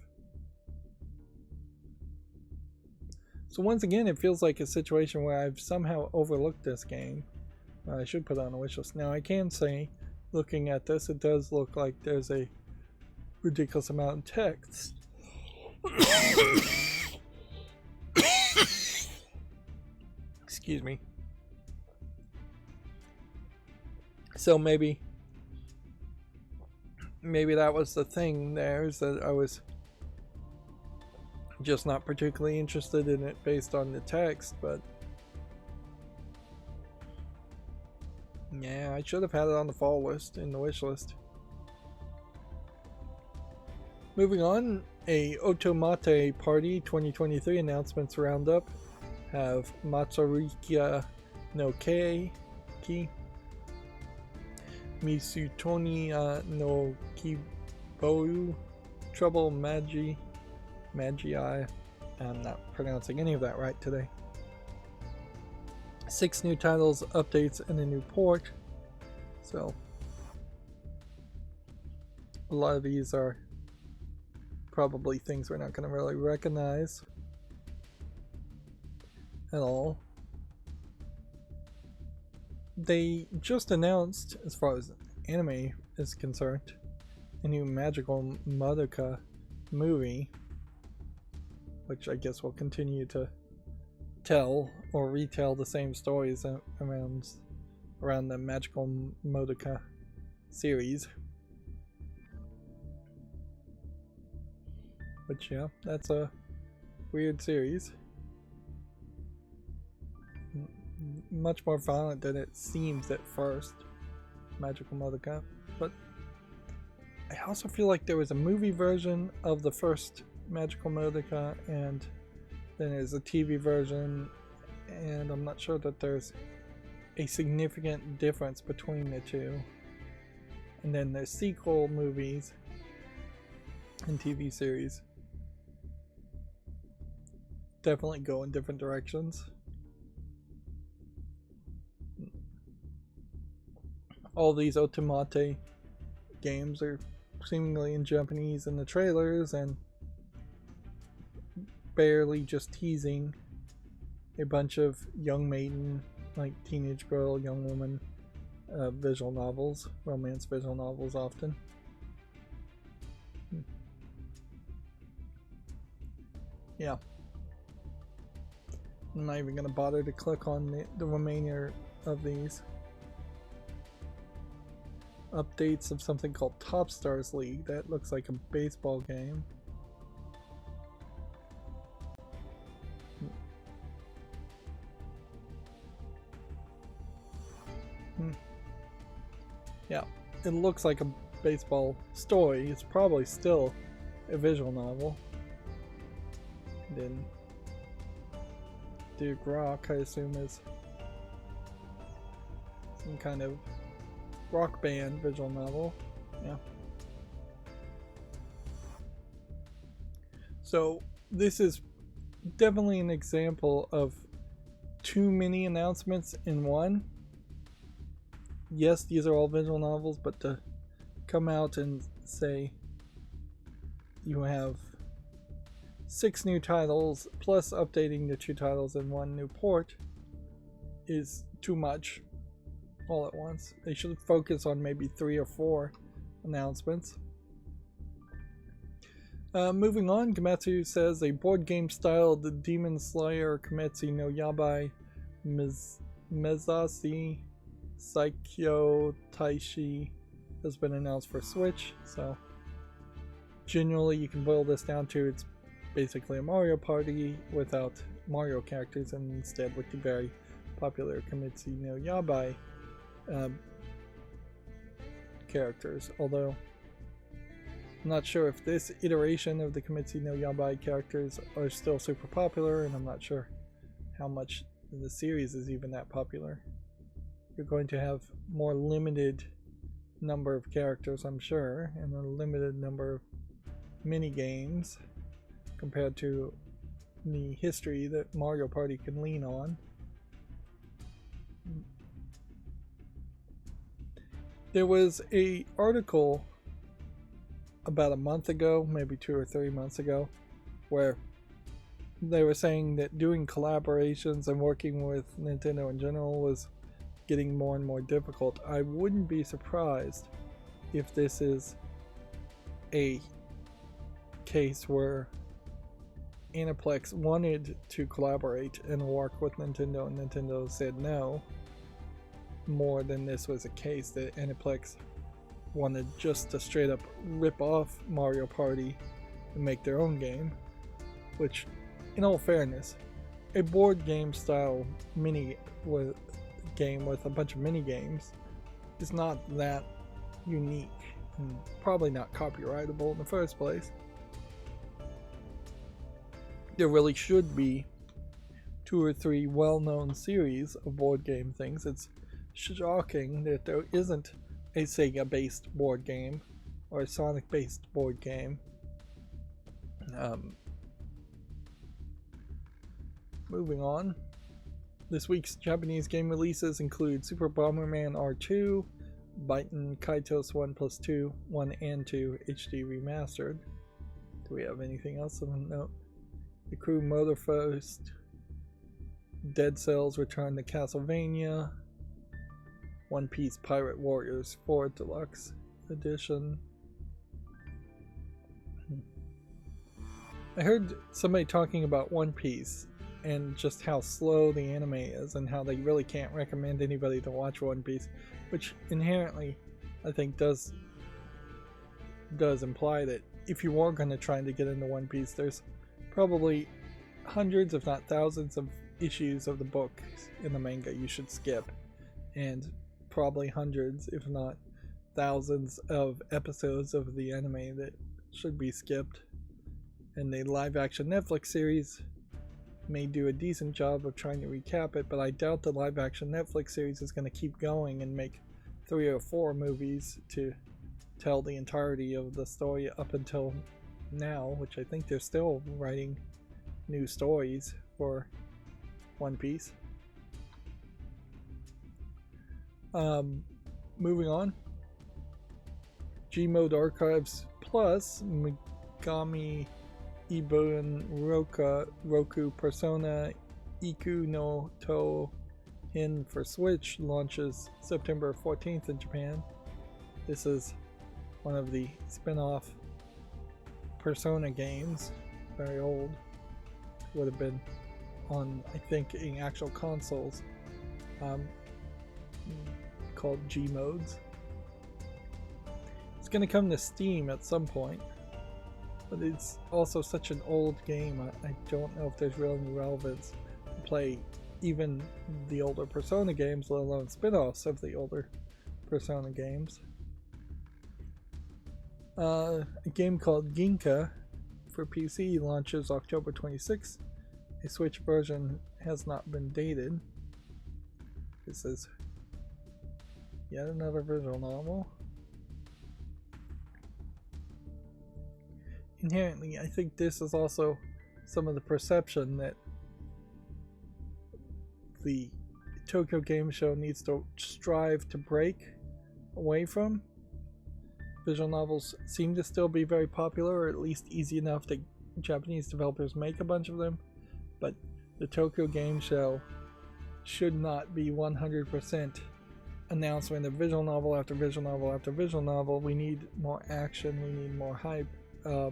So once again, it feels like a situation where I've somehow overlooked this game. I should put it on a wish list. Now I can say, looking at this, it does look like there's a ridiculous amount of text. Excuse me. So maybe that was the thing there, is that I was just not particularly interested in it based on the text, but yeah, I should have had it on the fall list, in the wish list. Moving on, a Otomate Party 2023 announcements roundup have Matsurika no Ki, Misutoni no Kibou, Trouble Magi. I'm not pronouncing any of that right today. 6 new titles, updates, and a new port. So a lot of these are probably things we're not going to really recognize at all. They just announced, as far as anime is concerned, a new Magical Madoka movie, which I guess will continue to tell or retell the same stories around the Magical Madoka series. Which, yeah, that's a weird series. Much more violent than it seems at first, Magical Madoka. But I also feel like there was a movie version of the first Magical Madoka, and then there's a TV version, and I'm not sure that there's a significant difference between the two. And then there's sequel movies and TV series. Definitely go in different directions. All these Otomate games are seemingly in Japanese in the trailers, and barely just teasing a bunch of young maiden, like teenage girl, young woman visual novels, romance visual novels often. Yeah. I'm not even going to bother to click on the remainder of these. Updates of something called Top Stars League. That looks like a baseball game. Yeah, it looks like a baseball story. It's probably still a visual novel. Then Duke Rock, I assume, is some kind of rock band visual novel. Yeah. So this is definitely an example of too many announcements in one. Yes, these are all visual novels, but to come out and say you have 6 new titles plus updating the 2 titles and 1 new port is too much all at once. They should focus on maybe 3 or 4 announcements. Moving on, Gamatsu says a board game styled Demon Slayer Kimetsu no Yabai Mezasi Saikyo Taishi has been announced for Switch. So generally you can boil this down to it's basically a Mario Party without Mario characters and instead with the very popular Kimetsu no Yabai characters. Although I'm not sure if this iteration of the Kimetsu no Yabai characters are still super popular, and I'm not sure how much the series is even that popular. You're going to have more limited number of characters, I'm sure, and a limited number of mini games compared to the history that Mario Party can lean on. There was an article about a month ago, maybe 2 or 3 months ago, where they were saying that doing collaborations and working with Nintendo in general was getting more and more difficult. I wouldn't be surprised if this is a case where Aniplex wanted to collaborate and work with Nintendo and Nintendo said no, more than this was a case that Aniplex wanted just to straight up rip off Mario Party and make their own game, which, in all fairness, a board game style game with a bunch of mini games is not that unique and probably not copyrightable in the first place. There really should be 2 or 3 well-known series of board game things. It's shocking that there isn't a Sega-based board game or a Sonic-based board game. Moving on. This week's Japanese game releases include Super Bomberman R2, Baiten Kaitos 1+2, 1 and 2 HD Remastered. Do we have anything else of note? The Crew Motorfest, Dead Cells Return to Castlevania, One Piece Pirate Warriors 4 Deluxe Edition. I heard somebody talking about One Piece and just how slow the anime is and how they really can't recommend anybody to watch One Piece, which inherently I think does imply that if you are going to try to get into One Piece, there's probably hundreds if not thousands of issues of the book in the manga you should skip, and probably hundreds if not thousands of episodes of the anime that should be skipped. And the live action Netflix series may do a decent job of trying to recap it, but I doubt the live action Netflix series is going to keep going and make 3 or 4 movies to tell the entirety of the story up until now, which I think they're still writing new stories for One Piece. Moving on. Gmode Archives Plus, Megami Ibun Roku Persona Iku no To Hin for Switch launches September 14th in Japan. This is one of the spin-off Persona games, very old, would have been on, I think, in actual consoles, called Gmodes. It's going to come to Steam at some point, but it's also such an old game, I don't know if there's really any relevance to play even the older Persona games, let alone spin-offs of the older Persona games. A game called Ginka for PC launches October 26th. A Switch version has not been dated. This is Yet another visual novel. Inherently, I think this is also some of the perception that the Tokyo Game Show needs to strive to break away from. Visual novels seem to still be very popular, or at least easy enough that Japanese developers make a bunch of them, but the Tokyo Game Show should not be 100% announcement of visual novel after visual novel after visual novel. We need more action, we need more hype, we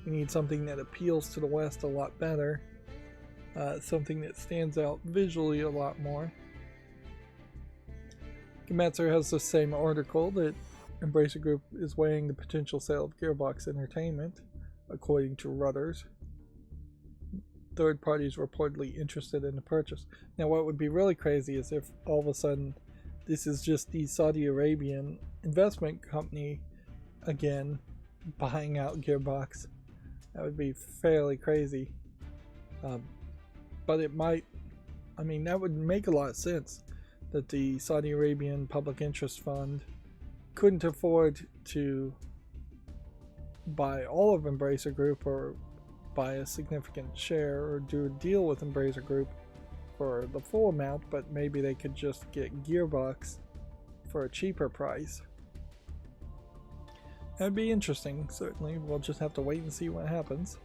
need something that appeals to the West a lot better, something that stands out visually a lot more. Gematsu has the same article that Embracer Group is weighing the potential sale of Gearbox Entertainment, according to Reuters. Third parties reportedly interested in the purchase. Now, what would be really crazy is if all of a sudden this is just the Saudi Arabian investment company again buying out Gearbox. That would be fairly crazy. But it might, I mean, that would make a lot of sense that the Saudi Arabian Public Interest Fund couldn't afford to buy all of Embracer Group or buy a significant share or do a deal with Embracer Group for the full amount, but maybe they could just get Gearbox for a cheaper price. That'd be interesting, certainly. We'll just have to wait and see what happens.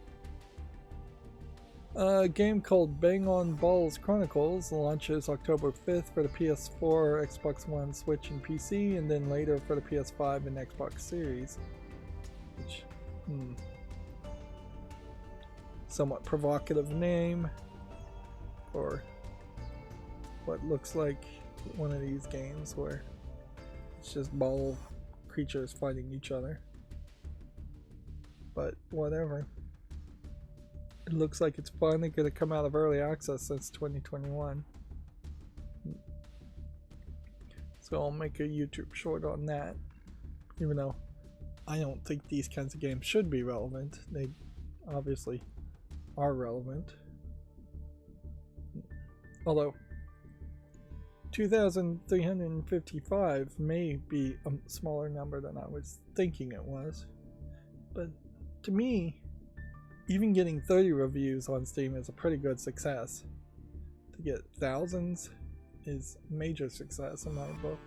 A game called Bang On Balls Chronicles launches October 5th for the PS4, Xbox One, Switch, and PC, and then later for the PS5 and Xbox Series. Which, somewhat provocative name for what looks like one of these games where it's just ball creatures fighting each other. But whatever. It looks like it's finally going to come out of early access since 2021. So I'll make a YouTube short on that. Even though I don't think these kinds of games should be relevant. They obviously are relevant. Although 2,355 may be a smaller number than I was thinking it was. But to me, even getting 30 reviews on Steam is a pretty good success. To get thousands is major success in my book.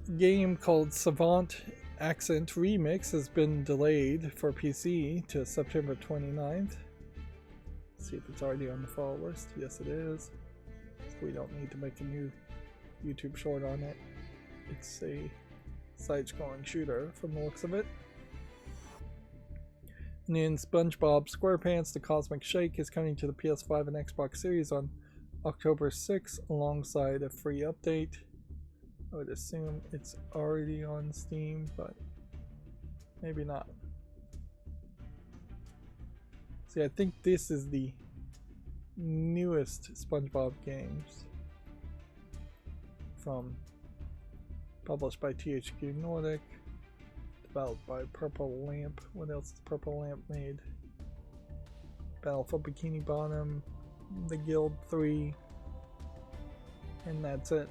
A game called Savant Accent Remix has been delayed for PC to September 29th. Let's see if it's already on the fall list. Yes, it is. So we don't need to make a new YouTube short on it. It's a side-scrolling shooter from the looks of it. And then SpongeBob SquarePants The Cosmic Shake is coming to the PS5 and Xbox Series on October 6th alongside a free update. I would assume it's already on Steam, but maybe not. See, I think this is the newest SpongeBob games published by THQ Nordic, developed by Purple Lamp. What else has Purple Lamp made? Battle for Bikini Bottom, The Guild 3, and that's it.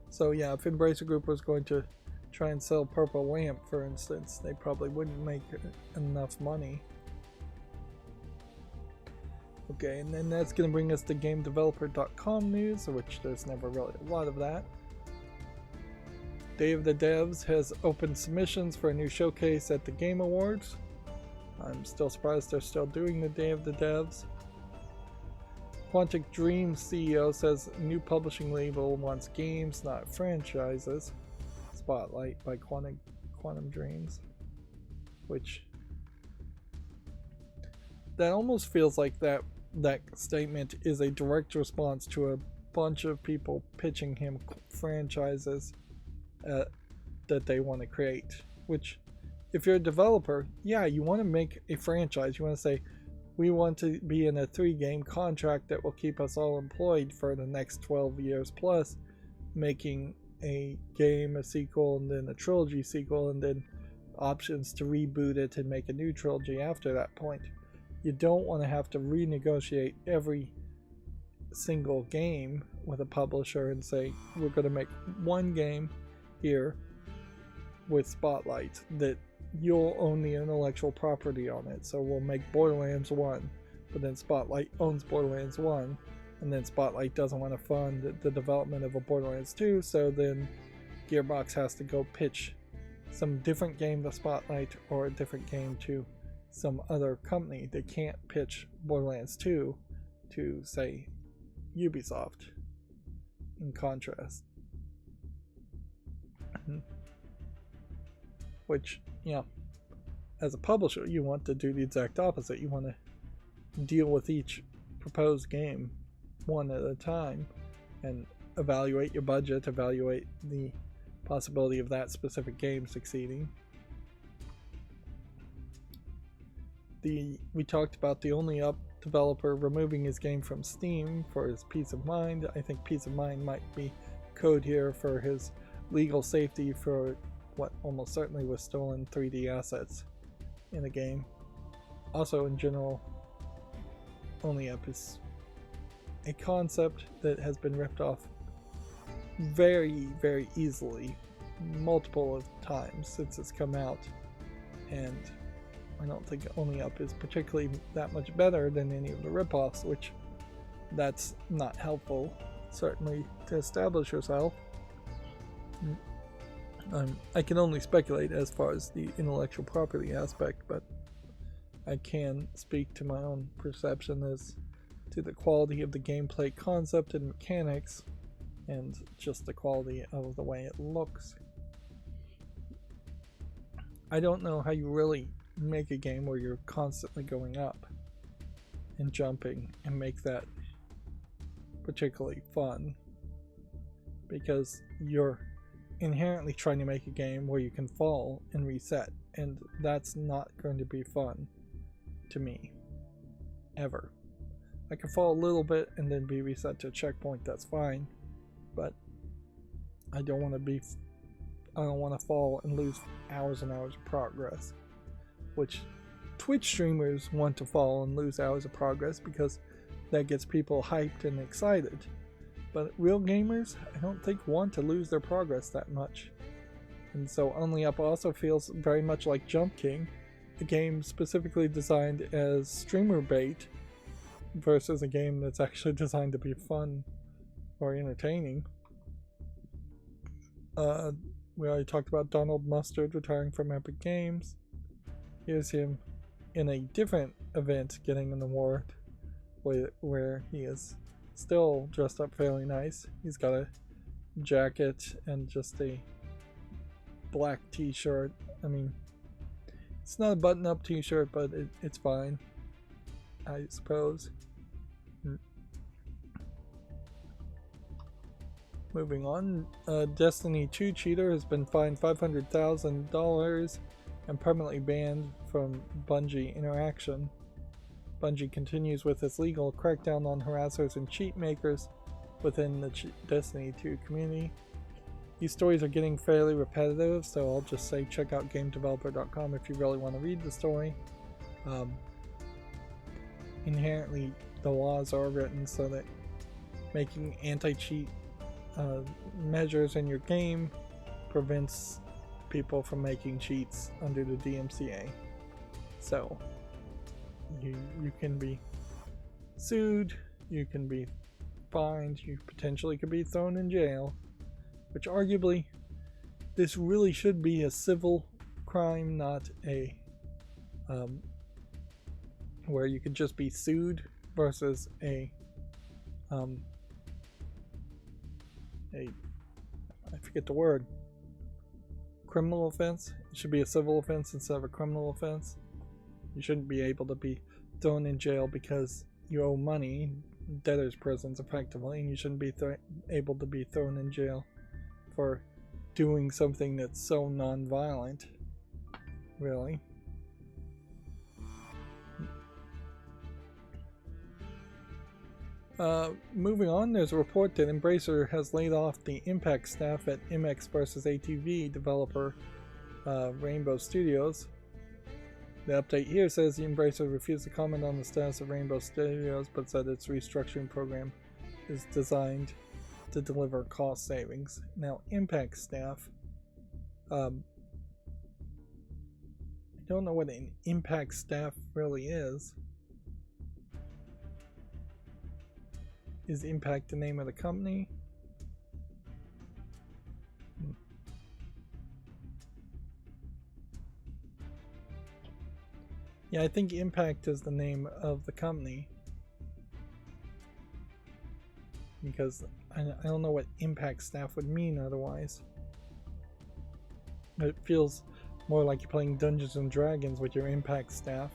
So yeah, if Embracer Group was going to try and sell Purple Lamp, for instance, they probably wouldn't make enough money. Okay, and then that's going to bring us to GameDeveloper.com news, which there's never really a lot of that. Day of the Devs has opened submissions for a new showcase at the Game Awards. I'm still surprised they're still doing the Day of the Devs. Quantic Dream CEO says new publishing label wants games, not franchises. Spotlight by Quantum Dreams. Which, that almost feels like that statement is a direct response to a bunch of people pitching him franchises that they want to create. Which, if you're a developer, yeah, you want to make a franchise. You want to say, we want to be in a 3-game contract that will keep us all employed for the next 12 years plus, making a game, a sequel, and then a trilogy sequel, and then options to reboot it and make a new trilogy after that point. You don't want to have to renegotiate every single game with a publisher and say, we're going to make one game here with Spotlight that you'll own the intellectual property on it. So we'll make Borderlands 1, but then Spotlight owns Borderlands 1, and then Spotlight doesn't want to fund the development of a Borderlands 2, so then Gearbox has to go pitch some different game to Spotlight or a different game to some other company. They can't pitch Borderlands 2 to, say, Ubisoft, in contrast. Which, as a publisher, you want to do the exact opposite. You want to deal with each proposed game one at a time and evaluate your budget, evaluate the possibility of that specific game succeeding. We talked about the Only Up developer removing his game from Steam for his peace of mind. I think peace of mind might be code here for his legal safety for what almost certainly was stolen 3D assets in the game. Also, in general, Only Up is a concept that has been ripped off very, very easily multiple of times since it's come out, and I don't think Only Up is particularly that much better than any of the ripoffs, which that's not helpful, certainly, to establish yourself. I can only speculate as far as the intellectual property aspect, but I can speak to my own perception as to the quality of the gameplay concept and mechanics, and just the quality of the way it looks. I don't know how you really make a game where you're constantly going up and jumping and make that particularly fun, because you're inherently trying to make a game where you can fall and reset, and that's not going to be fun to me ever. I can fall a little bit and then be reset to a checkpoint, that's fine, but I don't want to fall and lose hours and hours of progress, which Twitch streamers want to fall and lose hours of progress because that gets people hyped and excited. But real gamers, I don't think, want to lose their progress that much. And so Only Up also feels very much like Jump King, a game specifically designed as streamer bait versus a game that's actually designed to be fun or entertaining. We already talked about Donald Mustard retiring from Epic Games. Here's him in a different event getting an award where he is still dressed up fairly nice. He's got a jacket and just a black t-shirt. I mean, it's not a button-up t-shirt, but it's fine, I suppose. Moving on, Destiny 2 cheater has been fined $500,000 and permanently banned from Bungie Interaction. Bungie continues with its legal crackdown on harassers and cheat makers within the Destiny 2 community. These stories are getting fairly repetitive, so I'll just say check out GameDeveloper.com if you really want to read the story. Inherently, the laws are written so that making anti-cheat measures in your game prevents people from making cheats under the DMCA. So you can be sued, you can be fined, you potentially could be thrown in jail, which arguably this really should be a civil crime, not a where you could just be sued versus I forget the word, criminal offense. It should be a civil offense instead of a criminal offense. You shouldn't be able to be thrown in jail because you owe money, debtor's prisons effectively, and you shouldn't be able to be thrown in jail for doing something that's so non-violent, really. Moving on, there's a report that Embracer has laid off the Impact staff at MX vs. ATV developer Rainbow Studios. The update here says the Embracer refused to comment on the status of Rainbow Studios, but said its restructuring program is designed to deliver cost savings. Now, impact staff. I don't know what an impact staff really is. Is Impact the name of the company? Yeah, I think Impact is the name of the company. Because I don't know what impact staff would mean otherwise. It feels more like you're playing Dungeons and Dragons with your impact staff.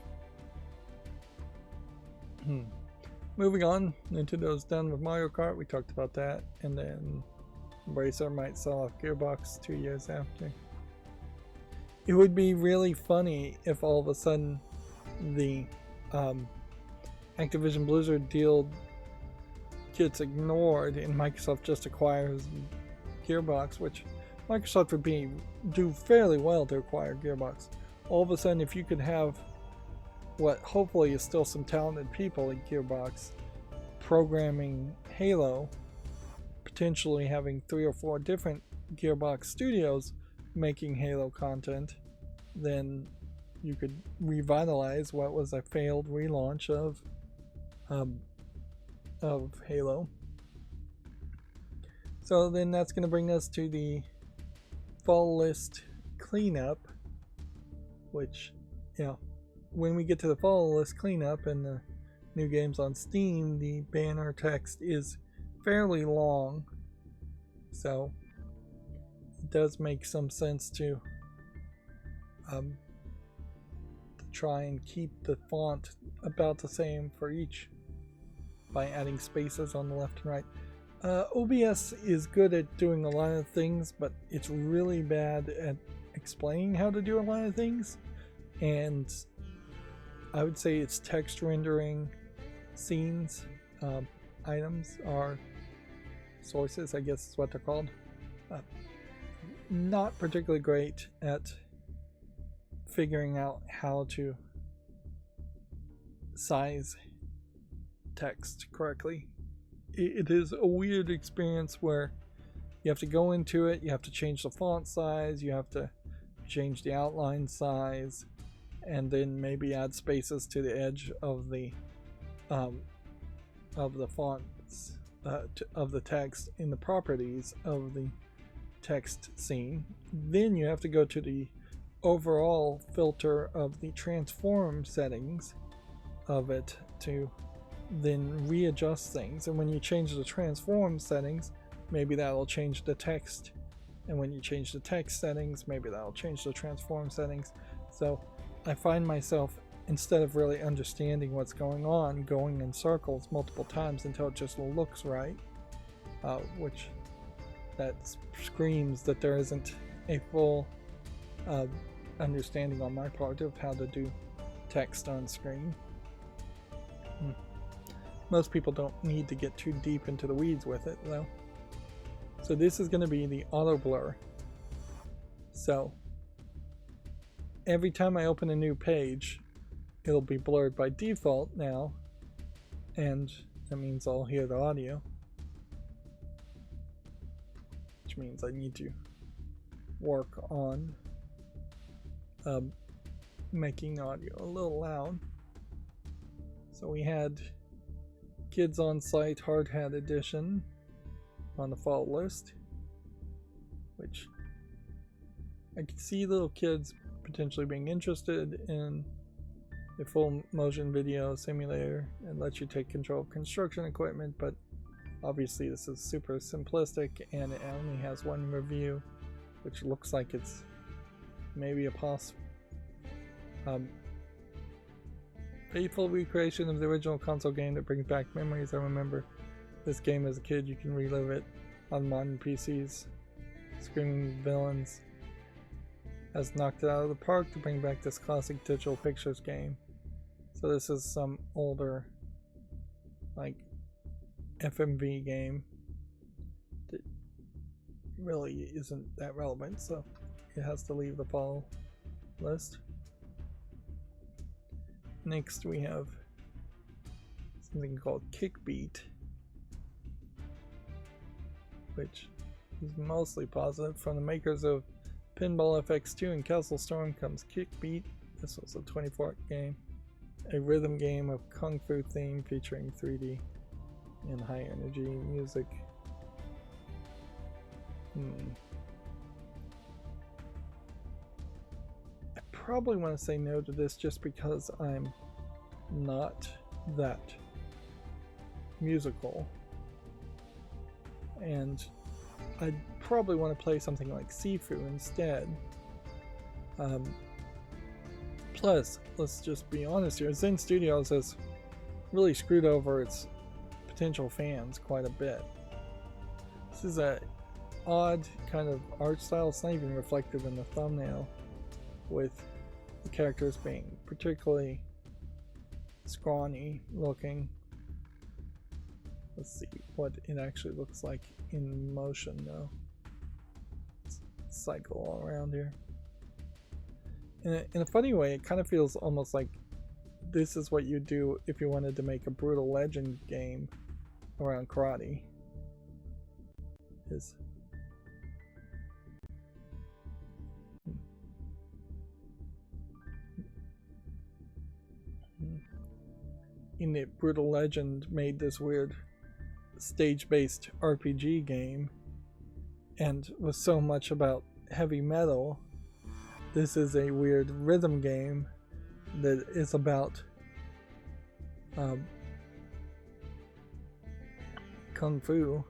Moving on, Nintendo's done with Mario Kart, we talked about that, and then Embracer might sell off Gearbox 2 years after. It would be really funny if all of a sudden the Activision Blizzard deal gets ignored and Microsoft just acquires Gearbox, which Microsoft would do fairly well to acquire Gearbox. All of a sudden, if you could have what hopefully is still some talented people at Gearbox programming Halo, potentially having 3 or 4 different Gearbox studios making Halo content, then you could revitalize what was a failed relaunch of Halo. So then that's going to bring us to the fall list cleanup, which, when we get to the fall list cleanup and the new games on Steam, the banner text is fairly long, so it does make some sense to try and keep the font about the same for each by adding spaces on the left and right. OBS is good at doing a lot of things, but it's really bad at explaining how to do a lot of things, and I would say its text rendering scenes, items, are sources, I guess is what they're called, not particularly great at figuring out how to size text correctly. It is a weird experience where you have to go into it, you have to change the font size, you have to change the outline size, and then maybe add spaces to the edge of the fonts of the text in the properties of the text scene. Then you have to go to the overall filter of the transform settings of it to then readjust things, and when you change the transform settings, maybe that will change the text, and when you change the text settings, maybe that will change the transform settings. So I find myself, instead of really understanding what's going on, going in circles multiple times until it just looks right, which that screams that there isn't a full understanding on my part of how to do text on screen. Most people don't need to get too deep into the weeds with it, though. So this is going to be the auto blur. So every time I open a new page, it'll be blurred by default now, and that means I'll hear the audio, which means I need to work on making audio a little loud. So we had Kids on Site Hard Hat Edition on the fall list, which I could see little kids potentially being interested in a full motion video simulator and lets you take control of construction equipment, but obviously this is super simplistic and it only has one review, which looks like it's maybe a faithful recreation of the original console game that brings back memories. I remember this game as a kid. You can relive it on modern PCs. Screaming Villains has knocked it out of the park to bring back this classic digital pictures game. So this is some older, like, FMV game that really isn't that relevant, so it has to leave the fall list. Next we have something called Kickbeat, which is mostly positive. From the makers of Pinball FX2 and Castle Storm comes Kickbeat. This was a 24 game. A rhythm game of Kung Fu theme featuring 3D and high energy music. I probably want to say no to this just because I'm not that musical. And I'd probably want to play something like Sifu instead. Plus, let's just be honest here, Zen Studios has really screwed over its potential fans quite a bit. This is a odd kind of art style. It's not even reflected in the thumbnail, with the characters being particularly scrawny looking. Let's see what it actually looks like in motion though. Let's cycle all around here. In a funny way, it kind of feels almost like this is what you do if you wanted to make a Brutal Legend game around karate. In it, Brutal Legend made this weird stage-based RPG game and was so much about heavy metal. This is a weird rhythm game that is about Kung Fu.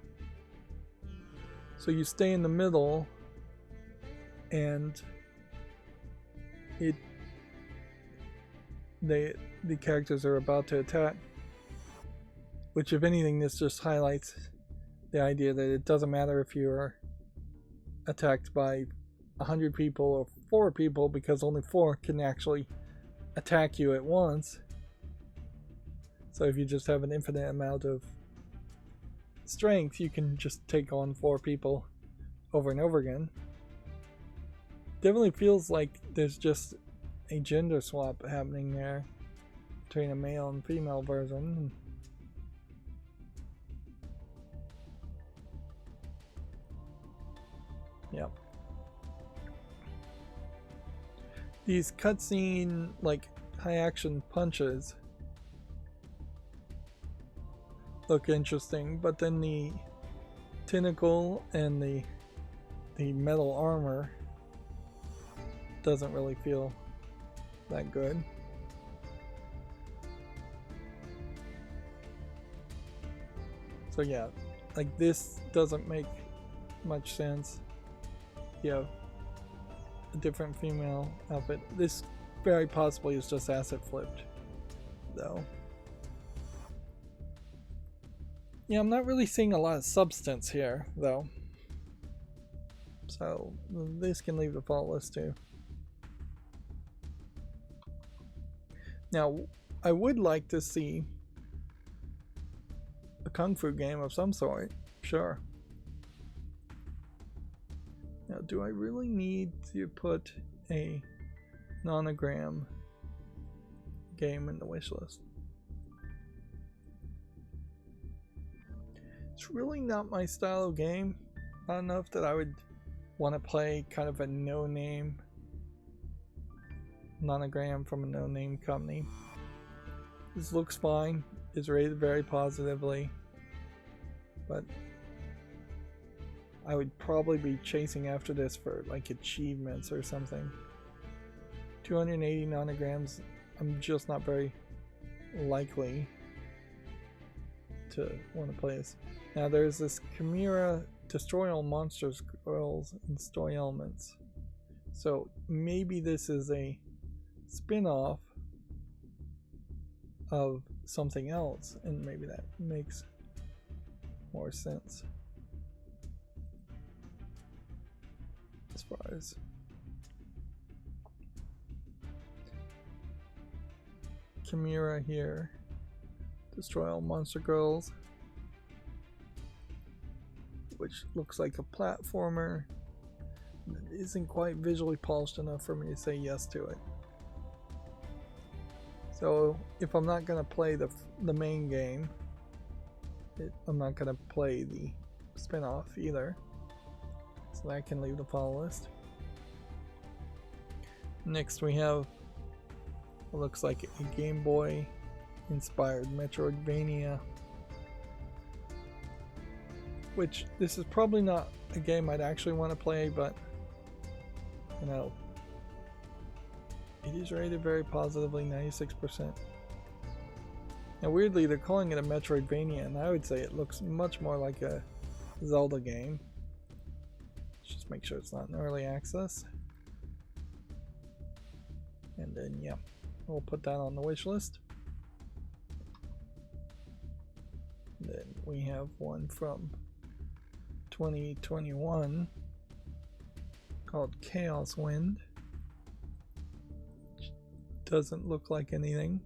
So you stay in the middle and the characters are about to attack, which if anything this just highlights the idea that it doesn't matter if you're attacked by 100 people or 4 people, because only 4 can actually attack you at once. So if you just have an infinite amount of strength, you can just take on 4 people over and over again. Definitely feels like there's just a gender swap happening there between a male and female version. Yep. These cutscene, like, high action punches look interesting, but then the tentacle and the metal armor doesn't really feel that good. So yeah, like this doesn't make much sense. You have a different female outfit. This very possibly is just asset flipped though. Yeah, I'm not really seeing a lot of substance here though, so this can leave the fault list too. Now I would like to see a Kung Fu game of some sort, sure. Now, do I really need to put a nonogram game in the wish list? It's really not my style of game. Not enough that I would want to play kind of a no-name nonogram from a no-name company. This looks fine. It's rated very positively, but I would probably be chasing after this for like achievements or something. 280 nanograms, I'm just not very likely to want to play this. Now there's this Chimera Destroy All Monsters, Girls, and Story Elements. So maybe this is a spin-off of something else, and maybe that makes more sense. As far as Chimera here, Destroy All Monster Girls, which looks like a platformer that isn't quite visually polished enough for me to say yes to it. So if I'm not going to play the main game, I'm not going to play the spin-off either. So that can leave the follow list. Next we have what looks like a Game Boy inspired Metroidvania. Which, this is probably not a game I'd actually want to play, but you know, it is rated very positively, 96%. Now weirdly, they're calling it a Metroidvania, and I would say it looks much more like a Zelda game. Let's just make sure it's not in early access. And then, yeah, we'll put that on the wish list. And then we have one from 2021 called Chaos Wind. Which doesn't look like anything.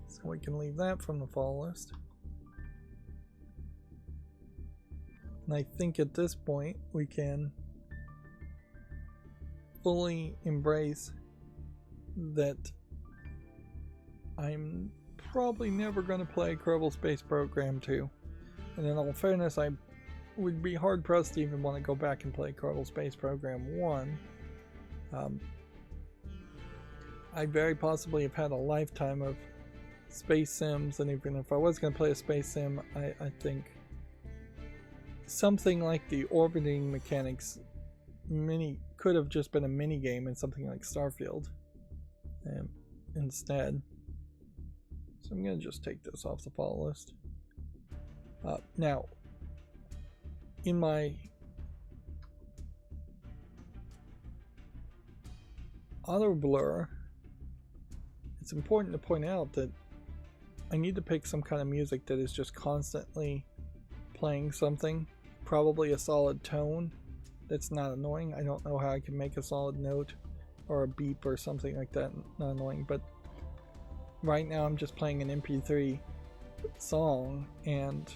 So we can leave that from the fall list. And I think at this point we can fully embrace that I'm probably never going to play Kerbal Space Program 2. And in all fairness, I would be hard pressed to even want to go back and play Kerbal Space Program 1. I very possibly have had a lifetime of space sims, and even if I was going to play a space sim, I think something like the orbiting mechanics could have just been a mini game in something like Starfield instead. So I'm going to just take this off the follow list. Now, in my auto blur, it's important to point out that I need to pick some kind of music that is just constantly playing something, probably a solid tone that's not annoying. I don't know how I can make a solid note or a beep or something like that not annoying, but right now I'm just playing an MP3 song, and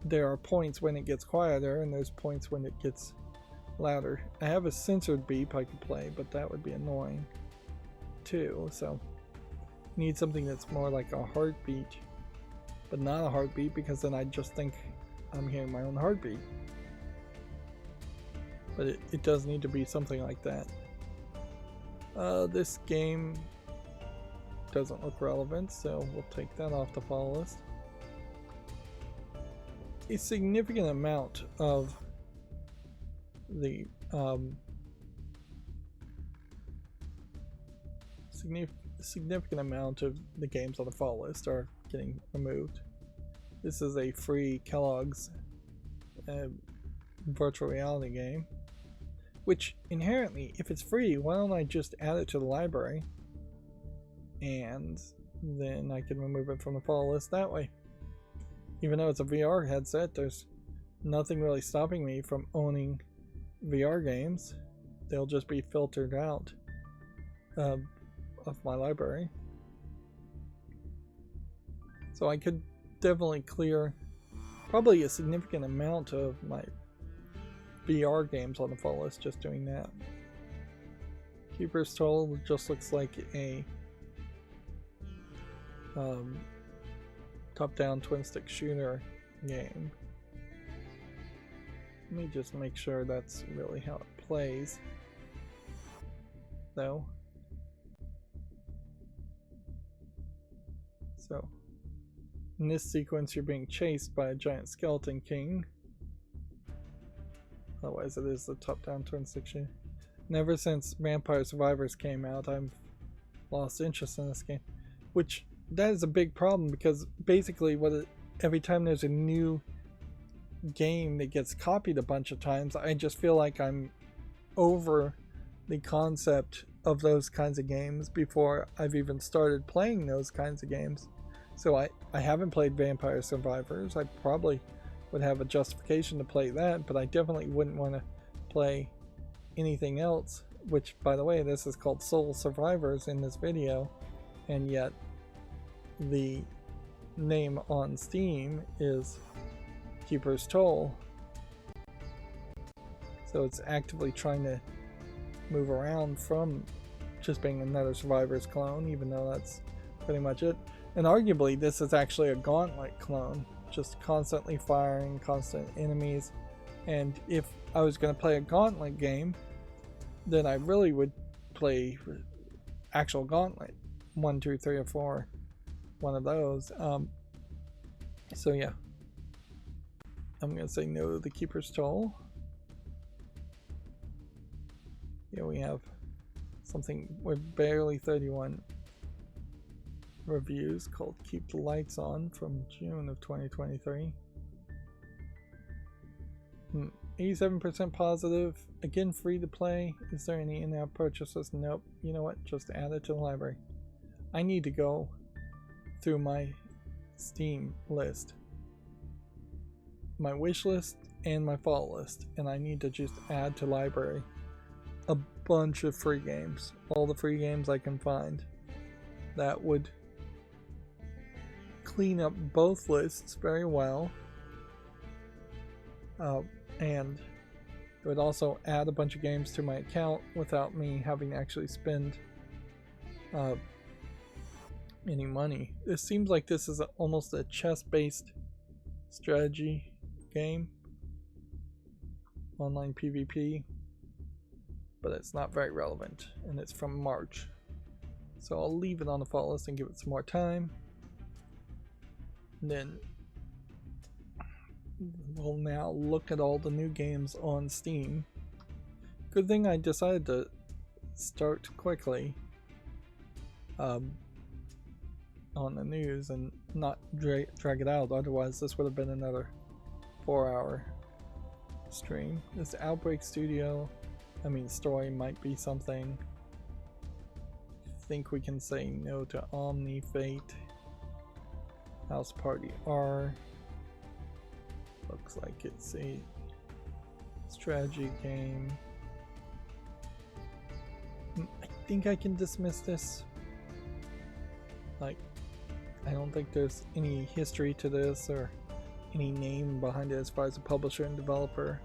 there are points when it gets quieter and there's points when it gets louder. I have a censored beep I could play, but that would be annoying too, so I need something that's more like a heartbeat, but not a heartbeat, because then I just think I'm hearing my own heartbeat. But it does need to be something like that. This game doesn't look relevant, so we'll take that off the follow list. A significant amount of the significant amount of the games on the fall list are getting removed. This is a free Kellogg's virtual reality game, which inherently, if it's free, why don't I just add it to the library and then I can remove it from the follow list that way. Even though it's a VR headset, there's nothing really stopping me from owning VR games. They'll just be filtered out of my library. So I could definitely clear probably a significant amount of my VR games on the fall list just doing that. Keeper's Toll just looks like a top-down twin-stick shooter game. Let me just make sure that's really how it plays, though. So, in this sequence, you're being chased by a giant skeleton king. Otherwise, it is the top-down twin-stick shooter. And ever since Vampire Survivors came out, I've lost interest in this game, which that is a big problem, because basically every time there's a new game that gets copied a bunch of times, I just feel like I'm over the concept of those kinds of games before I've even started playing those kinds of games. So I haven't played Vampire Survivors. I probably would have a justification to play that, but I definitely wouldn't want to play anything else, which, by the way, this is called Soul Survivors in this video, and yet the name on Steam is Keeper's Toll. So it's actively trying to move around from just being another Survivors clone, even though that's pretty much it. And arguably, this is actually a Gauntlet clone, just constantly firing, constant enemies. And if I was going to play a Gauntlet game, then I really would play actual Gauntlet 1, 2, 3, or 4, one of those. So yeah, I'm going to say no to the Keeper's Toll. Here we have something with barely 31 reviews called Keep the Lights On from June of 2023. 87% positive. Again, free to play. Is there any in-app purchases? Nope. You know what? Just add it to the library. I need to go through my Steam list, my wish list, and my fall list, and I need to just add to library a bunch of free games. All the free games I can find. That would clean up both lists very well. And it would also add a bunch of games to my account without me having to actually spend any money. This seems like this is almost a chess-based strategy game, online PvP, but it's not very relevant, and it's from March. So I'll leave it on the fall list and give it some more time. And then we'll now look at all the new games on Steam. Good thing I decided to start quickly on the news and not drag it out, otherwise this would have been another 4-hour stream. This Outbreak Studio, story might be something. I think we can say no to Omni Fate. House Party R. Looks like it's a strategy game. I think I can dismiss this. Like, I don't think there's any history to this or any name behind it as far as a publisher and developer.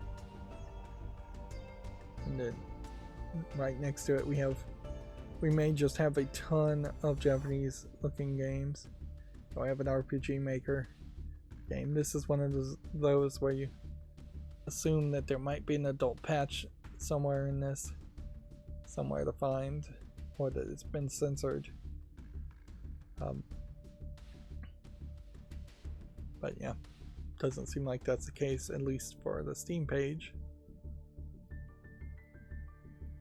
And then right next to it we may just have a ton of Japanese looking games. So I have an RPG Maker game. This is one of those where you assume that there might be an adult patch somewhere in this, somewhere to find, or that it's been censored. But yeah, doesn't seem like that's the case, at least for the Steam page.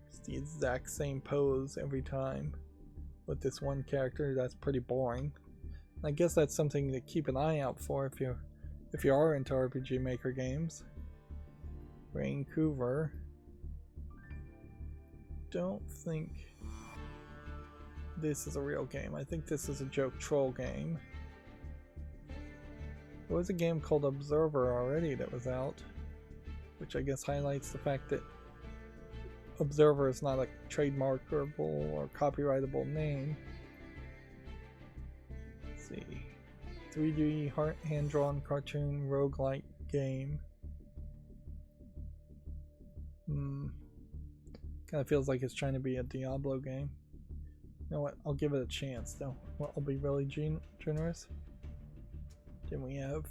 It's the exact same pose every time with this one character. That's pretty boring. I guess that's something to keep an eye out for if you are into RPG Maker games. Vancouver. Don't think this is a real game. I think this is a joke troll game. There was a game called Observer already that was out, which I guess highlights the fact that Observer is not a trademarkable or copyrightable name. 3D hand-drawn cartoon roguelike game. Kind of feels like it's trying to be a Diablo game. You know what? I'll give it a chance though. I'll be really generous. Then we have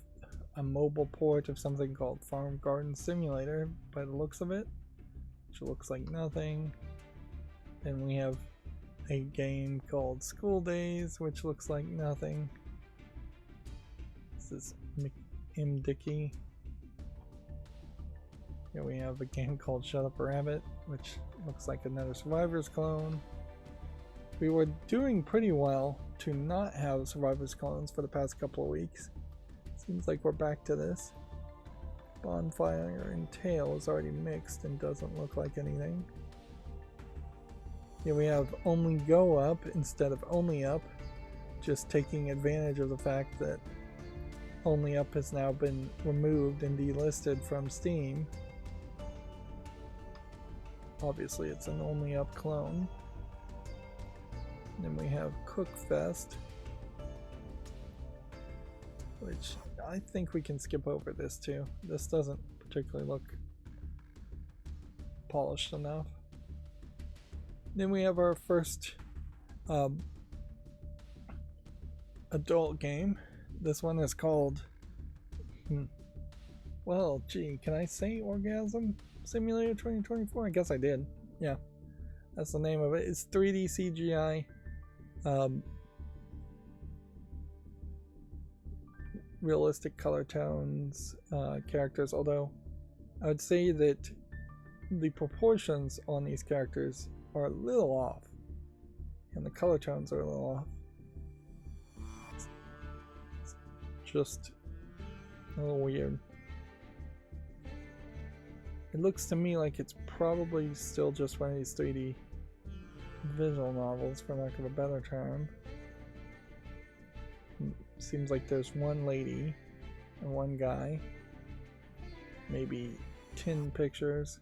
a mobile port of something called Farm Garden Simulator by the looks of it, which looks like nothing. Then we have a game called School Days, which looks like nothing. This is M. Dickey. Here we have a game called Shut Up Rabbit, which looks like another Survivors clone. We were doing pretty well to not have Survivors clones for the past couple of weeks. Seems like we're back to this. Bonfire and Tail is already mixed and doesn't look like anything. Here we have Only Go Up instead of Only Up, just taking advantage of the fact that Only Up has now been removed and delisted from Steam. Obviously it's an Only Up clone. And then we have Cookfest, which I think we can skip over this too. This doesn't particularly look polished enough. Then we have our first adult game. This one is called, well, gee, can I say Orgasm Simulator 2024? I guess I did. Yeah, that's the name of it. It's 3D CGI. Realistic color tones, characters, although I would say that the proportions on these characters are a little off, and the color tones are a little off. It's just a little weird. It looks to me like it's probably still just one of these 3D visual novels, for lack of a better term. Seems like there's one lady and one guy, maybe 10 pictures,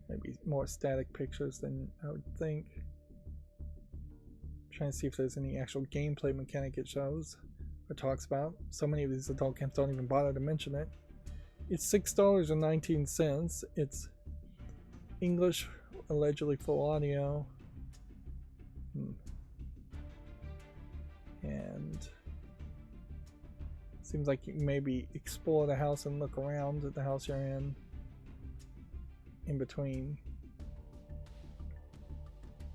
maybe more static pictures than I would think. I'm trying to see if there's any actual gameplay mechanic it shows or talks about. So many of these adult games don't even bother to mention it. It's $6.19. It's English, allegedly full audio, and seems like you can maybe explore the house and look around at the house you're in between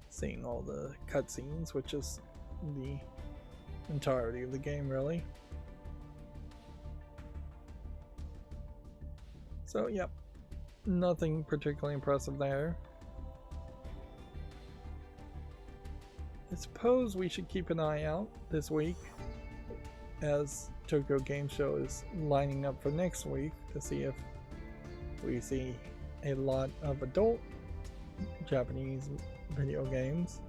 seeing all the cutscenes, which is the entirety of the game, really. So, yep, nothing particularly impressive there. I suppose we should keep an eye out this week as Tokyo Game Show is lining up for next week to see if we see a lot of adult Japanese video games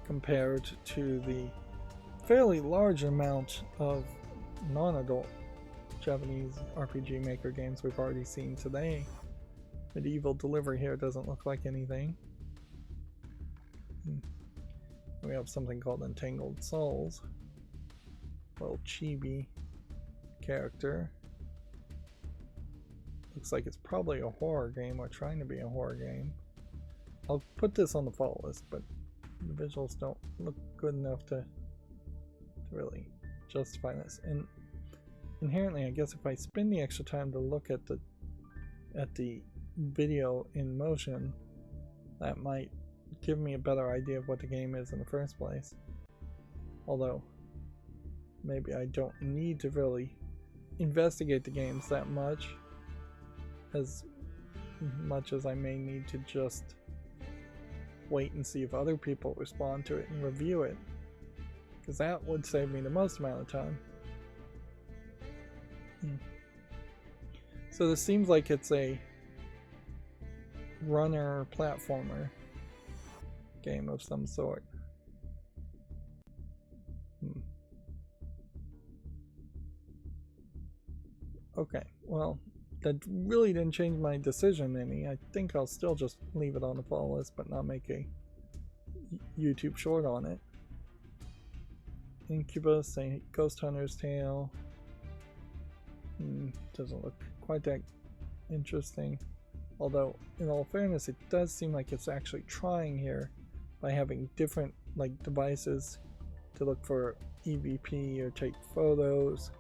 compared to the fairly large amount of non-adult Japanese RPG Maker games we've already seen today. Medieval Delivery here doesn't look like anything. We have something called Entangled Souls. Little chibi character. Looks like it's probably a horror game or trying to be a horror game. I'll put this on the fall list, but the visuals don't look good enough to really justify this. And inherently, I guess if I spend the extra time to look at the video in motion, that might give me a better idea of what the game is in the first place. Although maybe I don't need to really investigate the games that much as I may need to just wait and see if other people respond to it and review it, because that would save me the most amount of time. So this seems like it's a runner platformer game of some sort. Okay, well, that really didn't change my decision any. I think I'll still just leave it on the fall list, but not make a YouTube short on it. Incubus, a Ghost Hunter's Tale. Doesn't look quite that interesting. Although, in all fairness, it does seem like it's actually trying here by having different devices to look for EVP or take photos,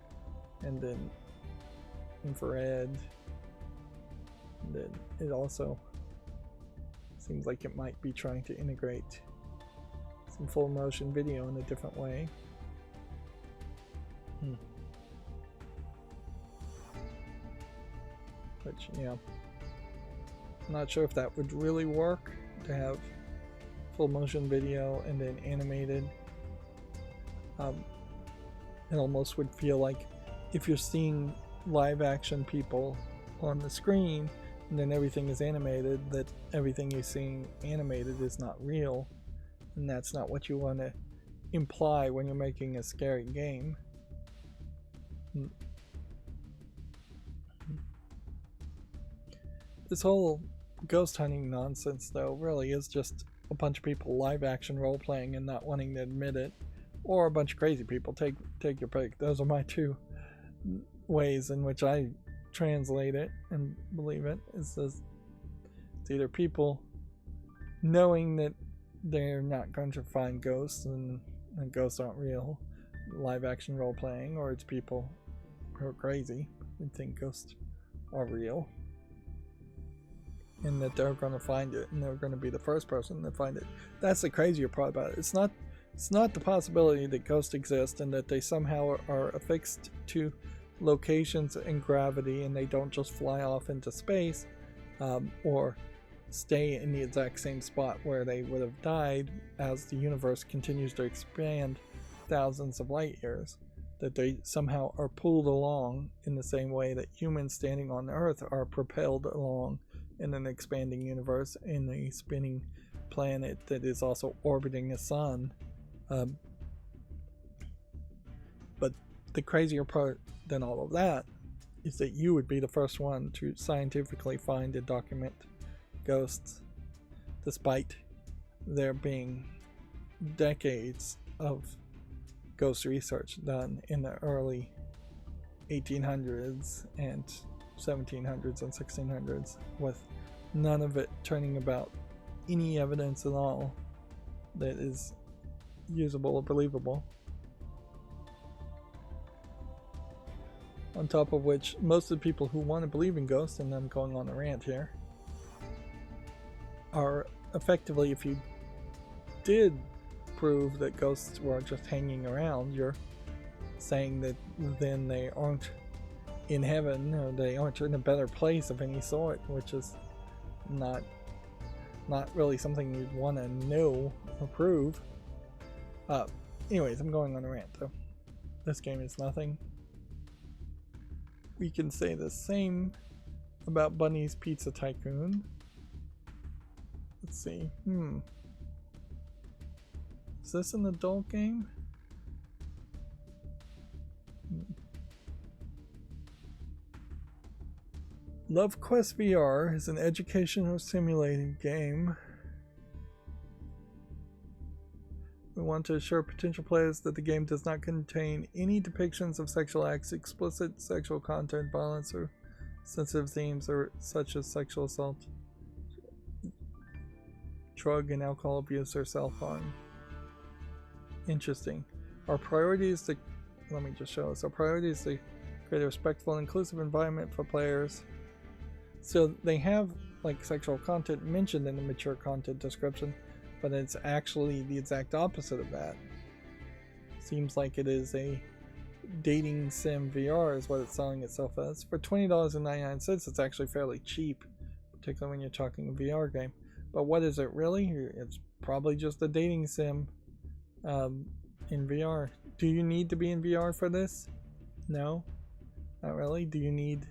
and then infrared. And then it also seems like it might be trying to integrate some full motion video in a different way. Which, yeah, I'm not sure if that would really work to have full motion video and then animated. It almost would feel like if you're seeing live action people on the screen and then everything is animated, that everything you're seeing animated is not real, and that's not what you want to imply when you're making a scary game. This whole ghost hunting nonsense, though, really is just a bunch of people live action role playing and not wanting to admit it, or a bunch of crazy people. Take your pick. Those are my two ways in which I translate it and believe it. It's either people knowing that they're not going to find ghosts and ghosts aren't real, live action role playing, or it's people who are crazy and think ghosts are real. And that they're going to find it, and they're going to be the first person to find it. That's the crazier part about it. It's not the possibility that ghosts exist and that they somehow are affixed to locations and gravity, and they don't just fly off into space, or stay in the exact same spot where they would have died as the universe continues to expand thousands of light years. That they somehow are pulled along in the same way that humans standing on Earth are propelled along in an expanding universe in a spinning planet that is also orbiting a sun. But the crazier part than all of that is that you would be the first one to scientifically find and document ghosts, despite there being decades of ghost research done in the early 1800s and 1700s and 1600s, with none of it turning about any evidence at all that is usable or believable. On top of which, most of the people who want to believe in ghosts, and I'm going on a rant here, are effectively, if you did prove that ghosts were just hanging around, you're saying that then they aren't in heaven, or they aren't in a better place of any sort, which is not really something you'd want to know or prove. Anyways, I'm going on a rant though. This game is nothing. We can say the same about Bunny's Pizza Tycoon. Let's see. Is this an adult game? Love Quest VR is an educational simulating game. We want to assure potential players that the game does not contain any depictions of sexual acts, explicit sexual content, violence, or sensitive themes, or such as sexual assault, drug and alcohol abuse, or self-harm. Interesting. Our priority is to, let me just show us, our priority is to create a respectful and inclusive environment for players. So they have like sexual content mentioned in the mature content description, but it's actually the exact opposite of that. Seems like it is a dating sim VR is what it's selling itself as. For $20.99, it's actually fairly cheap, particularly when you're talking a VR game. But what is it really? It's probably just a dating sim in VR. Do you need to be in VR for this? No, not really. Do you need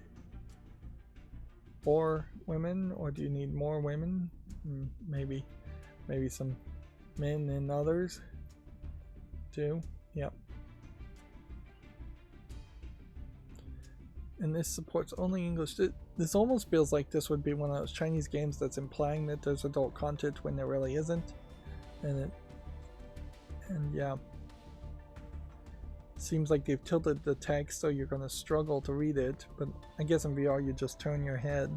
4 women, or do you need more women? Maybe some men and others too. Yep. And this supports only English. This almost feels like this would be one of those Chinese games that's implying that there's adult content when there really isn't. And yeah. Seems like they've tilted the text so you're going to struggle to read it, but I guess in VR you just turn your head.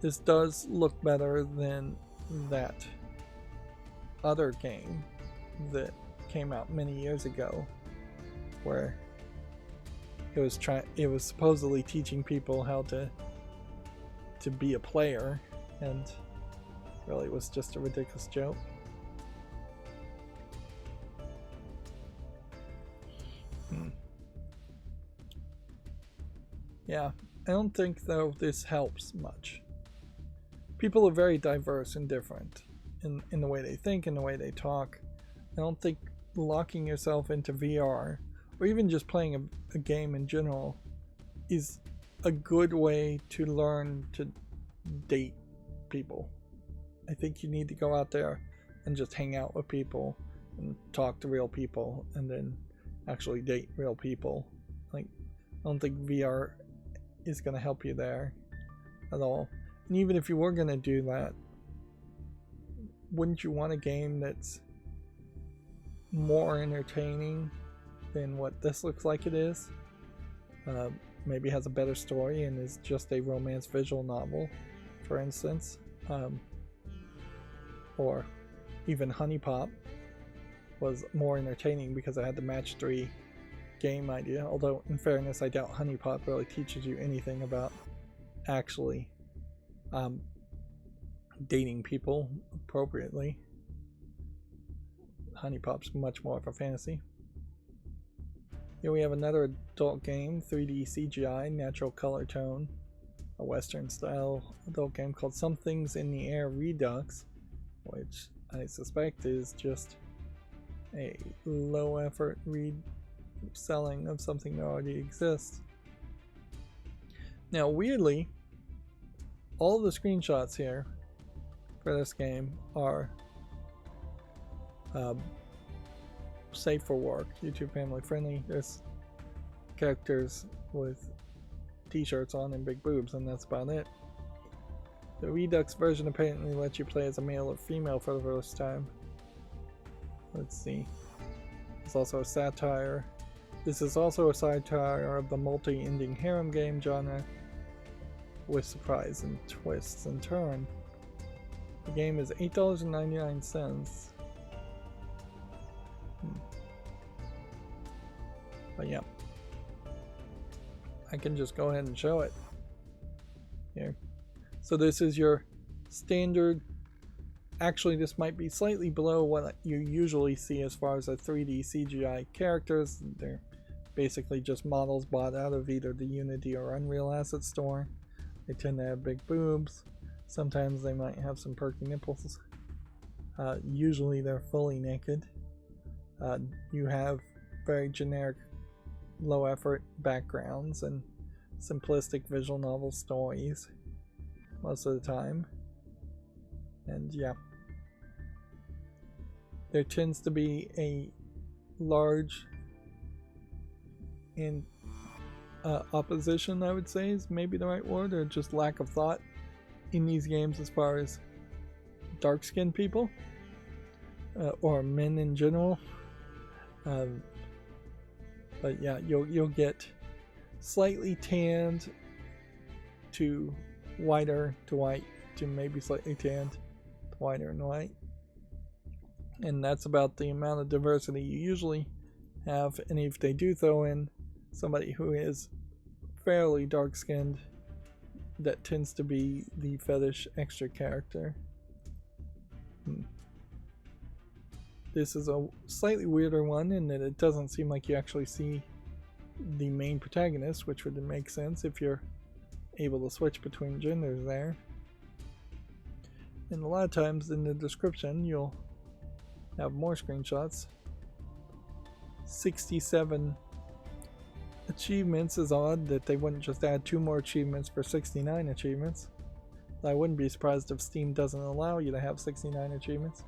This does look better than that other game that came out many years ago, where it was supposedly teaching people how to be a player, and really it was just a ridiculous joke. Yeah, I don't think though this helps much. People are very diverse and different in the way they think, in the way they talk. I don't think locking yourself into VR, or even just playing a game in general, is a good way to learn to date people. I think you need to go out there and just hang out with people and talk to real people, and then actually date real people. Like, I don't think VR is going to help you there at all. And even if you were going to do that, wouldn't you want a game that's more entertaining than what this looks like it is? Maybe has a better story and is just a romance visual novel, for instance. Or even Honey Pop. was more entertaining because I had the match 3 game idea. Although, in fairness, I doubt Honey Pot really teaches you anything about actually dating people appropriately. Honey Pop's much more of a fantasy. Here we have another adult game, 3D CGI, natural color tone, a Western style adult game called Some Things in the Air Redux, which I suspect is just a low effort reselling of something that already exists. Now, weirdly, all of the screenshots here for this game are safe for work, YouTube family friendly. There's characters with t-shirts on and big boobs, and that's about it. The Redux version apparently lets you play as a male or female for the first time. Let's see. It's also a satire. This is also a satire of the multi-ending harem game genre with surprise and twists and turn. The game is $8.99. But yeah, I can just go ahead and show it here. So this is your standard. Actually, this might be slightly below what you usually see as far as a 3D CGI characters. They're basically just models bought out of either the Unity or Unreal Asset Store. They tend to have big boobs. Sometimes they might have some perky nipples. Usually they're fully naked. You have very generic low effort backgrounds and simplistic visual novel stories most of the time. And yeah, there tends to be a large opposition, I would say is maybe the right word, or just lack of thought in these games as far as dark-skinned people or men in general. But yeah, you'll get slightly tanned to whiter to white to maybe slightly tanned to whiter and white, and that's about the amount of diversity you usually have. And if they do throw in somebody who is fairly dark-skinned, that tends to be the fetish extra character. This is a slightly weirder one in that it doesn't seem like you actually see the main protagonist, which would make sense if you're able to switch between genders there. And a lot of times in the description you'll have more screenshots. 67 achievements is odd that they wouldn't just add 2 more achievements for 69 achievements. I wouldn't be surprised if Steam doesn't allow you to have 69 achievements.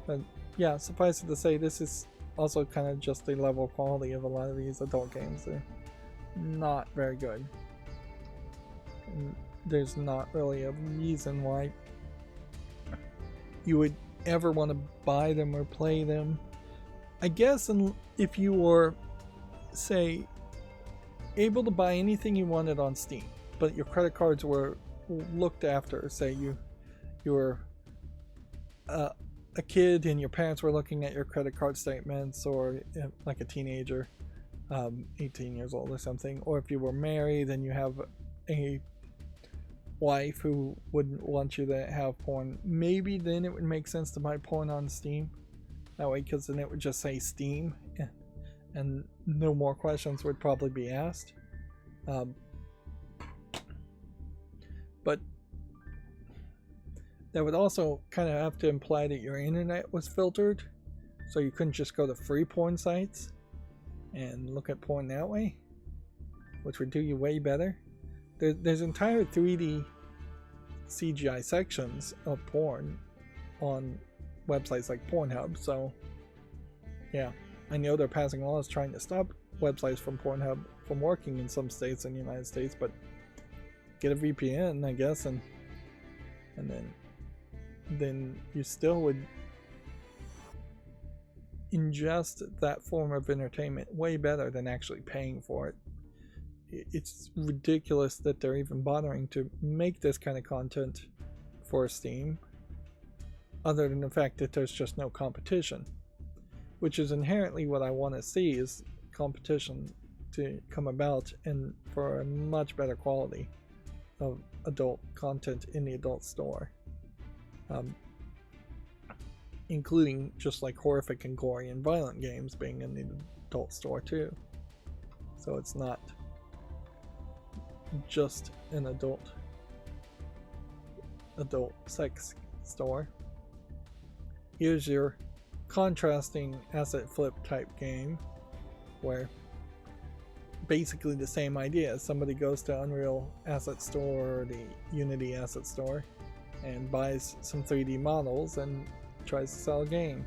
But yeah, suffice it to say, this is also kind of just the level of quality of a lot of these adult games. They're not very good. And there's not really a reason why you would ever want to buy them or play them. I guess if you were, say, able to buy anything you wanted on Steam, but your credit cards were looked after, say you were a kid and your parents were looking at your credit card statements, or like a teenager, 18 years old or something, or if you were married and you have a wife who wouldn't want you to have porn, maybe then it would make sense to buy porn on Steam. That way, because then it would just say Steam and no more questions would probably be asked. But that would also kind of have to imply that your internet was filtered, so you couldn't just go to free porn sites and look at porn that way, which would do you way better. There's entire 3D CGI sections of porn on websites like Pornhub, so yeah, I know they're passing laws trying to stop websites from Pornhub from working in some states in the United States, but get a VPN, I guess, and then you still would ingest that form of entertainment way better than actually paying for it. It's ridiculous that they're even bothering to make this kind of content for Steam, other than the fact that there's just no competition. which is inherently what I want to see, is competition to come about and for a much better quality of adult content in the adult store, including just like horrific and gory and violent games being in the adult store too. So it's not just an adult sex store. Here's your contrasting asset flip type game where basically the same idea. Somebody goes to Unreal Asset Store or the Unity Asset Store and buys some 3D models and tries to sell a game.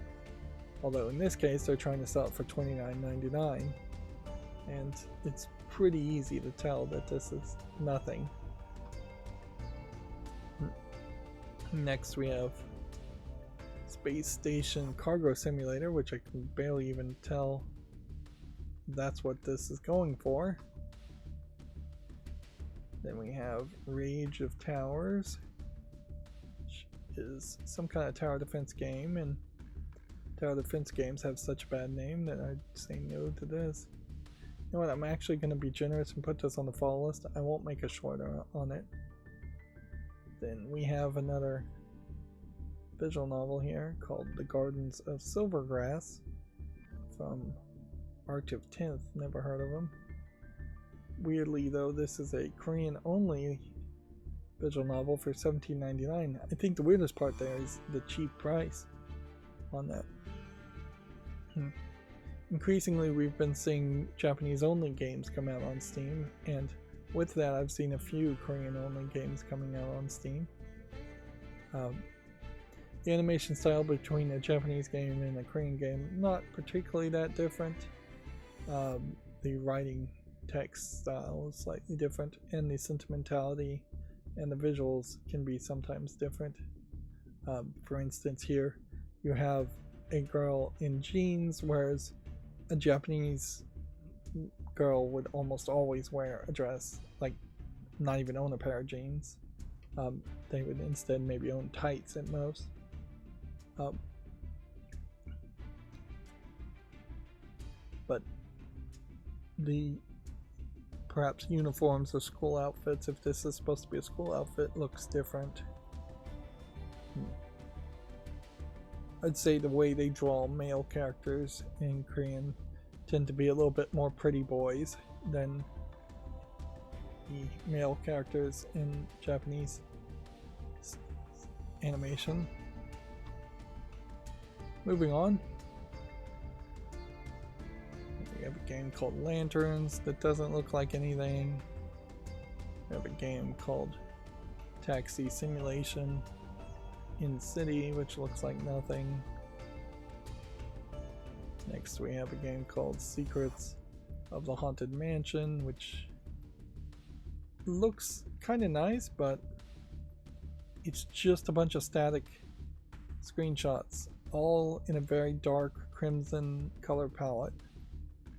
Although in this case they're trying to sell it for $29.99, and it's pretty easy to tell that this is nothing. Next we have Space Station Cargo Simulator, which I can barely even tell that's what this is going for. Then we have Rage of Towers, which is some kind of tower defense game, and tower defense games have such a bad name that I'd say no to this. You know what, I'm actually going to be generous and put this on the fall list. I won't make a shorter on it. Then we have another visual novel here called The Gardens of Silvergrass from Arch of 10th, never heard of them. Weirdly though, this is a Korean only visual novel for $17.99. I think the weirdest part there is the cheap price on that. Increasingly we've been seeing Japanese only games come out on Steam, and with that I've seen a few Korean only games coming out on Steam. The animation style between a Japanese game and a Korean game, not particularly that different. The writing text style is slightly different, and the sentimentality and the visuals can be sometimes different. For instance, here you have a girl in jeans, whereas a Japanese girl would almost always wear a dress, like not even own a pair of jeans. They would instead maybe own tights at most. But the perhaps uniforms or school outfits, if this is supposed to be a school outfit, looks different. I'd say the way they draw male characters in Korean tend to be a little bit more pretty boys than the male characters in Japanese animation. Moving on, we have a game called Lanterns that doesn't look like anything. We have a game called Taxi Simulation in City, which looks like nothing. Next we have a game called Secrets of the Haunted Mansion, which looks kind of nice, but it's just a bunch of static screenshots, all in a very dark crimson color palette.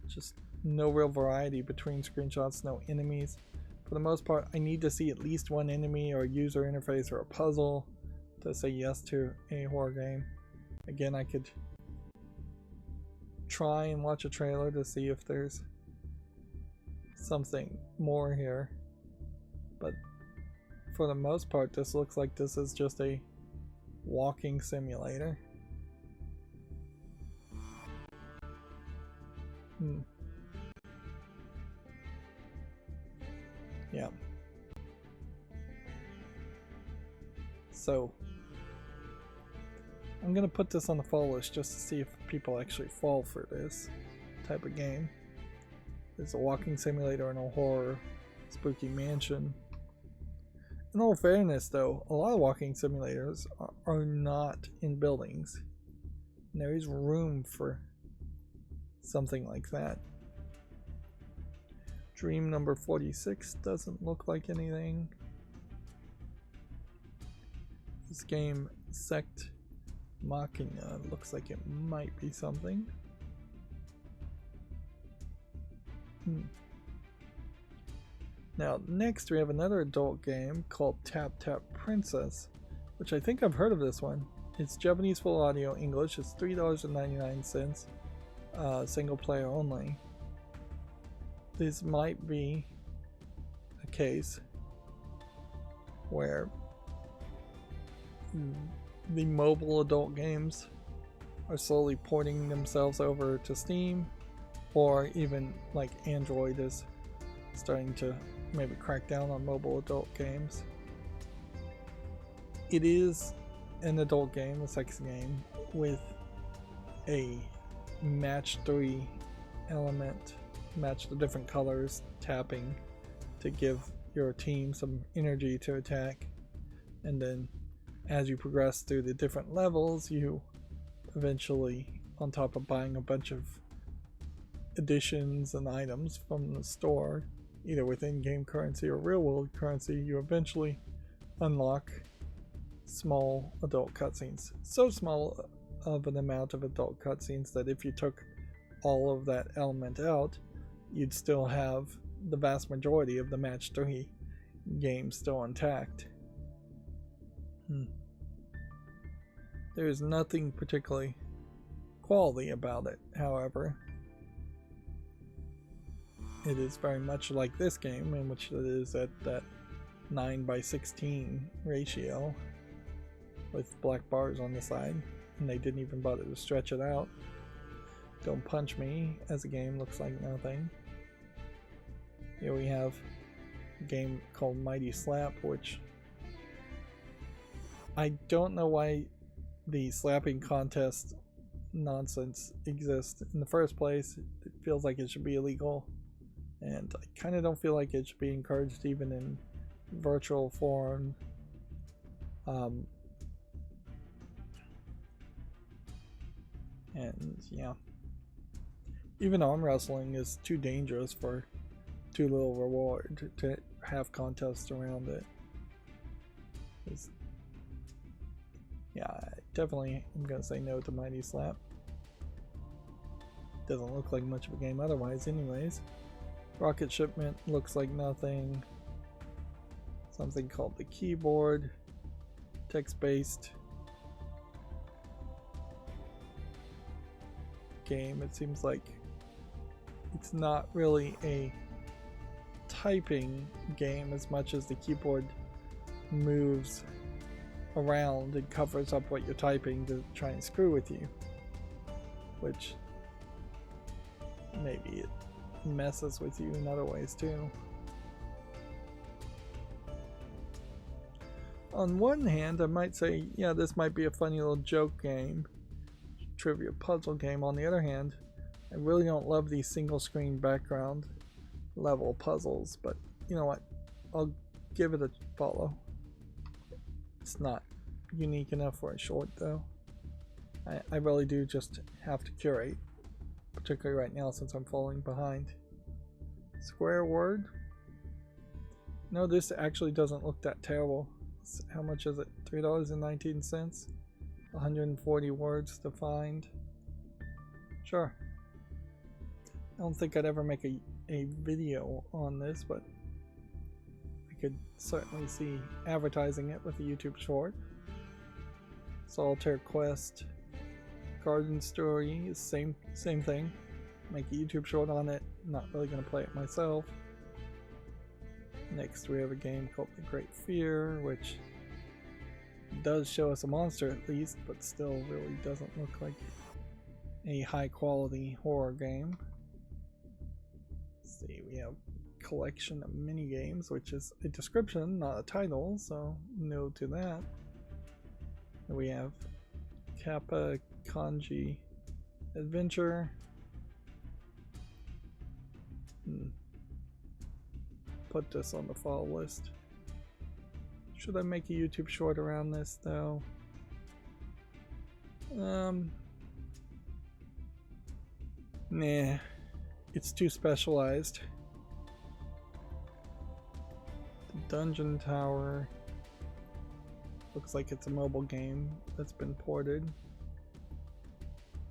Just no real variety between screenshots, no enemies. For the most part, I need to see at least one enemy or a user interface or a puzzle to say yes to a horror game. Again, I could try and watch a trailer to see if there's something more here, but for the most part this looks like this is just a walking simulator. Yeah. So I'm gonna put this on the fall list just to see if people actually fall for this type of game. It's a walking simulator in a horror spooky mansion. In all fairness though, a lot of walking simulators are not in buildings. And there is room for something like that. Dream number 46 doesn't look like anything. This game, Sect Machina, looks like it might be something. Now next we have another adult game called Tap Tap Princess, which I think I've heard of this one. It's Japanese full audio English. It's $3.99. single player only. This might be a case where the mobile adult games are slowly porting themselves over to Steam, or even like Android is starting to maybe crack down on mobile adult games. It is an adult game, a sex game, with a match 3 element, match the different colors, tapping to give your team some energy to attack, and then as you progress through the different levels, you eventually, on top of buying a bunch of additions and items from the store, either with in-game currency or real-world currency, you eventually unlock small adult cutscenes. So small of an amount of adult cutscenes that if you took all of that element out, you'd still have the vast majority of the match 3 game still intact. There's nothing particularly quality about it, however. It is very much like this game, in which it is at that 9:16 ratio with black bars on the side, and they didn't even bother to stretch it out. Don't Punch Me as a game looks like nothing. Here we have a game called Mighty Slap, which I don't know why the slapping contest nonsense exists in the first place. It feels like it should be illegal, and I kind of don't feel like it should be encouraged even in virtual form. And yeah, even arm wrestling is too dangerous for too little reward to have contests around it. Yeah, I definitely am gonna say no to Mighty Slap. Doesn't look like much of a game otherwise anyways. Rocket Shipment looks like nothing. Something called The Keyboard, text-based game. It seems like it's not really a typing game as much as the keyboard moves around and covers up what you're typing to try and screw with you, which maybe it messes with you in other ways too. On one hand, I might say, yeah, this might be a funny little joke game, trivia puzzle game. On the other hand, I really don't love these single screen background level puzzles, but you know what, I'll give it a follow. It's not unique enough for a short though. I really do just have to curate, particularly right now since I'm falling behind. Square Word? No, this actually doesn't look that terrible. How much is it? $3.19? 140 words to find. Sure. I don't think I'd ever make a video on this, but I could certainly see advertising it with a YouTube short. Solitaire Quest, Garden Story is same thing. Make a YouTube short on it. Not really gonna play it myself. Next we have a game called The Great Fear, which does show us a monster at least, but still really doesn't look like a high quality horror game. Let's see, we have a collection of mini games, which is a description, not a title, so no to that. And we have Kappa Kanji Adventure. Put this on the follow list. Should I make a YouTube short around this though? Nah, it's too specialized. The Dungeon Tower looks like it's a mobile game that's been ported.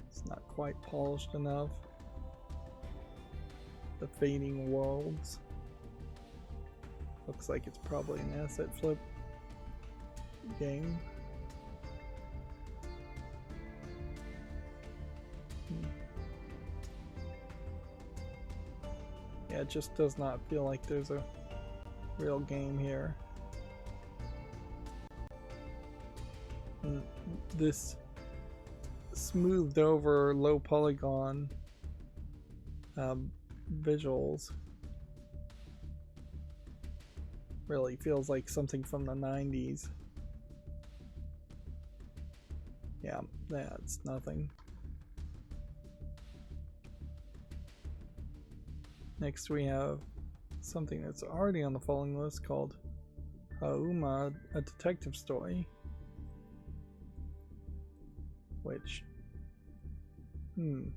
It's not quite polished enough. The Fading Worlds looks like it's probably an asset flip game. Yeah, it just does not feel like there's a real game here. And this smoothed over low polygon visuals really feels like something from the 90s. Yeah, that's nothing. Next we have something that's already on the following list called Hauma, a detective story. Which, you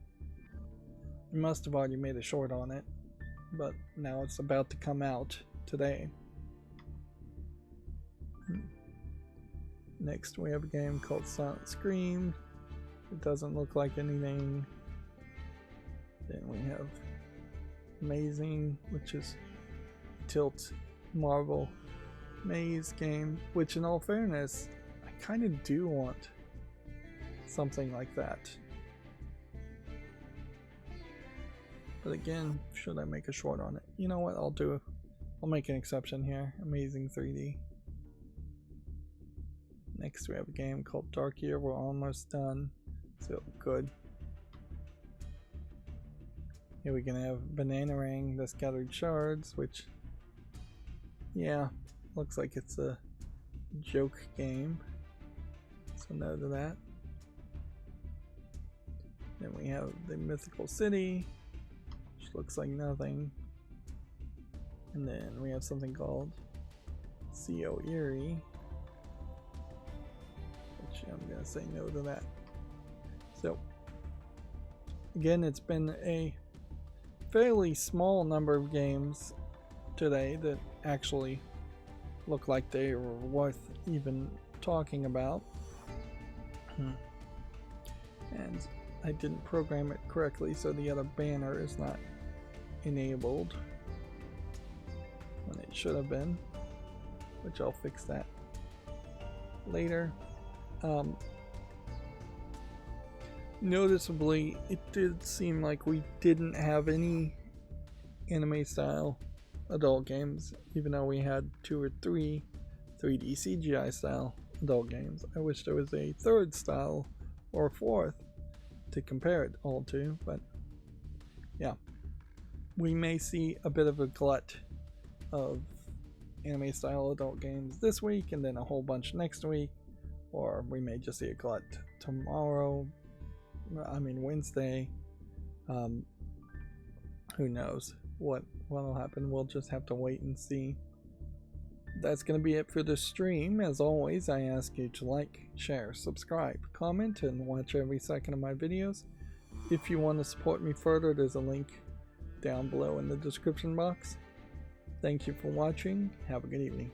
must have already made a short on it, but now it's about to come out today. Next we have a game called Silent Scream. It doesn't look like anything. Then we have Amazing, which is Tilt Marvel Maze game, which in all fairness, I kind of do want something like that. But again, should I make a short on it? You know what, I'll make an exception here. Amazing 3D. Next we have a game called Dark Year. We're almost done. So good. Here we're gonna have Bananarang, the Scattered Shards, which, yeah, looks like it's a joke game. So no to that. Then we have the Mythical City, which looks like nothing. And then we have something called CO Erie, which I'm gonna say no to that. So again, it's been a fairly small number of games today that actually look like they were worth even talking about. And I didn't program it correctly, so the other banner is not enabled when it should have been, which I'll fix that later. Noticeably, it did seem like we didn't have any anime style adult games, even though we had 2 or 3 3D CGI style adult games. I wish there was a third style or a fourth to compare it all to, but yeah, we may see a bit of a glut of anime style adult games this week and then a whole bunch next week, or we may just see a glut tomorrow, Wednesday. Who knows what'll happen. We'll just have to wait and see. That's going to be it for the stream. As always, I ask you to like, share, subscribe, comment, and watch every second of my videos. If you want to support me further, there's a link down below in the description box. Thank you for watching. Have a good evening.